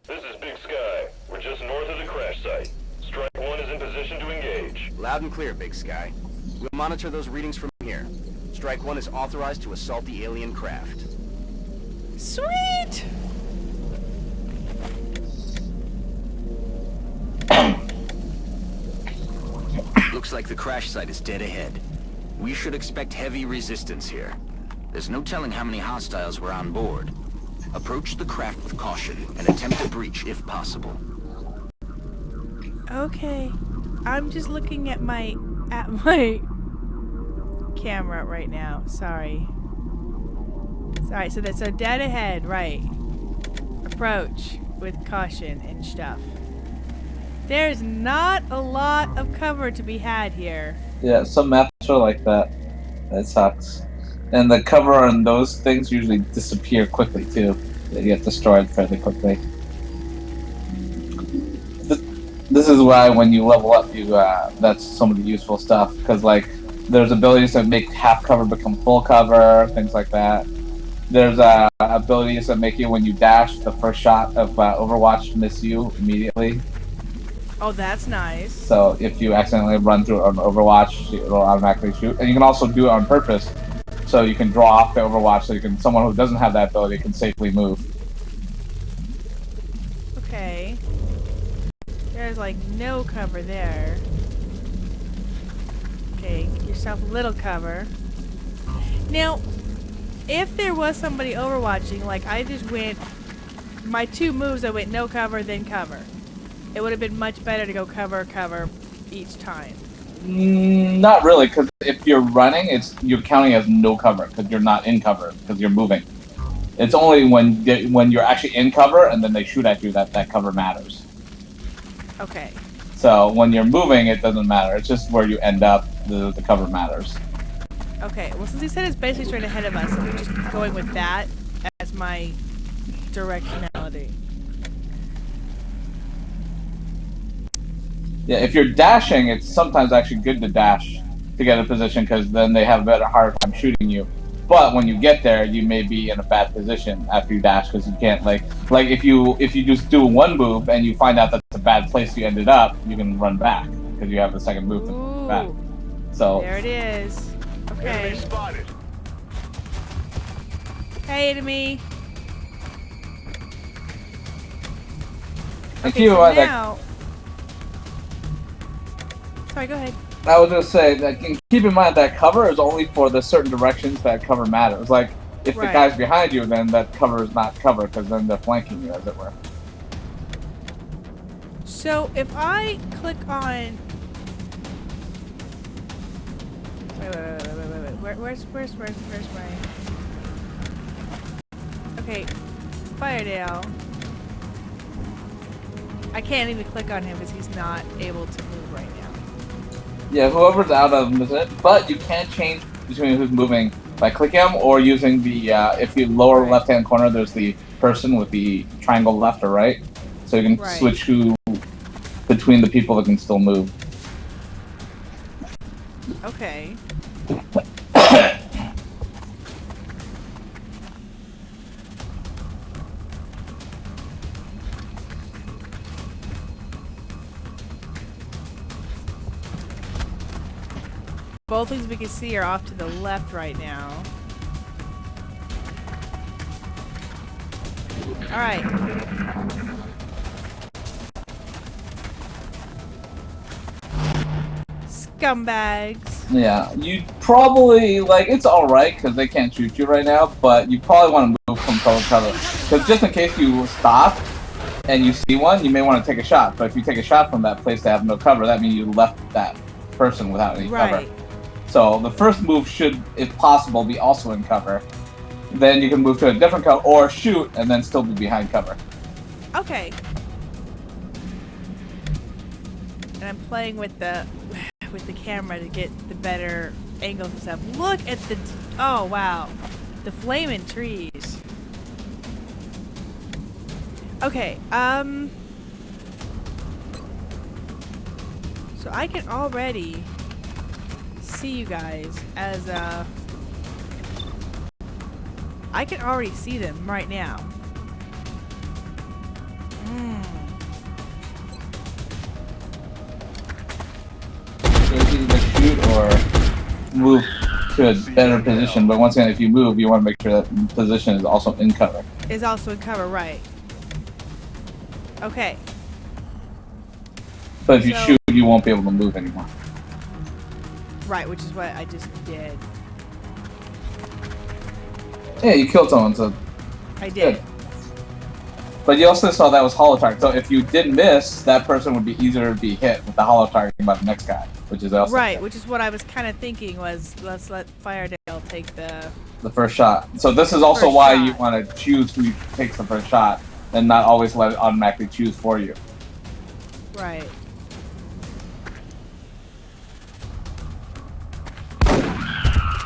This is Big Sky. We're just north of the crash site. Strike 1 is in position to engage. Loud and clear, Big Sky. We'll monitor those readings from here. Strike 1 is authorized to assault the alien craft. Sweet! Looks like the crash site is dead ahead. We should expect heavy resistance here. There's no telling how many hostiles were on board. Approach the craft with caution and attempt a breach if possible. Okay. I'm just looking at my camera right now. Sorry. So that's dead ahead, right. Approach with caution and stuff. There's not a lot of cover to be had here. Yeah, some maps are like that. That sucks. And the cover on those things usually disappear quickly too. They get destroyed fairly quickly. This is why when you level up, that's some of the useful stuff. Because like, there's abilities that make half cover become full cover, things like that. There's abilities that make you, when you dash, the first shot of Overwatch miss you immediately. Oh, that's nice. So if you accidentally run through an Overwatch, it'll automatically shoot. And you can also do it on purpose. So you can draw off the Overwatch so someone who doesn't have that ability can safely move. Okay. There's like no cover there. Okay, get yourself a little cover. Now, if there was somebody overwatching, like I just went, my two moves, I went no cover, then cover. It would have been much better to go cover each time. Not really, because if you're running, you're counting as no cover because you're not in cover because you're moving. It's only when you're actually in cover and then they shoot at you that cover matters. Okay. So when you're moving, it doesn't matter. It's just where you end up, the cover matters. Okay. Well, since he said it's basically straight ahead of us, I'm just going with that as my directionality. Yeah, if you're dashing, it's sometimes actually good to dash to get a position because then they have a harder time shooting you. But when you get there, you may be in a bad position after you dash because you can't like if you just do one move and you find out that's a bad place you ended up, you can run back because you have the second move to move back. So there it is. Okay. Enemy spotted. Hey, enemy. Okay, so now. Sorry, go ahead. I was gonna say that keep in mind that cover is only for the certain directions that cover matters. Like if the guy's behind you, then that cover is not cover because then they're flanking you, as it were. So if I click on, wait. Where's my? Okay, Firedale. I can't even click on him because he's not able to move right now. Yeah, whoever's out of them is it. But you can change between who's moving by clicking them or using the, if you lower left-hand corner, there's the person with the triangle left or right. So you can switch who between the people that can still move. Okay. Both things we can see are off to the left right now. Alright. Scumbags. Yeah, you probably, like, it's alright because they can't shoot you right now, but you probably want to move from cover to cover. Because just in case you stop and you see one, you may want to take a shot. But if you take a shot from that place that have no cover, that means you left that person without any cover. So the first move should, if possible, be also in cover. Then you can move to a different cover or shoot and then still be behind cover. Okay. And I'm playing with the camera to get the better angles and stuff. Look at the oh wow, the flaming trees. Okay. So I can already see you guys as I can already see them right now. So it's either shoot or move to a better position, but once again, if you move, you want to make sure that the position is also in cover. Is also in cover, right. Okay. But if you shoot, you won't be able to move anymore. Right, which is what I just did. Yeah, you killed someone, so... I did. Good. But you also saw that was hollow target, so if you did miss, that person would be easier to be hit with the hollow target by the next guy, which is also... Right, which is what I was kind of thinking was, let's let Firedale take the first shot. So this is also why you want to choose who takes the first shot, and not always let it automatically choose for you. Right.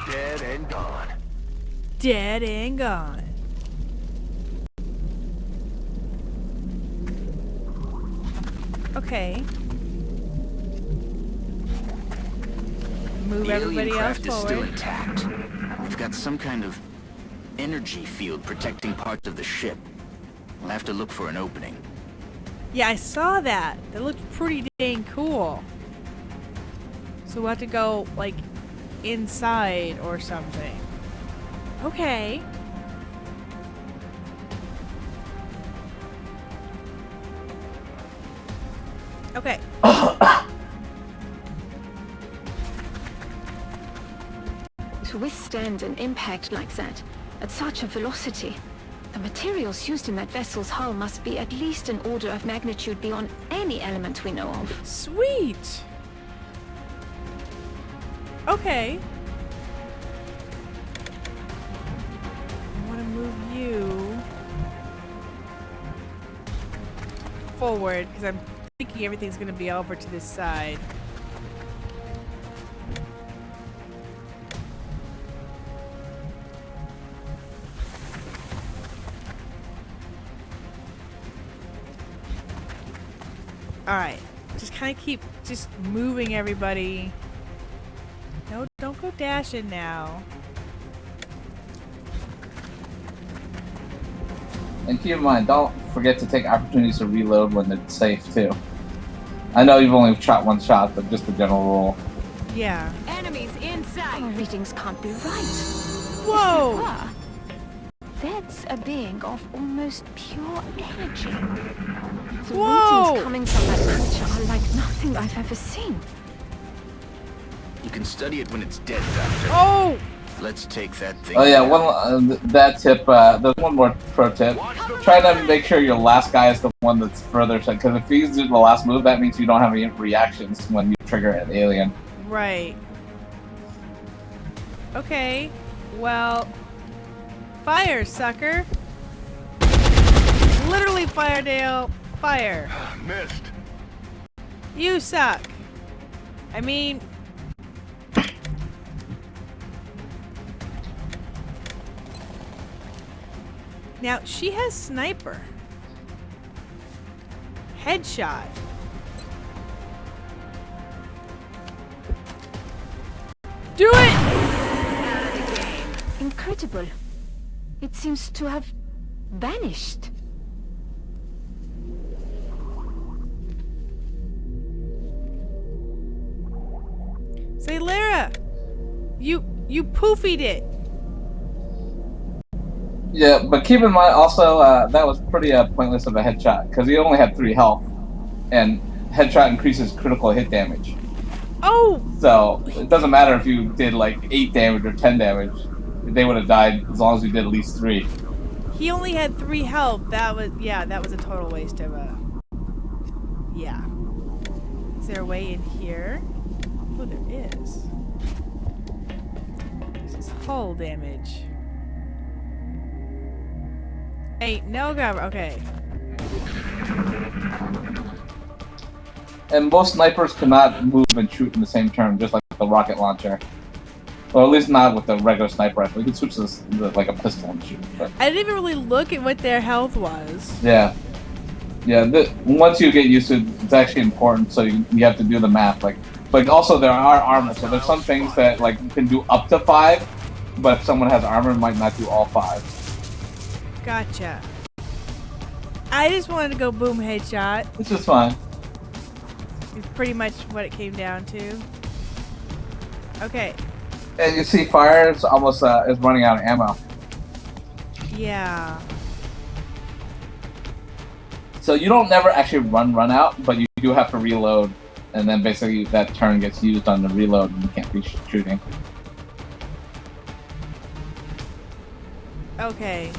Dead and gone. Dead and gone. Okay. Move The everybody alien else craft is forward. still intact. We've got some kind of energy field protecting parts of the ship. We'll have to look for an opening. Yeah, I saw that. That looked pretty dang cool. So we'll have to go, like, inside or something. Okay. Okay. To withstand an impact like that, at such a velocity, the materials used in that vessel's hull must be at least an order of magnitude beyond any element we know of. Sweet! Okay. I want to move you forward, because I'm thinking everything's going to be over to this side. Alright, just kind of keep just moving everybody. No, don't go dashing now. And keep in mind, don't forget to take opportunities to reload when it's safe, too. I know you've only shot one shot, but just a general rule. Yeah. Enemies inside! Our readings can't be right. Whoa! That's a being of almost pure energy. The Whoa! readings coming from that creature are like nothing I've ever seen. You can study it when it's dead, Doctor. Oh! Let's take that thing. Oh yeah, that tip, there's one more pro tip. Try to make sure your last guy is the one that's further, because if he's doing the last move, that means you don't have any reactions when you trigger an alien. Right. Okay. Well, fire, sucker. Literally, Firedale, fire. Missed. You suck. I mean, Now, she has sniper. Headshot. Do it! Incredible. It seems to have vanished. Say, Lara, you poofied it. Yeah, but keep in mind also that was pretty pointless of a headshot because he only had 3 health, and headshot increases critical hit damage. Oh! So it doesn't matter if you did like 8 damage or 10 damage; they would have died as long as you did at least 3. He only had 3 health. That was a total waste of a. Yeah. Is there a way in here? Oh, there is. This is hull damage. Ain't no cover. Okay. And most snipers cannot move and shoot in the same turn, just like the rocket launcher. Or at least not with the regular sniper rifle. You can switch this like a pistol and shoot. But. I didn't even really look at what their health was. Yeah. Yeah, once you get used to it, it's actually important, so you have to do the math. Like also there are armor, so there's some things that like you can do up to 5, but if someone has armor, it might not do all 5. Gotcha. I just wanted to go boom headshot. It's just fine. It's pretty much what it came down to. Okay. And you see, fire is almost is running out of ammo. Yeah. So you don't never actually run out, but you do have to reload, and then basically that turn gets used on the reload, and you can't be shooting. Okay.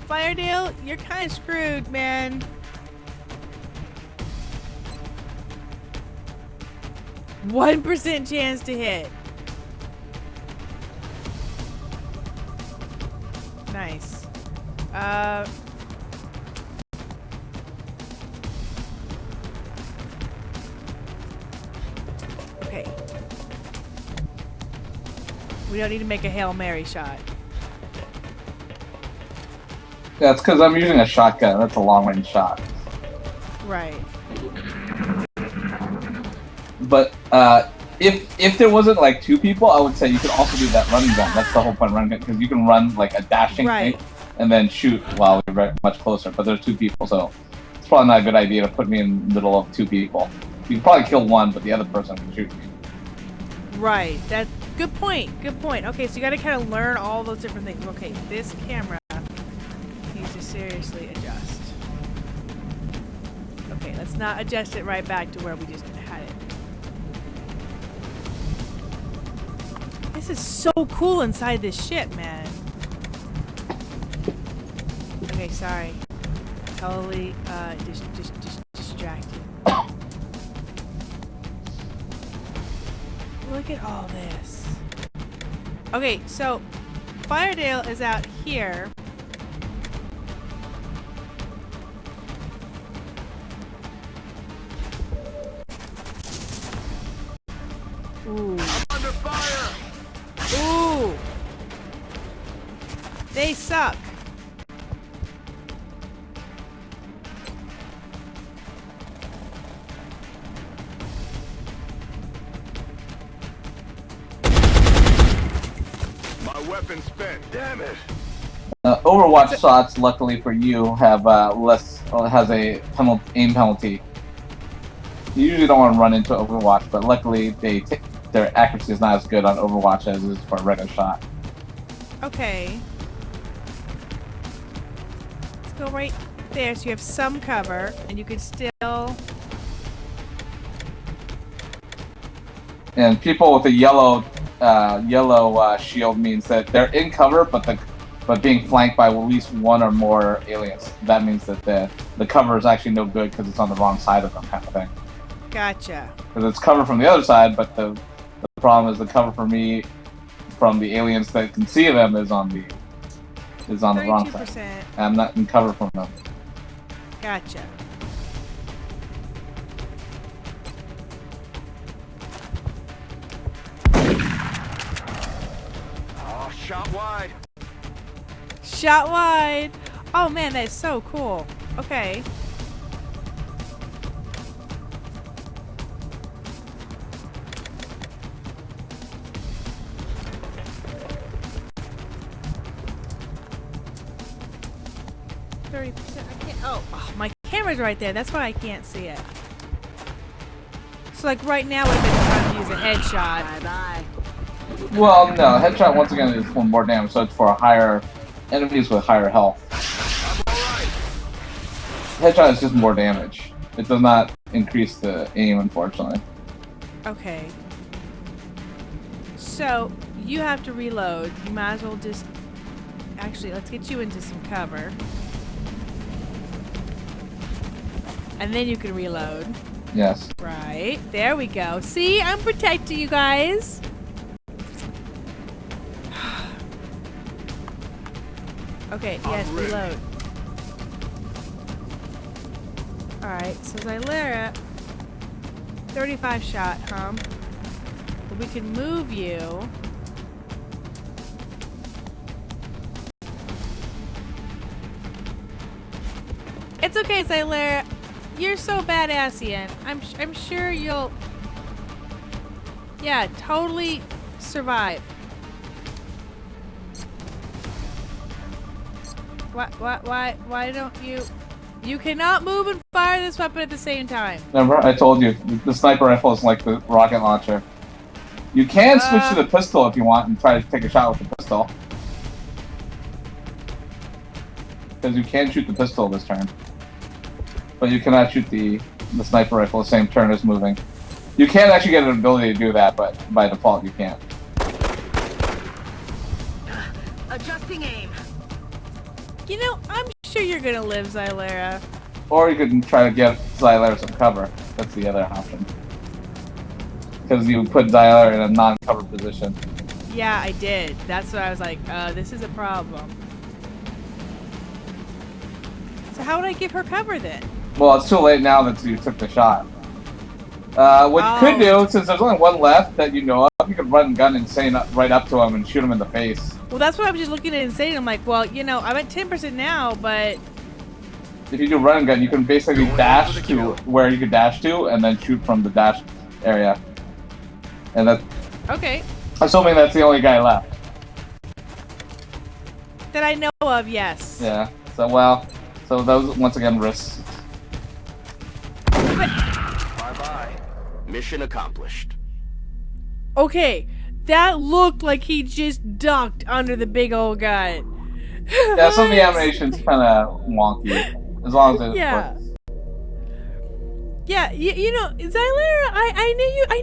Firedale, you're kind of screwed, man. %1 chance to hit. Nice. Okay. We don't need to make a Hail Mary shot. Yeah, it's because I'm using a shotgun. That's a long-range shot. Right. But if there wasn't like 2 people, I would say you could also do that running gun. That's the whole point of running gun, because you can run like a dashing thing and then shoot while we're much closer. But there's 2 people, so it's probably not a good idea to put me in the middle of 2 people. You can probably kill one, but the other person can shoot me. Right. That. Good point. Good point. Okay, so you got to kind of learn all those different things. Okay, this camera needs to seriously adjust. Okay, let's not adjust it right back to where we just had it. This is so cool inside this ship, man. Okay, sorry. Totally, just distracted. Look at all this. Okay, so Firedale is out here. Ooh. I'm under fire! Ooh. They suck. My weapon spent. Damn it. Overwatch shots, luckily for you, have has a aim penalty. You usually don't want to run into Overwatch, but luckily their accuracy is not as good on Overwatch as it is for a regular shot. Okay. Let's go right there so you have some cover and you can still... And people with a yellow shield means that they're in cover, but being flanked by at least 1 or more aliens. That means that the cover is actually no good because it's on the wrong side of them, kind of thing. Gotcha. Because it's cover from the other side, but the problem is the cover for me from the aliens that can see them is on is on the wrong side. 32%. And I'm not in cover from them. Gotcha. Oh, shot wide. Shot wide. Oh man, that is so cool. Okay. I can't. Oh, my camera's right there. That's why I can't see it. So like right now, we've been trying to use a headshot. Bye bye. Well, no, headshot once again is for more damage, so it's for higher enemies with higher health. Headshot is just more damage. It does not increase the aim, unfortunately. Okay. So you have to reload. You might as well just. Actually, let's get you into some cover. And then you can reload. Yes. Right. There we go. See? I'm protecting you guys. Okay, yes, reload. Alright, so Xylera, 35 shot, huh? But we can move you. It's okay, Xylera. You're so badass, Ian. I'm sure you'll... Yeah, totally survive. Why don't you... You cannot move and fire this weapon at the same time. Remember, I told you, the sniper rifle is like the rocket launcher. You can switch to the pistol if you want and try to take a shot with the pistol. Because you can shoot the pistol this turn. But you cannot shoot the sniper rifle the same turn as moving. You can actually get an ability to do that, but by default you can't. Adjusting aim. You know, I'm sure you're gonna live, Xylera. Or you could try to get Xylera some cover. That's the other option. Because you put Xylera in a non-cover position. Yeah, I did. That's why I was like, this is a problem. So how would I give her cover then? Well, it's too late now that you took the shot. What you could do, since there's only one left that you know of, you could run gun Insane right up to him and shoot him in the face. Well, that's what I was just looking at Insane. I'm like, well, you know, I'm at 10% now, but... If you do run and gun, you can basically dash to where you could dash to, and then shoot from the dash area. And that... Okay. Assuming that's the only guy left. That I know of, yes. Yeah. So, well... So those, once again, risks. Bye-bye. Mission accomplished. Okay, that looked like he just ducked under the big old gun. Yeah, some of the animation's kind of wonky, as long as it works. Yeah, you know, Xylera, I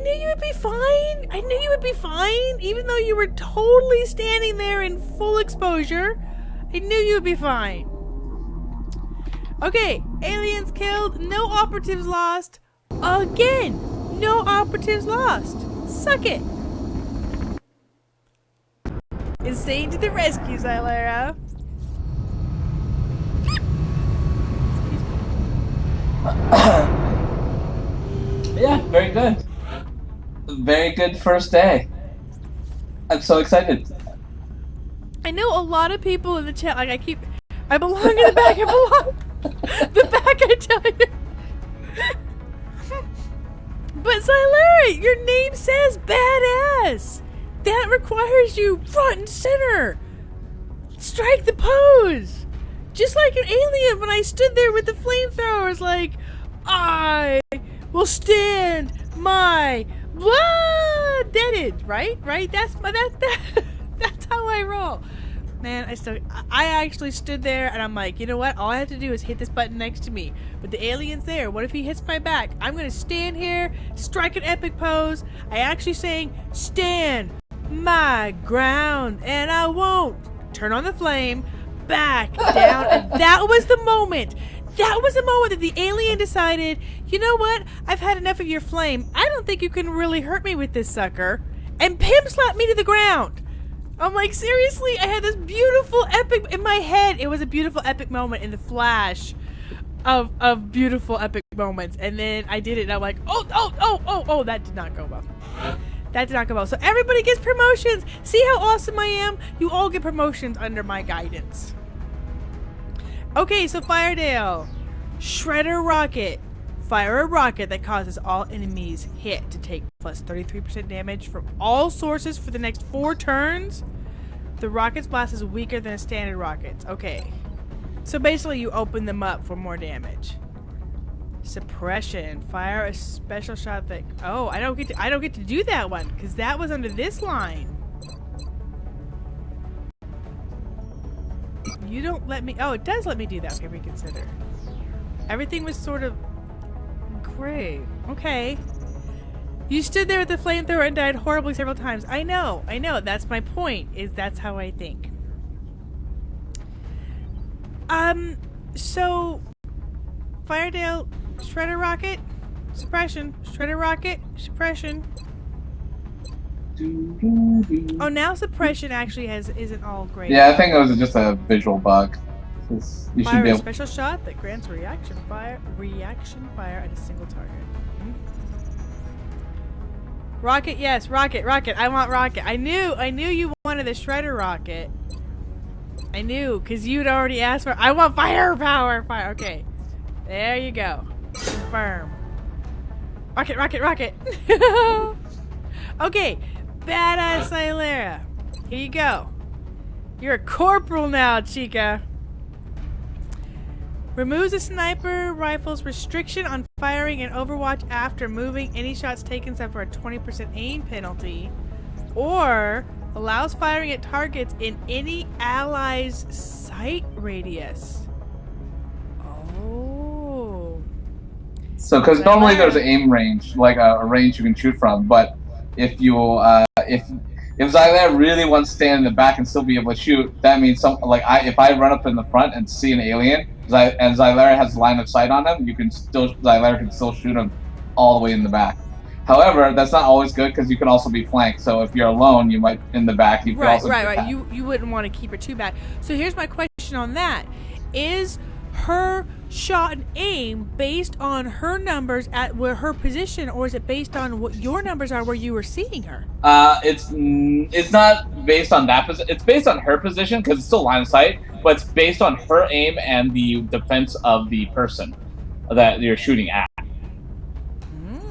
knew you would be fine. I knew you would be fine, even though you were totally standing there in full exposure. I knew you would be fine. Okay, aliens killed, no operatives lost. Again, no operatives lost. Suck it. Insane to the rescue, Xylera. Yeah, very good. Very good first day. I'm so excited. I know a lot of people in the chat, like I belong in the back, I belong the back, I tell you. But Xylera, your name says badass. That requires you front and center. Strike the pose. Just like an alien when I stood there with the flamethrowers like, I will stand my blood. Deaded, right? That's that's how I roll. Man, I actually stood there and I'm like, you know what? All I have to do is hit this button next to me. But the alien's there. What if he hits my back? I'm gonna stand here, strike an epic pose. I actually saying, stand my ground, and I won't turn on the flame, back down. And that was the moment. That was the moment that the alien decided, you know what? I've had enough of your flame. I don't think you can really hurt me with this sucker. And pimp slapped me to the ground. I'm like, seriously, I had this beautiful epic in my head. It was a beautiful epic moment in the flash of beautiful epic moments. And then I did it and I'm like, oh, that did not go well. That did not go well. So everybody gets promotions. See how awesome I am? You all get promotions under my guidance. Okay, so Firedale. Shredder rocket. Fire a rocket that causes all enemies hit to take plus 33% damage from all sources for the next 4 turns. The rocket's blast is weaker than a standard rocket. Okay. So basically you open them up for more damage. Suppression. Fire a special shot that... Oh, I don't get to do that one because that was under this line. You don't let me... Oh, it does let me do that. Okay, reconsider. Everything was sort of gray. Okay. You stood there with the flamethrower and died horribly several times. I know. That's my point, is that's how I think. So... Firedale, Shredder rocket, suppression. Shredder rocket, suppression. Oh, now suppression actually isn't all great. Yeah, I think it was just a visual bug. You should Fire be a able... special shot that grants reaction fire at a single target. Rocket, yes, rocket. I want rocket. I knew you wanted the Shredder rocket. I knew, because you'd already asked for... I want firepower! Fire, okay. There you go. Confirm. Rocket! Okay, badass Silera. Here you go. You're a corporal now, chica. Removes a sniper rifle's restriction on firing in Overwatch after moving. Any shots taken suffer a 20% aim penalty. Or allows firing at targets in any ally's sight radius. Oh. So, because normally there's an aim range, like a range you can shoot from, but if you, if Xylera really wants to stand in the back and still be able to shoot, that means if I run up in the front and see an alien, and Xylera has line of sight on him, Xylera can still shoot him all the way in the back. However, that's not always good because you can also be flanked. So if you're alone, you might in the back. You could also right. You wouldn't want to keep her too back. So here's my question on that: is her shot and aim based on her numbers at where her position, or is it based on what your numbers are where you were seeing her? It's not based on that position. It's based on her position because it's still line of sight, but it's based on her aim and the defense of the person that you're shooting at.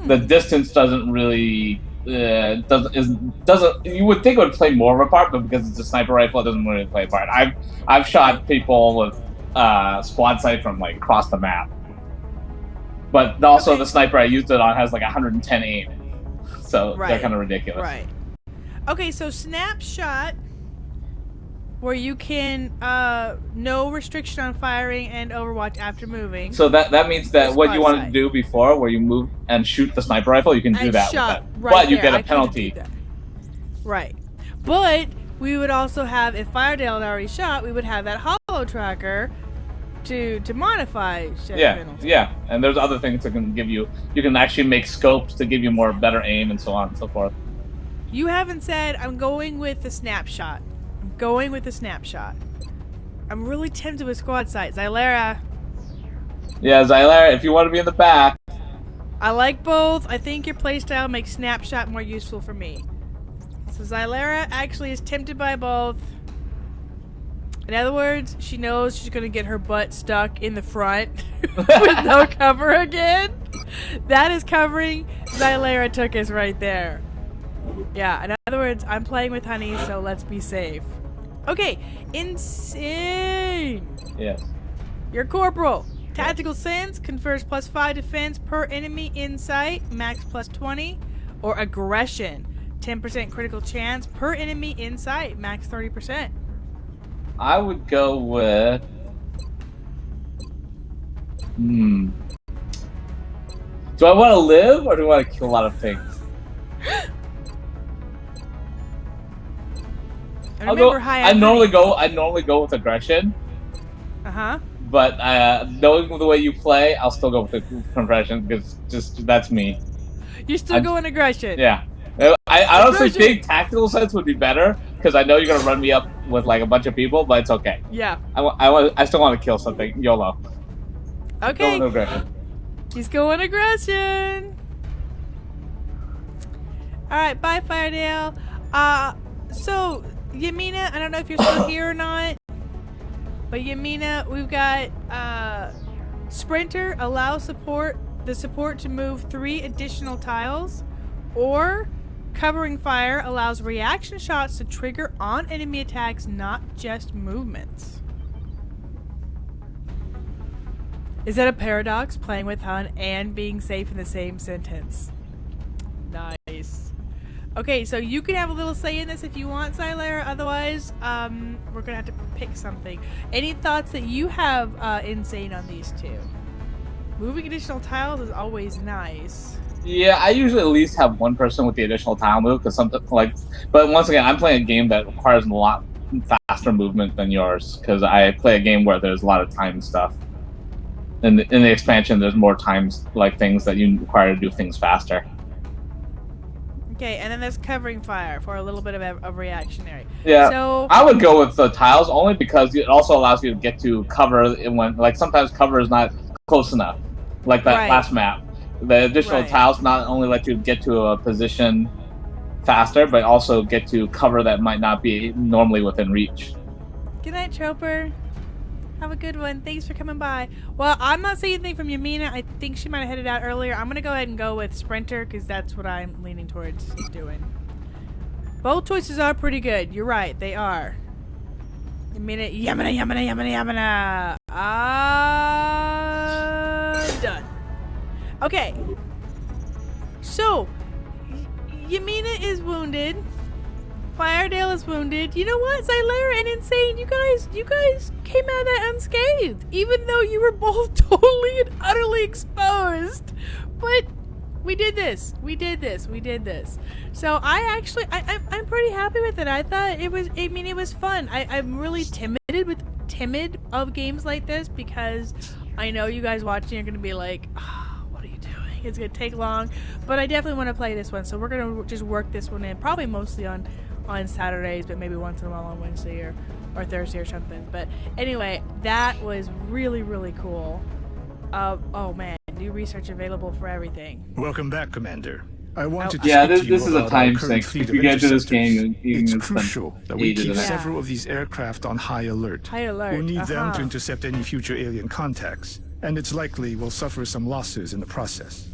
The distance doesn't really doesn't. You would think it would play more of a part, but because it's a sniper rifle, it doesn't really play a part. I've shot people with squad sight from like across the map, but also the sniper I used it on has like 110 aim, so they're kind of ridiculous. Right. Okay, so snapshot, where you can no restriction on firing and Overwatch after moving. So that means that what you wanted to do before, where you move and shoot the sniper rifle, you can do that. But you get a penalty. Right. But we would also have, if Firedale had already shot, we would have that holo tracker to modify penalty. Yeah. And there's other things that can give you. You can actually make scopes to give you better aim and so on and so forth. You haven't said I'm going with the snapshot. I'm really tempted with squad sight. Xylera. Yeah, Xylera, if you want to be in the back. I like both. I think your playstyle makes snapshot more useful for me. So Xylera actually is tempted by both. In other words, she knows she's going to get her butt stuck in the front with no cover again. That is covering Xylera took us right there. Yeah, in other words, I'm playing with Honey, so let's be safe. Okay, Insane! Yes. Your corporal. Tactical sense confers +5 defense per enemy in sight, max +20. Or aggression. 10% critical chance per enemy in sight, max 30%. I would go with... Do I want to live, or do I want to kill a lot of things? I normally go with aggression. But knowing the way you play, I'll still go with the compression because that's me. You're still going aggression. Yeah. I honestly think tactical sense would be better because I know you're gonna run me up with like a bunch of people, but it's okay. Yeah. I still want to kill something. YOLO. Okay. Going aggression. He's going aggression. All right, bye, Firedale. So Yamina, I don't know if you're still here or not, but Yamina, we've got Sprinter allows the support to move 3 additional tiles, or covering fire allows reaction shots to trigger on enemy attacks, not just movements. Is that a paradox? Playing with Hun and being safe in the same sentence. Nice. Okay, so you can have a little say in this if you want, Xylara. Otherwise, we're gonna have to pick something. Any thoughts that you have, Insane, on these two? Moving additional tiles is always nice. Yeah, I usually at least have one person with the additional tile move, because something like. But once again, I'm playing a game that requires a lot faster movement than yours, because I play a game where there's a lot of time stuff. In the expansion, there's more times, like things that you require to do things faster. Okay, and then there's covering fire for a little bit of a reactionary. Yeah, so I would go with the tiles only because it also allows you to get to cover when, like, sometimes cover is not close enough, like that last map. The additional tiles not only let you get to a position faster, but also get to cover that might not be normally within reach. Good night, Chopper. Have a good one. Thanks for coming by. Well, I'm not seeing anything from Yamina. I think she might have headed out earlier. I'm going to go ahead and go with Sprinter because that's what I'm leaning towards doing. Both choices are pretty good. You're right. They are. Yamina. Done. Okay. So, Yamina is wounded. Firedale is wounded. You know what, Xylara and Insane, you guys came out of that unscathed, even though you were both totally and utterly exposed. But we did this. So I'm pretty happy with it. I thought it was fun. I'm really timid of games like this because I know you guys watching are gonna be like, oh, what are you doing? It's gonna take long. But I definitely want to play this one, so we're gonna just work this one in, probably mostly on Saturdays, but maybe once in a while on Wednesday or Thursday or something. But anyway, that was really, really cool. Oh man, new research available for everything. Welcome back, Commander. I wanted to yeah, speak to you this is a about time our current sink. fleet If of you get to this interceptors. game, It's crucial that we keep several of these aircraft on high alert. High alert. We'll need them to intercept any future alien contacts, and it's likely we'll suffer some losses in the process.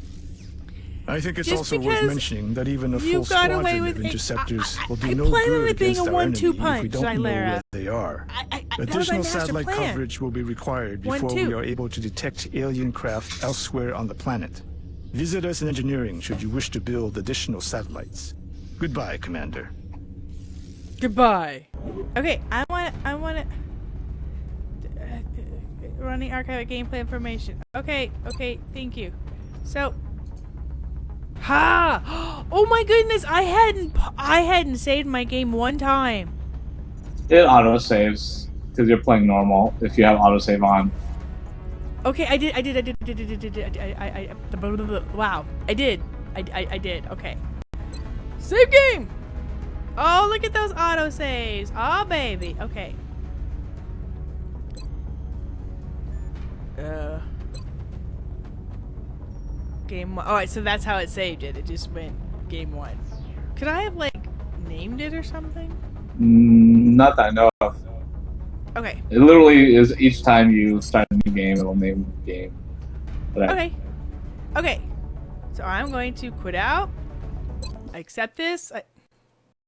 I think it's Just also worth mentioning that even a full squadron of interceptors will do no good against our enemy if we don't know where they are. Additional satellite coverage will be required before we are able to detect alien craft elsewhere on the planet. Visit us in engineering should you wish to build additional satellites. Goodbye, Commander. Goodbye. Okay, I want to running archive gameplay information. Okay, thank you. So, oh my goodness, I hadn't saved my game one time. It auto saves because you're playing normal if you have autosave on. Okay, I did. Wow, I did. Okay. Save game. Oh, look at those auto saves. Oh, baby. Okay. Game 1. Alright, so that's how it saved it. It just went game 1. Could I have, like, named it or something? Not that I know of. Okay. It literally is each time you start a new game, it'll name the game. Okay. So I'm going to quit out. I accept this.